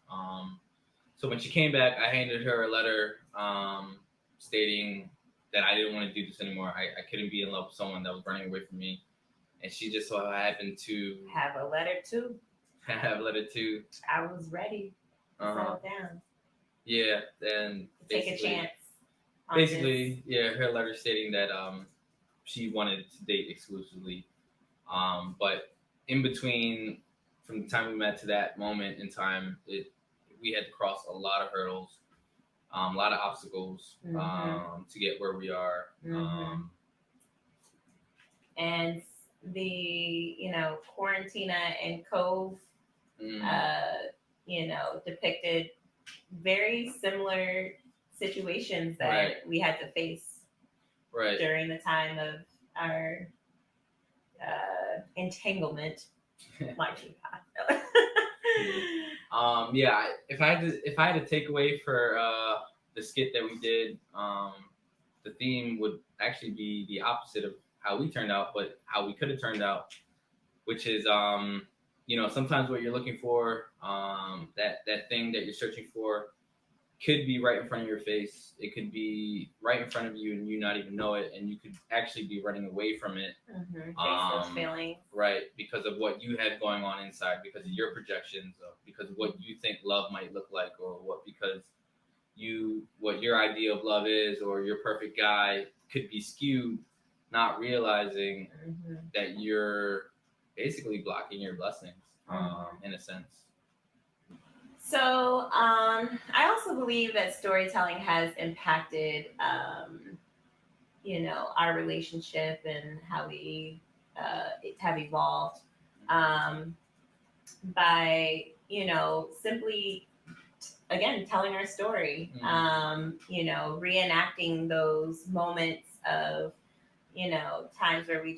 So when she came back, I handed her a letter stating that I didn't want to do this anymore. I couldn't be in love with someone that was running away from me. And she just so happened to have a letter too. I was ready to settle down. Yeah, then take a chance. Basically, yeah, her letter stating that she wanted to date exclusively. But in between, from the time we met to that moment in time, we had to cross a lot of hurdles, a lot of obstacles, mm-hmm. To get where we are. Mm-hmm. And the Quarantina and Cove, depicted very similar situations that we had to face during the time of our entanglement. Yeah, if I had to take away for the skit that we did, the theme would actually be the opposite of how we turned out, but how we could have turned out, which is sometimes what you're looking for, that thing that you're searching for, could be right in front of your face. It could be right in front of you and you not even know it, and you could actually be running away from it. Mm-hmm. Face those feelings. Right, because of what you had going on inside, because of your projections, or because of what you think love might look like, or what your idea of love is, or your perfect guy could be skewed, not realizing that you're basically blocking your blessings, in a sense. So I also believe that storytelling has impacted, our relationship and how we have evolved by, simply, again, telling our story, reenacting those moments of, times where we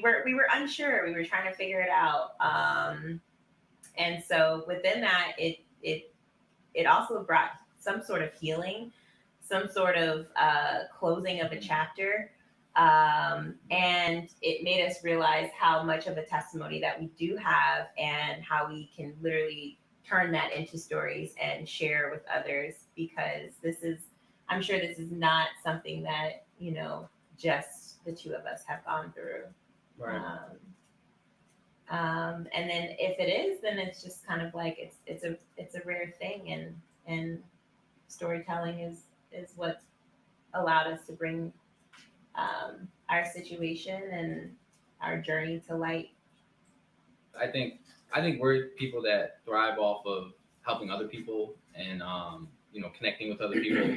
were unsure. We were trying to figure it out. And so within that, it also brought some sort of healing, some sort of closing of a chapter. And it made us realize how much of a testimony that we do have and how we can literally turn that into stories and share with others, because I'm sure this is not something that, just the two of us have gone through. Right. And then if it is, then it's just kind of like it's a rare thing, and storytelling is what's allowed us to bring our situation and our journey to light. I think we're people that thrive off of helping other people and connecting with other people.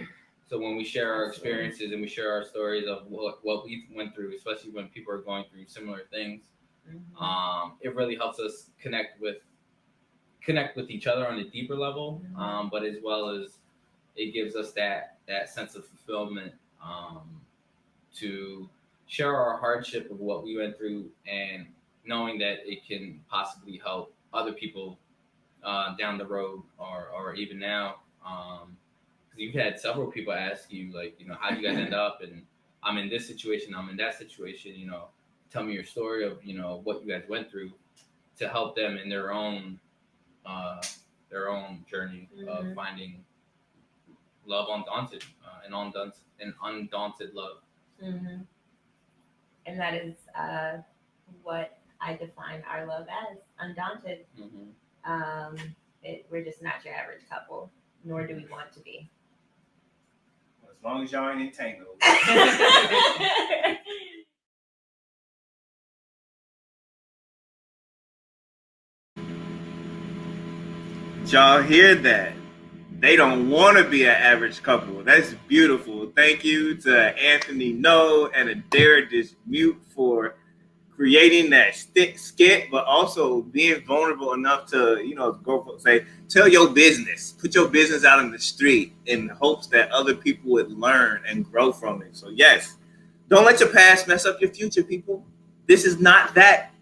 So when we share our experiences and we share our stories of what we went through, especially when people are going through similar things, it really helps us connect with each other on a deeper level, but as well as it gives us that sense of fulfillment to share our hardship of what we went through, and knowing that it can possibly help other people down the road or even now. Because you've had several people ask you, like, how do you guys end up? And I'm in this situation, I'm in that situation, tell me your story of, what you guys went through, to help them in their own journey of finding love undaunted, and undaunted love. Mm-hmm. And that is what I define our love as, undaunted. We're just not your average couple, nor do we want to be. As long as y'all ain't entangled. Y'all hear that? They don't want to be an average couple. That's beautiful. Thank you to Anthony No and Adera Dismuke for creating that skit, but also being vulnerable enough to, go say, tell your business, put your business out in the street in hopes that other people would learn and grow from it. So yes, don't let your past mess up your future, people. This is not that.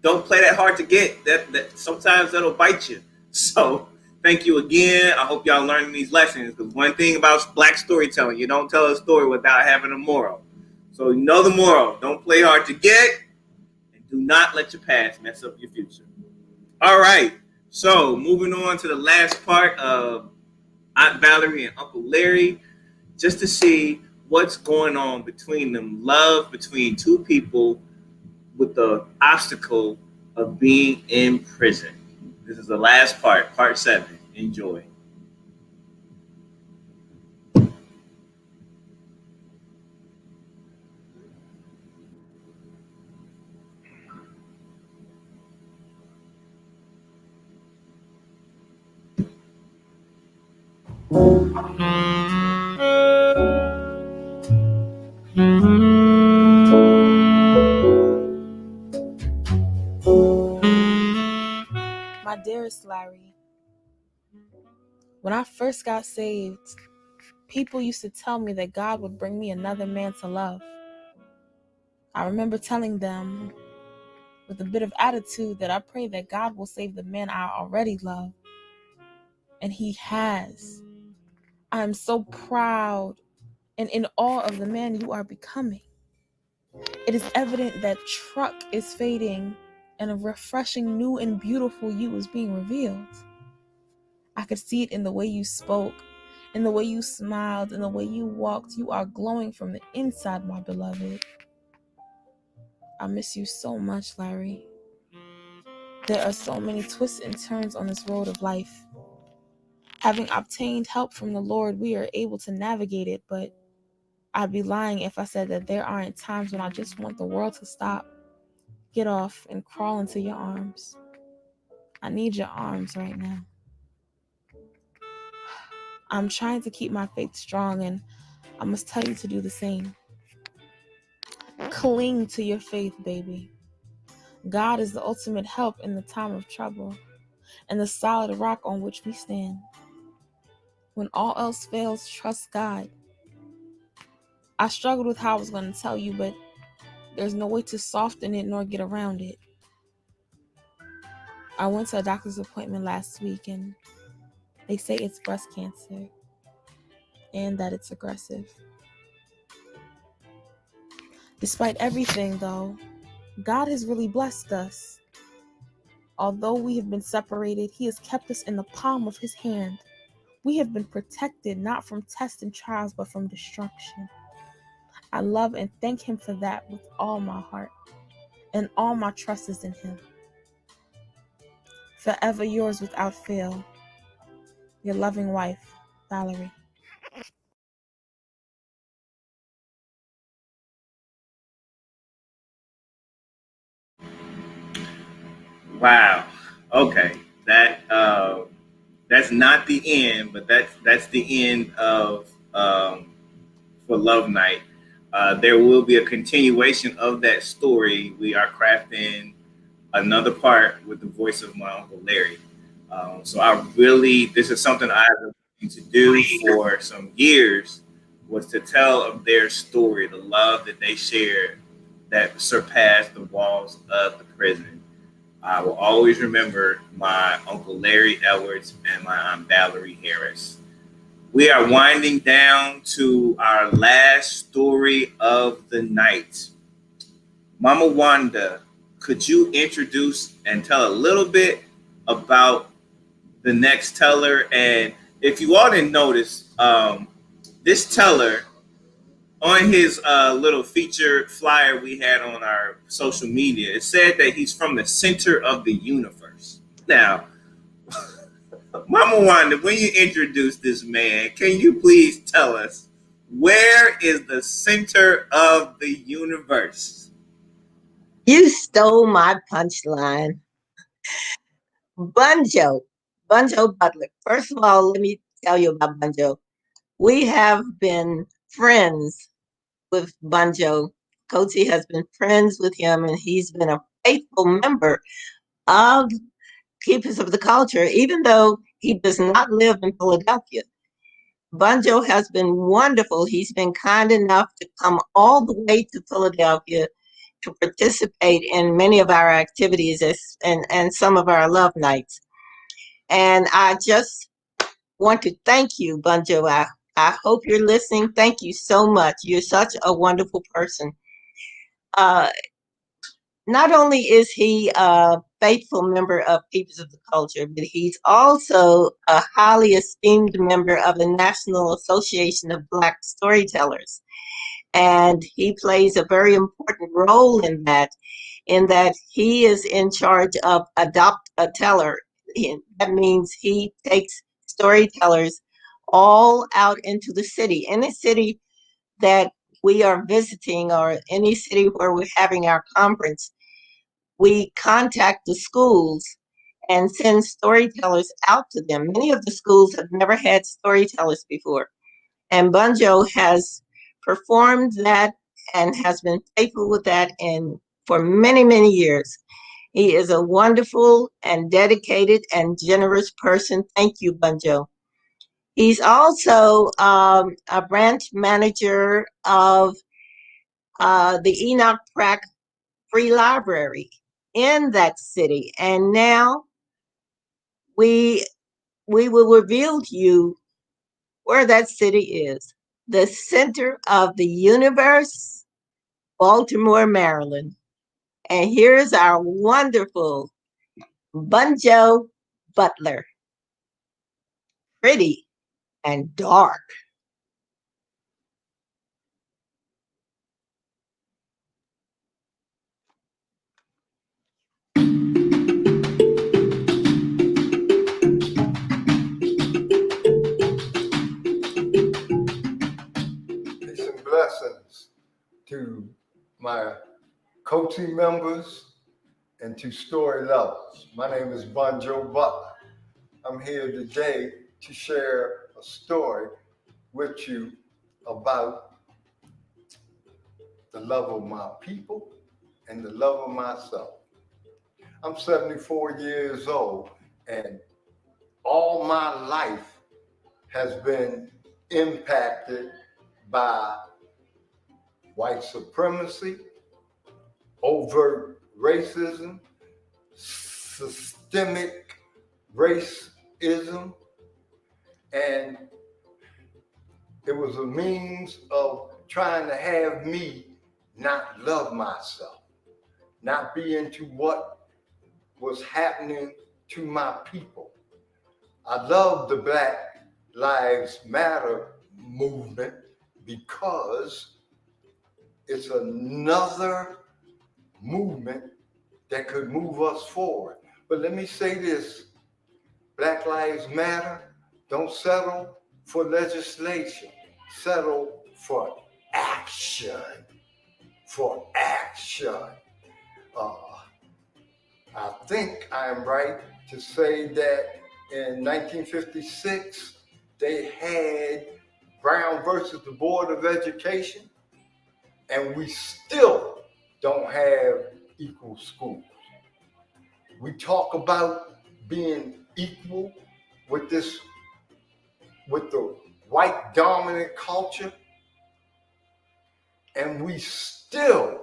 Don't play that hard to get. That sometimes that'll bite you. So thank you again. I hope y'all learning these lessons, because one thing about Black storytelling, you don't tell a story without having a moral. So you know the moral. Don't play hard to get, and do not let your past mess up your future. All right. So moving on to the last part of Aunt Valerie and Uncle Larry, just to see what's going on between them. Love between two people with the obstacle of being in prison. This is the last part, part 7. Enjoy. My dearest Larry, when I first got saved, people used to tell me that God would bring me another man to love. I remember telling them with a bit of attitude that I pray that God will save the man I already love. And he has. I am so proud and in awe of the man you are becoming. It is evident that truck is fading and a refreshing, new and beautiful you is being revealed. I could see it in the way you spoke, in the way you smiled, in the way you walked. You are glowing from the inside, my beloved. I miss you so much, Larry. There are so many twists and turns on this road of life. Having obtained help from the Lord, we are able to navigate it, but I'd be lying if I said that there aren't times when I just want the world to stop, get off, and crawl into your arms. I need your arms right now. I'm trying to keep my faith strong, and I must tell you to do the same. Cling to your faith, baby. God is the ultimate help in the time of trouble, and the solid rock on which we stand. When all else fails, trust God. I struggled with how I was going to tell you, but there's no way to soften it nor get around it. I went to a doctor's appointment last week and they say it's breast cancer and that it's aggressive. Despite everything, though, God has really blessed us. Although we have been separated, He has kept us in the palm of His hand. We have been protected not from tests and trials, but from destruction. I love and thank Him for that with all my heart, and all my trust is in Him. Forever yours without fail, your loving wife, Valerie. Wow. Okay. That's not the end, but that's the end of for Love Night. There will be a continuation of that story. We are crafting another part with the voice of my Uncle Larry. So this is something I've been wanting to do for some years, was to tell of their story, the love that they shared that surpassed the walls of the prison. I will always remember my Uncle Larry Edwards and my Aunt Valerie Harris. We are winding down to our last story of the night. Mama Wanda, could you introduce and tell a little bit about the next teller? And if you all didn't notice, this teller, on his little feature flyer we had on our social media, it said that he's from the center of the universe. Now, Mama Wanda, when you introduce this man, can you please tell us, where is the center of the universe? You stole my punchline. Banjo Butler. First of all, let me tell you about Banjo. We have been friends with Banjo. Cozy has been friends with him, and he's been a faithful member of Keepers of the Culture, even though he does not live in Philadelphia. Banjo has been wonderful. He's been kind enough to come all the way to Philadelphia to participate in many of our activities and some of our love nights. And I just want to thank you, Banjo. I hope you're listening. Thank you so much. You're such a wonderful person. Not only is he a faithful member of Keepers of the Culture, but he's also a highly esteemed member of the National Association of Black Storytellers. And he plays a very important role in that he is in charge of Adopt a Teller. That means he takes storytellers all out into the city. Any city that we are visiting or any city where we're having our conference, we contact the schools and send storytellers out to them. Many of the schools have never had storytellers before. And Banjo has performed that and has been faithful with that for many, many years. He is a wonderful and dedicated and generous person. Thank you, Banjo. He's also a branch manager of the Enoch Pratt Free Library in that city. And now we will reveal to you where that city is. The center of the universe, Baltimore, Maryland. And here's our wonderful Banjo Butler. Pretty and dark. Peace and blessings to my coaching members and to story lovers. My name is Banjo Butler. I'm here today to share a story with you about the love of my people and the love of myself. I'm 74 years old, and all my life has been impacted by white supremacy, overt racism, systemic racism, and it was a means of trying to have me not love myself, not be into what was happening to my people. I love the Black Lives Matter movement because it's another movement that could move us forward. But let me say this, Black Lives Matter, don't settle for legislation, settle for action, for action. I think I am right to say that in 1956, they had Brown versus the Board of Education, and we still don't have equal schools. We talk about being equal with the white dominant culture, and we still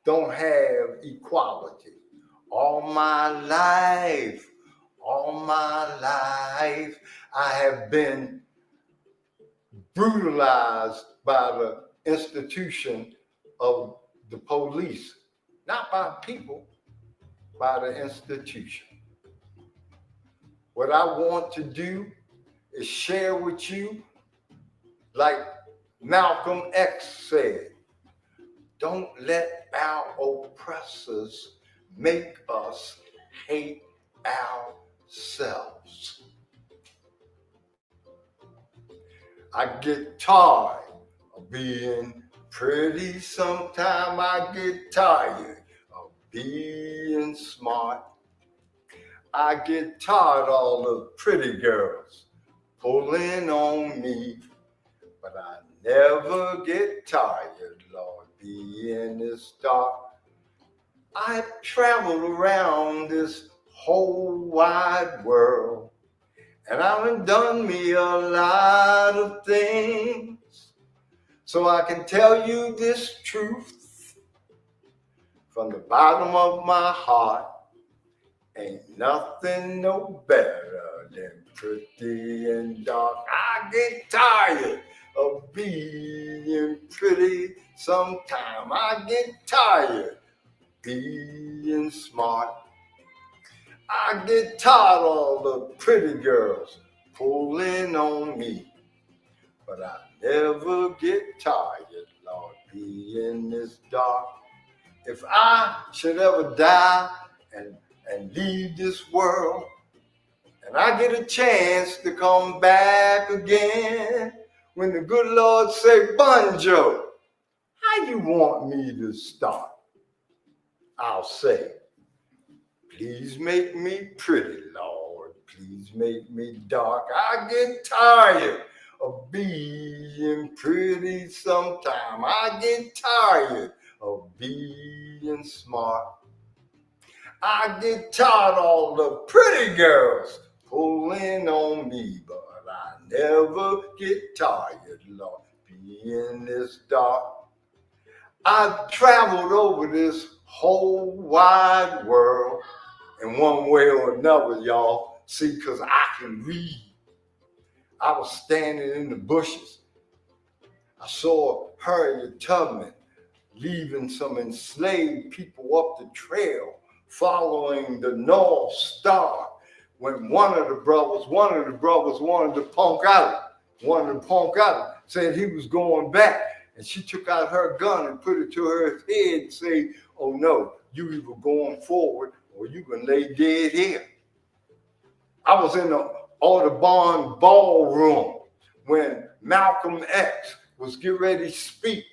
don't have equality. All my life, I have been brutalized by the institution of the police, not by people, by the institution. What I want to do is share with you, like Malcolm X said, don't let our oppressors make us hate ourselves. I get tired of being pretty. Sometimes I get tired of being smart. I get tired of all the pretty girls pulling on me, but I never get tired, Lord, being this dark. I've traveled around this whole wide world, and I've done me a lot of things. So I can tell you this truth from the bottom of my heart. Ain't nothing no better than pretty and dark. I get tired of being pretty. Sometimes I get tired being smart. I get tired of all the pretty girls pulling on me, but I never get tired, Lord, being this dark. If I should ever die and leave this world, and I get a chance to come back again, when the good Lord say, Banjo, how you want me to start? I'll say, please make me pretty, Lord. Please make me dark. I get tired of being pretty sometime. I get tired of being smart. I get tired of all the pretty girls pulling on me, but I never get tired, Lord, being this dark. I've traveled over this whole wide world in one way or another, y'all. See, because I can read. I was standing in the bushes. I saw Harriet Tubman leaving some enslaved people up the trail, following the North Star, when one of the brothers wanted to punk out, said he was going back. And she took out her gun and put it to her head and say, oh no, you either going forward or you can lay dead here. I was in the Audubon ballroom when Malcolm X was getting ready to speak.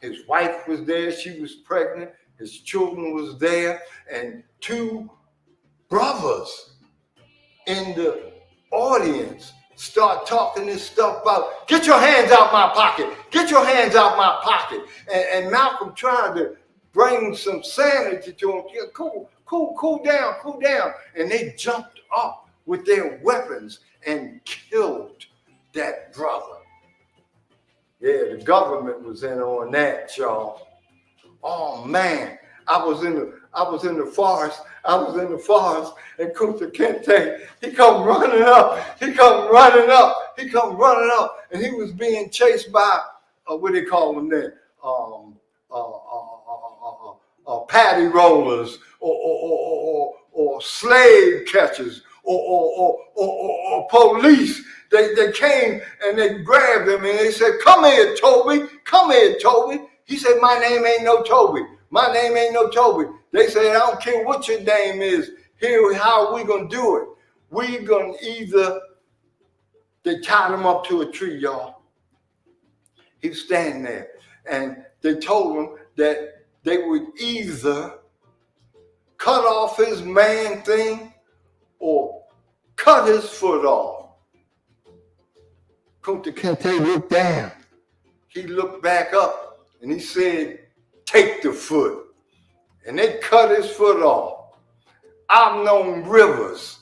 His wife was there, she was pregnant, his children was there, and two brothers in the audience start talking this stuff about, get your hands out my pocket, get your hands out my pocket. And Malcolm tried to bring some sanity to him. Cool down. And they jumped up with their weapons and killed that brother. Yeah, the government was in on that, y'all. Oh man, I was in the forest. And Kunta Kinte, he come running up, and he was being chased by what they call them then, paddy rollers or slave catchers or police. They came and they grabbed him and they said, "Come here, Toby. Come here, Toby." He said, "My name ain't no Toby. My name ain't no Toby." They said, "I don't care what your name is. Here, how are we going to do it? We going to either," they tied him up to a tree, y'all. He was standing there. And they told him that they would either cut off his man thing or cut his foot off. Kunta Kinte looked down. He looked back up and he said, "Take the foot." And they cut his foot off. I've known rivers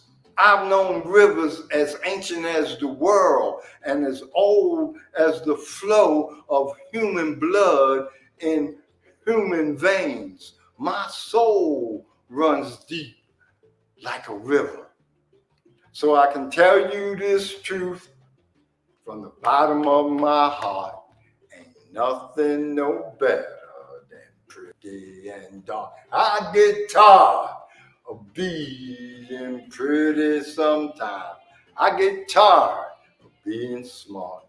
as ancient as the world and as old as the flow of human blood in human veins. My soul runs deep like a river. So I can tell you this truth from the bottom of my heart. Ain't nothing no better than pretty and dark. I get tired of being pretty sometimes. I get tired of being smart.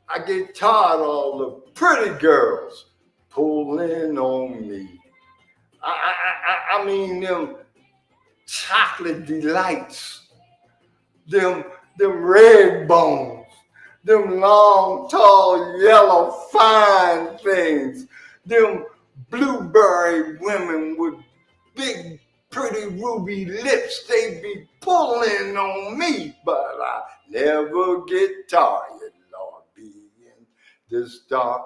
I get tired of all the pretty girls pulling on me. I mean them chocolate delights, them red bones, them long, tall, yellow, fine things, them blueberry women with big, pretty ruby lips. They be pulling on me, but I never get tired, Lord, being this dark.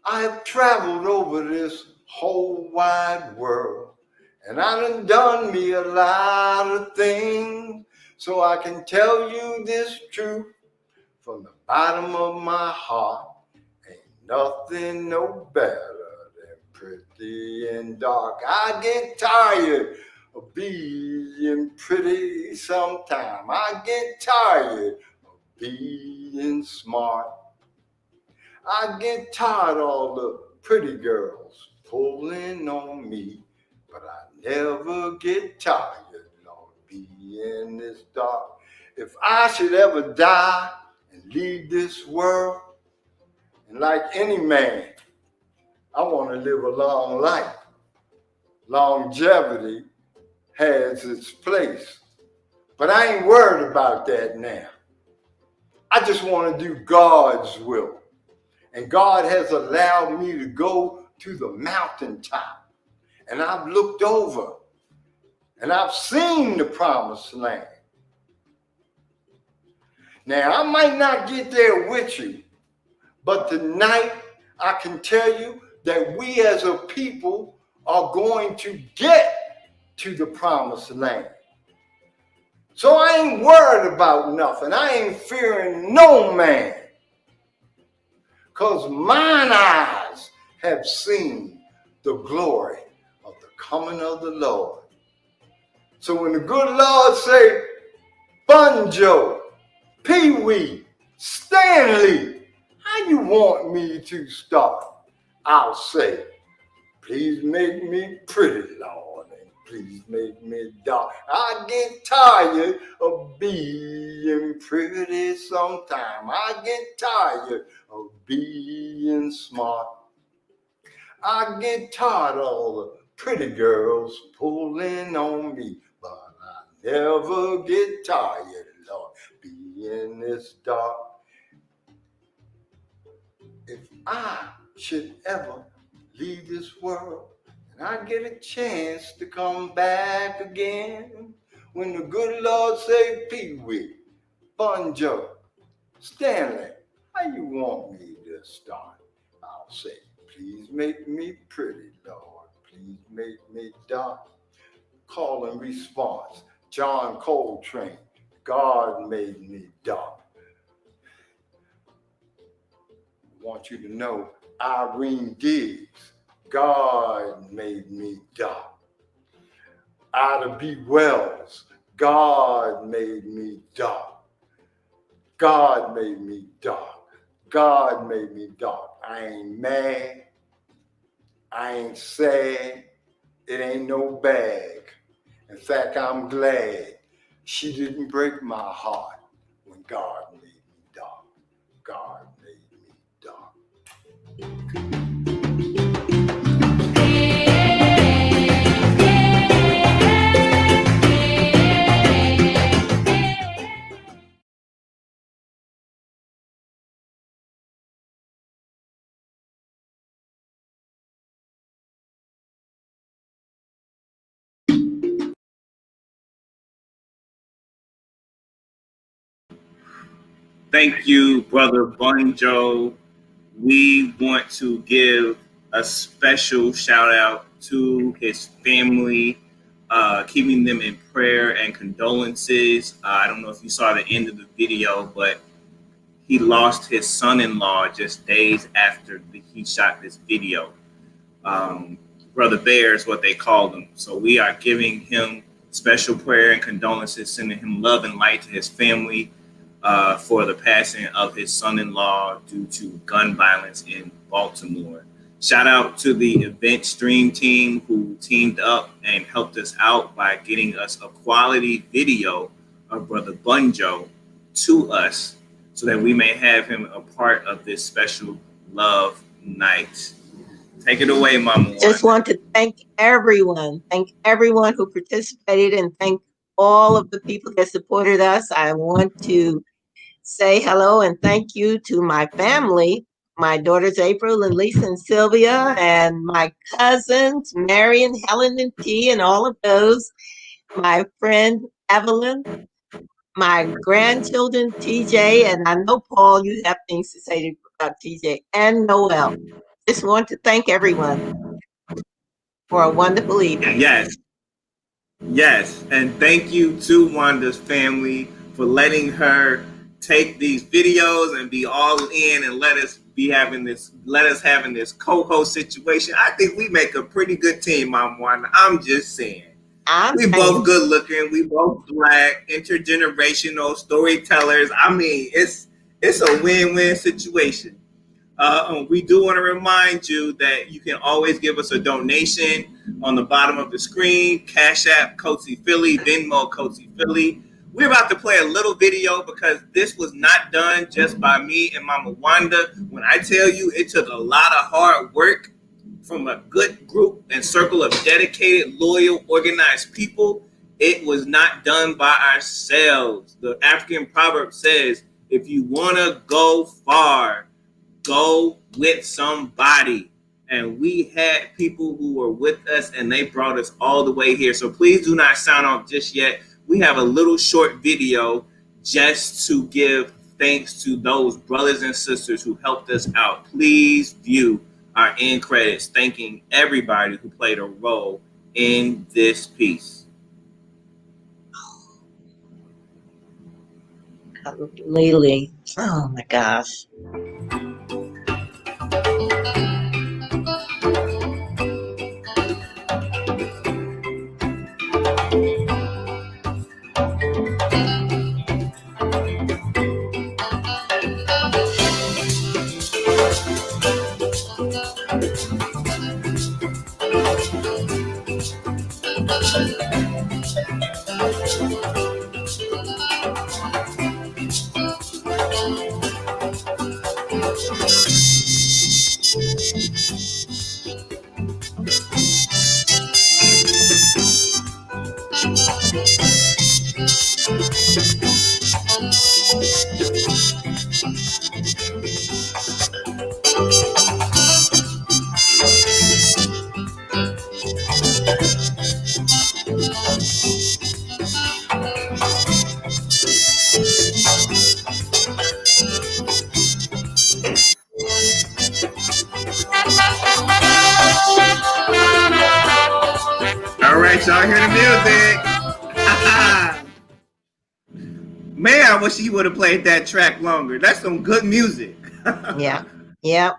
I have traveled over this whole wide world, and I done me a lot of things, so I can tell you this truth from the bottom of my heart. Ain't nothing no better than pretty and dark. I get tired of being pretty sometime. I get tired of being smart. I get tired of all the pretty girls pulling on me, but I never get tired of being this dark. If I should ever die and leave this world, and like any man, I want to live a long life. Longevity has its place, but I ain't worried about that now. I just want to do God's will. And God has allowed me to go to the mountaintop. And I've looked over and I've seen the promised land. Now, I might not get there with you, but tonight I can tell you that we as a people are going to get to the promised land. So I ain't worried about nothing. I ain't fearing no man. Because mine eyes have seen the glory of the coming of the Lord. So when the good Lord say, Banjo, Pee-wee, Stanley, how you want me to start? I'll say, please make me pretty, Lord, and please make me dark. I get tired of being pretty sometime. I get tired of being smart. I get tired of all the pretty girls pulling on me, but I never get tired, Lord, being this dark. If I should ever leave this world and I get a chance to come back again, when the good Lord say, Pee-wee, Banjo, Stanley, how you want me to start? I'll say, please make me pretty, Lord. Please make me dark. Call and response, John Coltrane, God made me dark. want you to know, Irene Diggs, God made me dark. Ida B. Wells, God made me dark. God made me dark. God made me dark. I ain't mad. I ain't sad. It ain't no bag. In fact, I'm glad she didn't break my heart when God made me dark. God made me dark. Thank you, Brother Banjo. We want to give a special shout out to his family, keeping them in prayer and condolences. I don't know if you saw the end of the video, but he lost his son-in-law just days after he shot this video. Brother Bear is what they called him. So we are giving him special prayer and condolences, sending him love and light to his family for the passing of his son-in-law due to gun violence in Baltimore. Shout out to the event stream team who teamed up and helped us out by getting us a quality video of Brother Banjo to us so that we may have him a part of this special love night. Take it away, Mama. Just want to thank everyone who participated, and thank all of the people that supported us. I want to say hello and thank you to my family, my daughters April and Lisa and Sylvia, and my cousins Mary and Helen and T, and all of those, my friend Evelyn, my grandchildren TJ, and I know Paul, you have things to say about TJ, and Noel. Just want to thank everyone for a wonderful evening. Yes, and thank you to Wanda's family for letting her take these videos and be all in and let us having this co-host situation. I think we make a pretty good team, Mom Wanda. I'm just saying. We both good looking, we both Black, intergenerational storytellers. I mean, it's a win-win situation. We do want to remind you that you can always give us a donation on the bottom of the screen. Cash App, KOTC Philly, Venmo, KOTC Philly. We're about to play a little video because this was not done just by me and Mama Wanda. When I tell you it took a lot of hard work from a good group and circle of dedicated, loyal, organized people, it was not done by ourselves. The African proverb says, if you want to go far, go with somebody. And we had people who were with us and they brought us all the way here. So please do not sign off just yet. We have a little short video just to give thanks to those brothers and sisters who helped us out. Please view our end credits, thanking everybody who played a role in this piece. Lily. Oh my gosh. All right, y'all hear the music. Man, I wish you would have played that track longer. That's some good music. Yeah. Yep.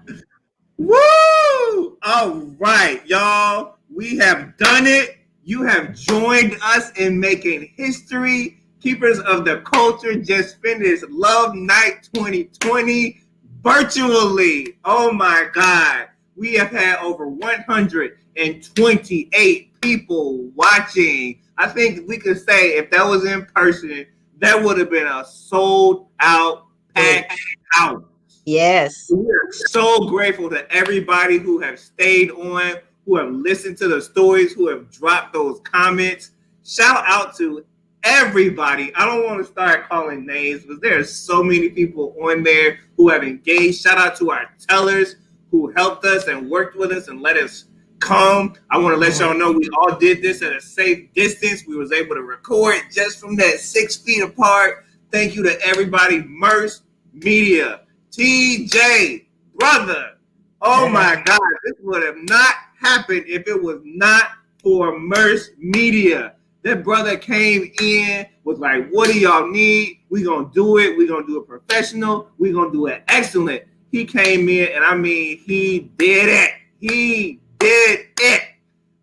Woo! All right, y'all. We have done it. You have joined us in making history. Keepers of the Culture just finished Love Night 2020 virtually. Oh my God. We have had over 128 people watching. I think we could say if that was in person, that would have been a sold out, packed out. Yes. We're so grateful to everybody who have stayed on, who have listened to the stories, who have dropped those comments. Shout out to everybody. I don't want to start calling names because there's so many people on there who have engaged. Shout out to our tellers who helped us and worked with us and let us come. I want to let y'all know we all did this at a safe distance. We was able to record just from that 6 feet apart. Thank you to everybody. Merce Media. TJ, brother, oh my God, this would have not happened if it was not for Merce Media. That brother came in, was like, what do y'all need? We gonna do it. We gonna do it professional. We gonna do it excellent. He came in, and I mean, he did it. He did it.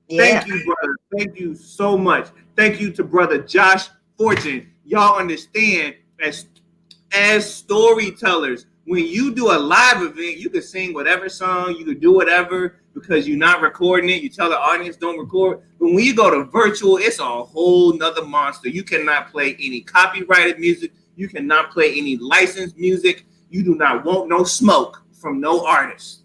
Yeah. Thank you, brother. Thank you so much. Thank you to brother Josh Fortune. Y'all understand, as storytellers, when you do a live event, you can sing whatever song, you can do whatever because you're not recording it. You tell the audience don't record. But when you go to virtual, it's a whole nother monster. You cannot play any copyrighted music. You cannot play any licensed music. You do not want no smoke from no artist.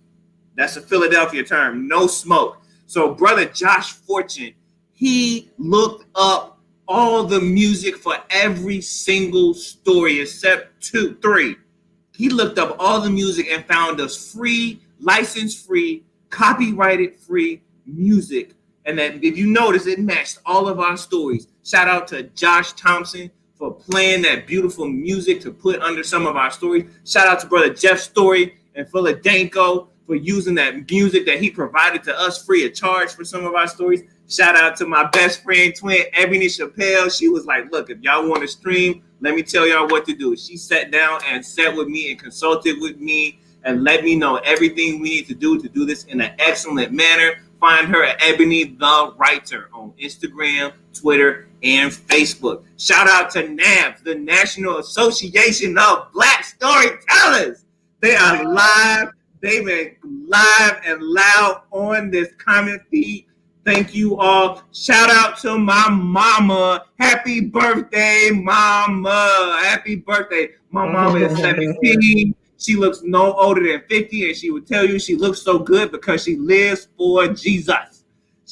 That's a Philadelphia term, no smoke. So brother Josh Fortune, he looked up all the music for every single story except 2, 3. He looked up all the music and found us free, license-free, copyrighted-free music. And then if you notice, it matched all of our stories. Shout out to Josh Thompson for playing that beautiful music to put under some of our stories. Shout out to brother Jeff Story and Philadelphia for using that music that he provided to us free of charge for some of our stories. Shout out to my best friend, twin, Ebony Chappelle. She was like, look, if y'all want to stream, let me tell y'all what to do. She sat down and sat with me and consulted with me and let me know everything we need to do this in an excellent manner. Find her at Ebony the Writer on Instagram, Twitter, and Facebook. Shout out to NABS, the National Association of Black Storytellers. They are live. They've been live and loud on this comment feed. Thank you all. Shout out to my mama. Happy birthday, mama. Happy birthday. My mama is 17. She looks no older than 50, and she would tell you she looks so good because she lives for Jesus.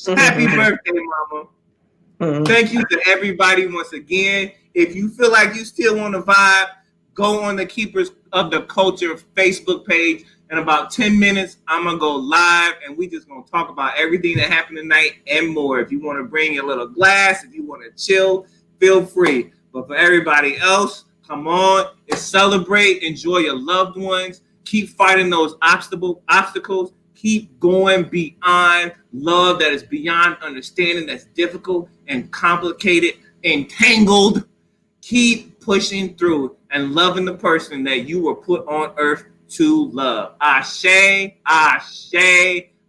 Happy birthday, mama. Thank you to everybody once again. If you feel like you still want to vibe, go on the Keepers of the Culture Facebook page. In about 10 minutes, I'm going to go live, and we just going to talk about everything that happened tonight and more. If you want to bring your little glass, if you want to chill, feel free. But for everybody else, come on and celebrate. Enjoy your loved ones. Keep fighting those obstacles. Keep going beyond love that is beyond understanding, that's difficult and complicated and tangled. Keep pushing through and loving the person that you were put on earth to love. Ashe, ashe,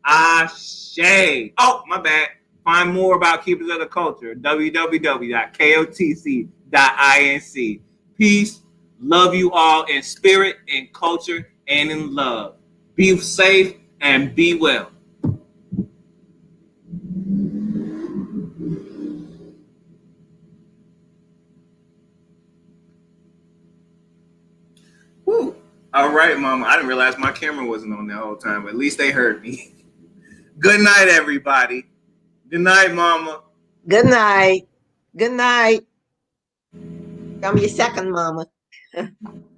ashe. Oh, my bad. Find more about Keepers of the Culture, www.kotc.inc. Peace. Love you all in spirit, in culture, and in love. Be safe and be well. Woo. All right, mama. I didn't realize my camera wasn't on the whole time, but at least they heard me. Good night, everybody. Good night, mama. Good night. Good night. I'm your second mama.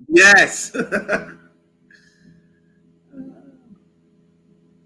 Yes.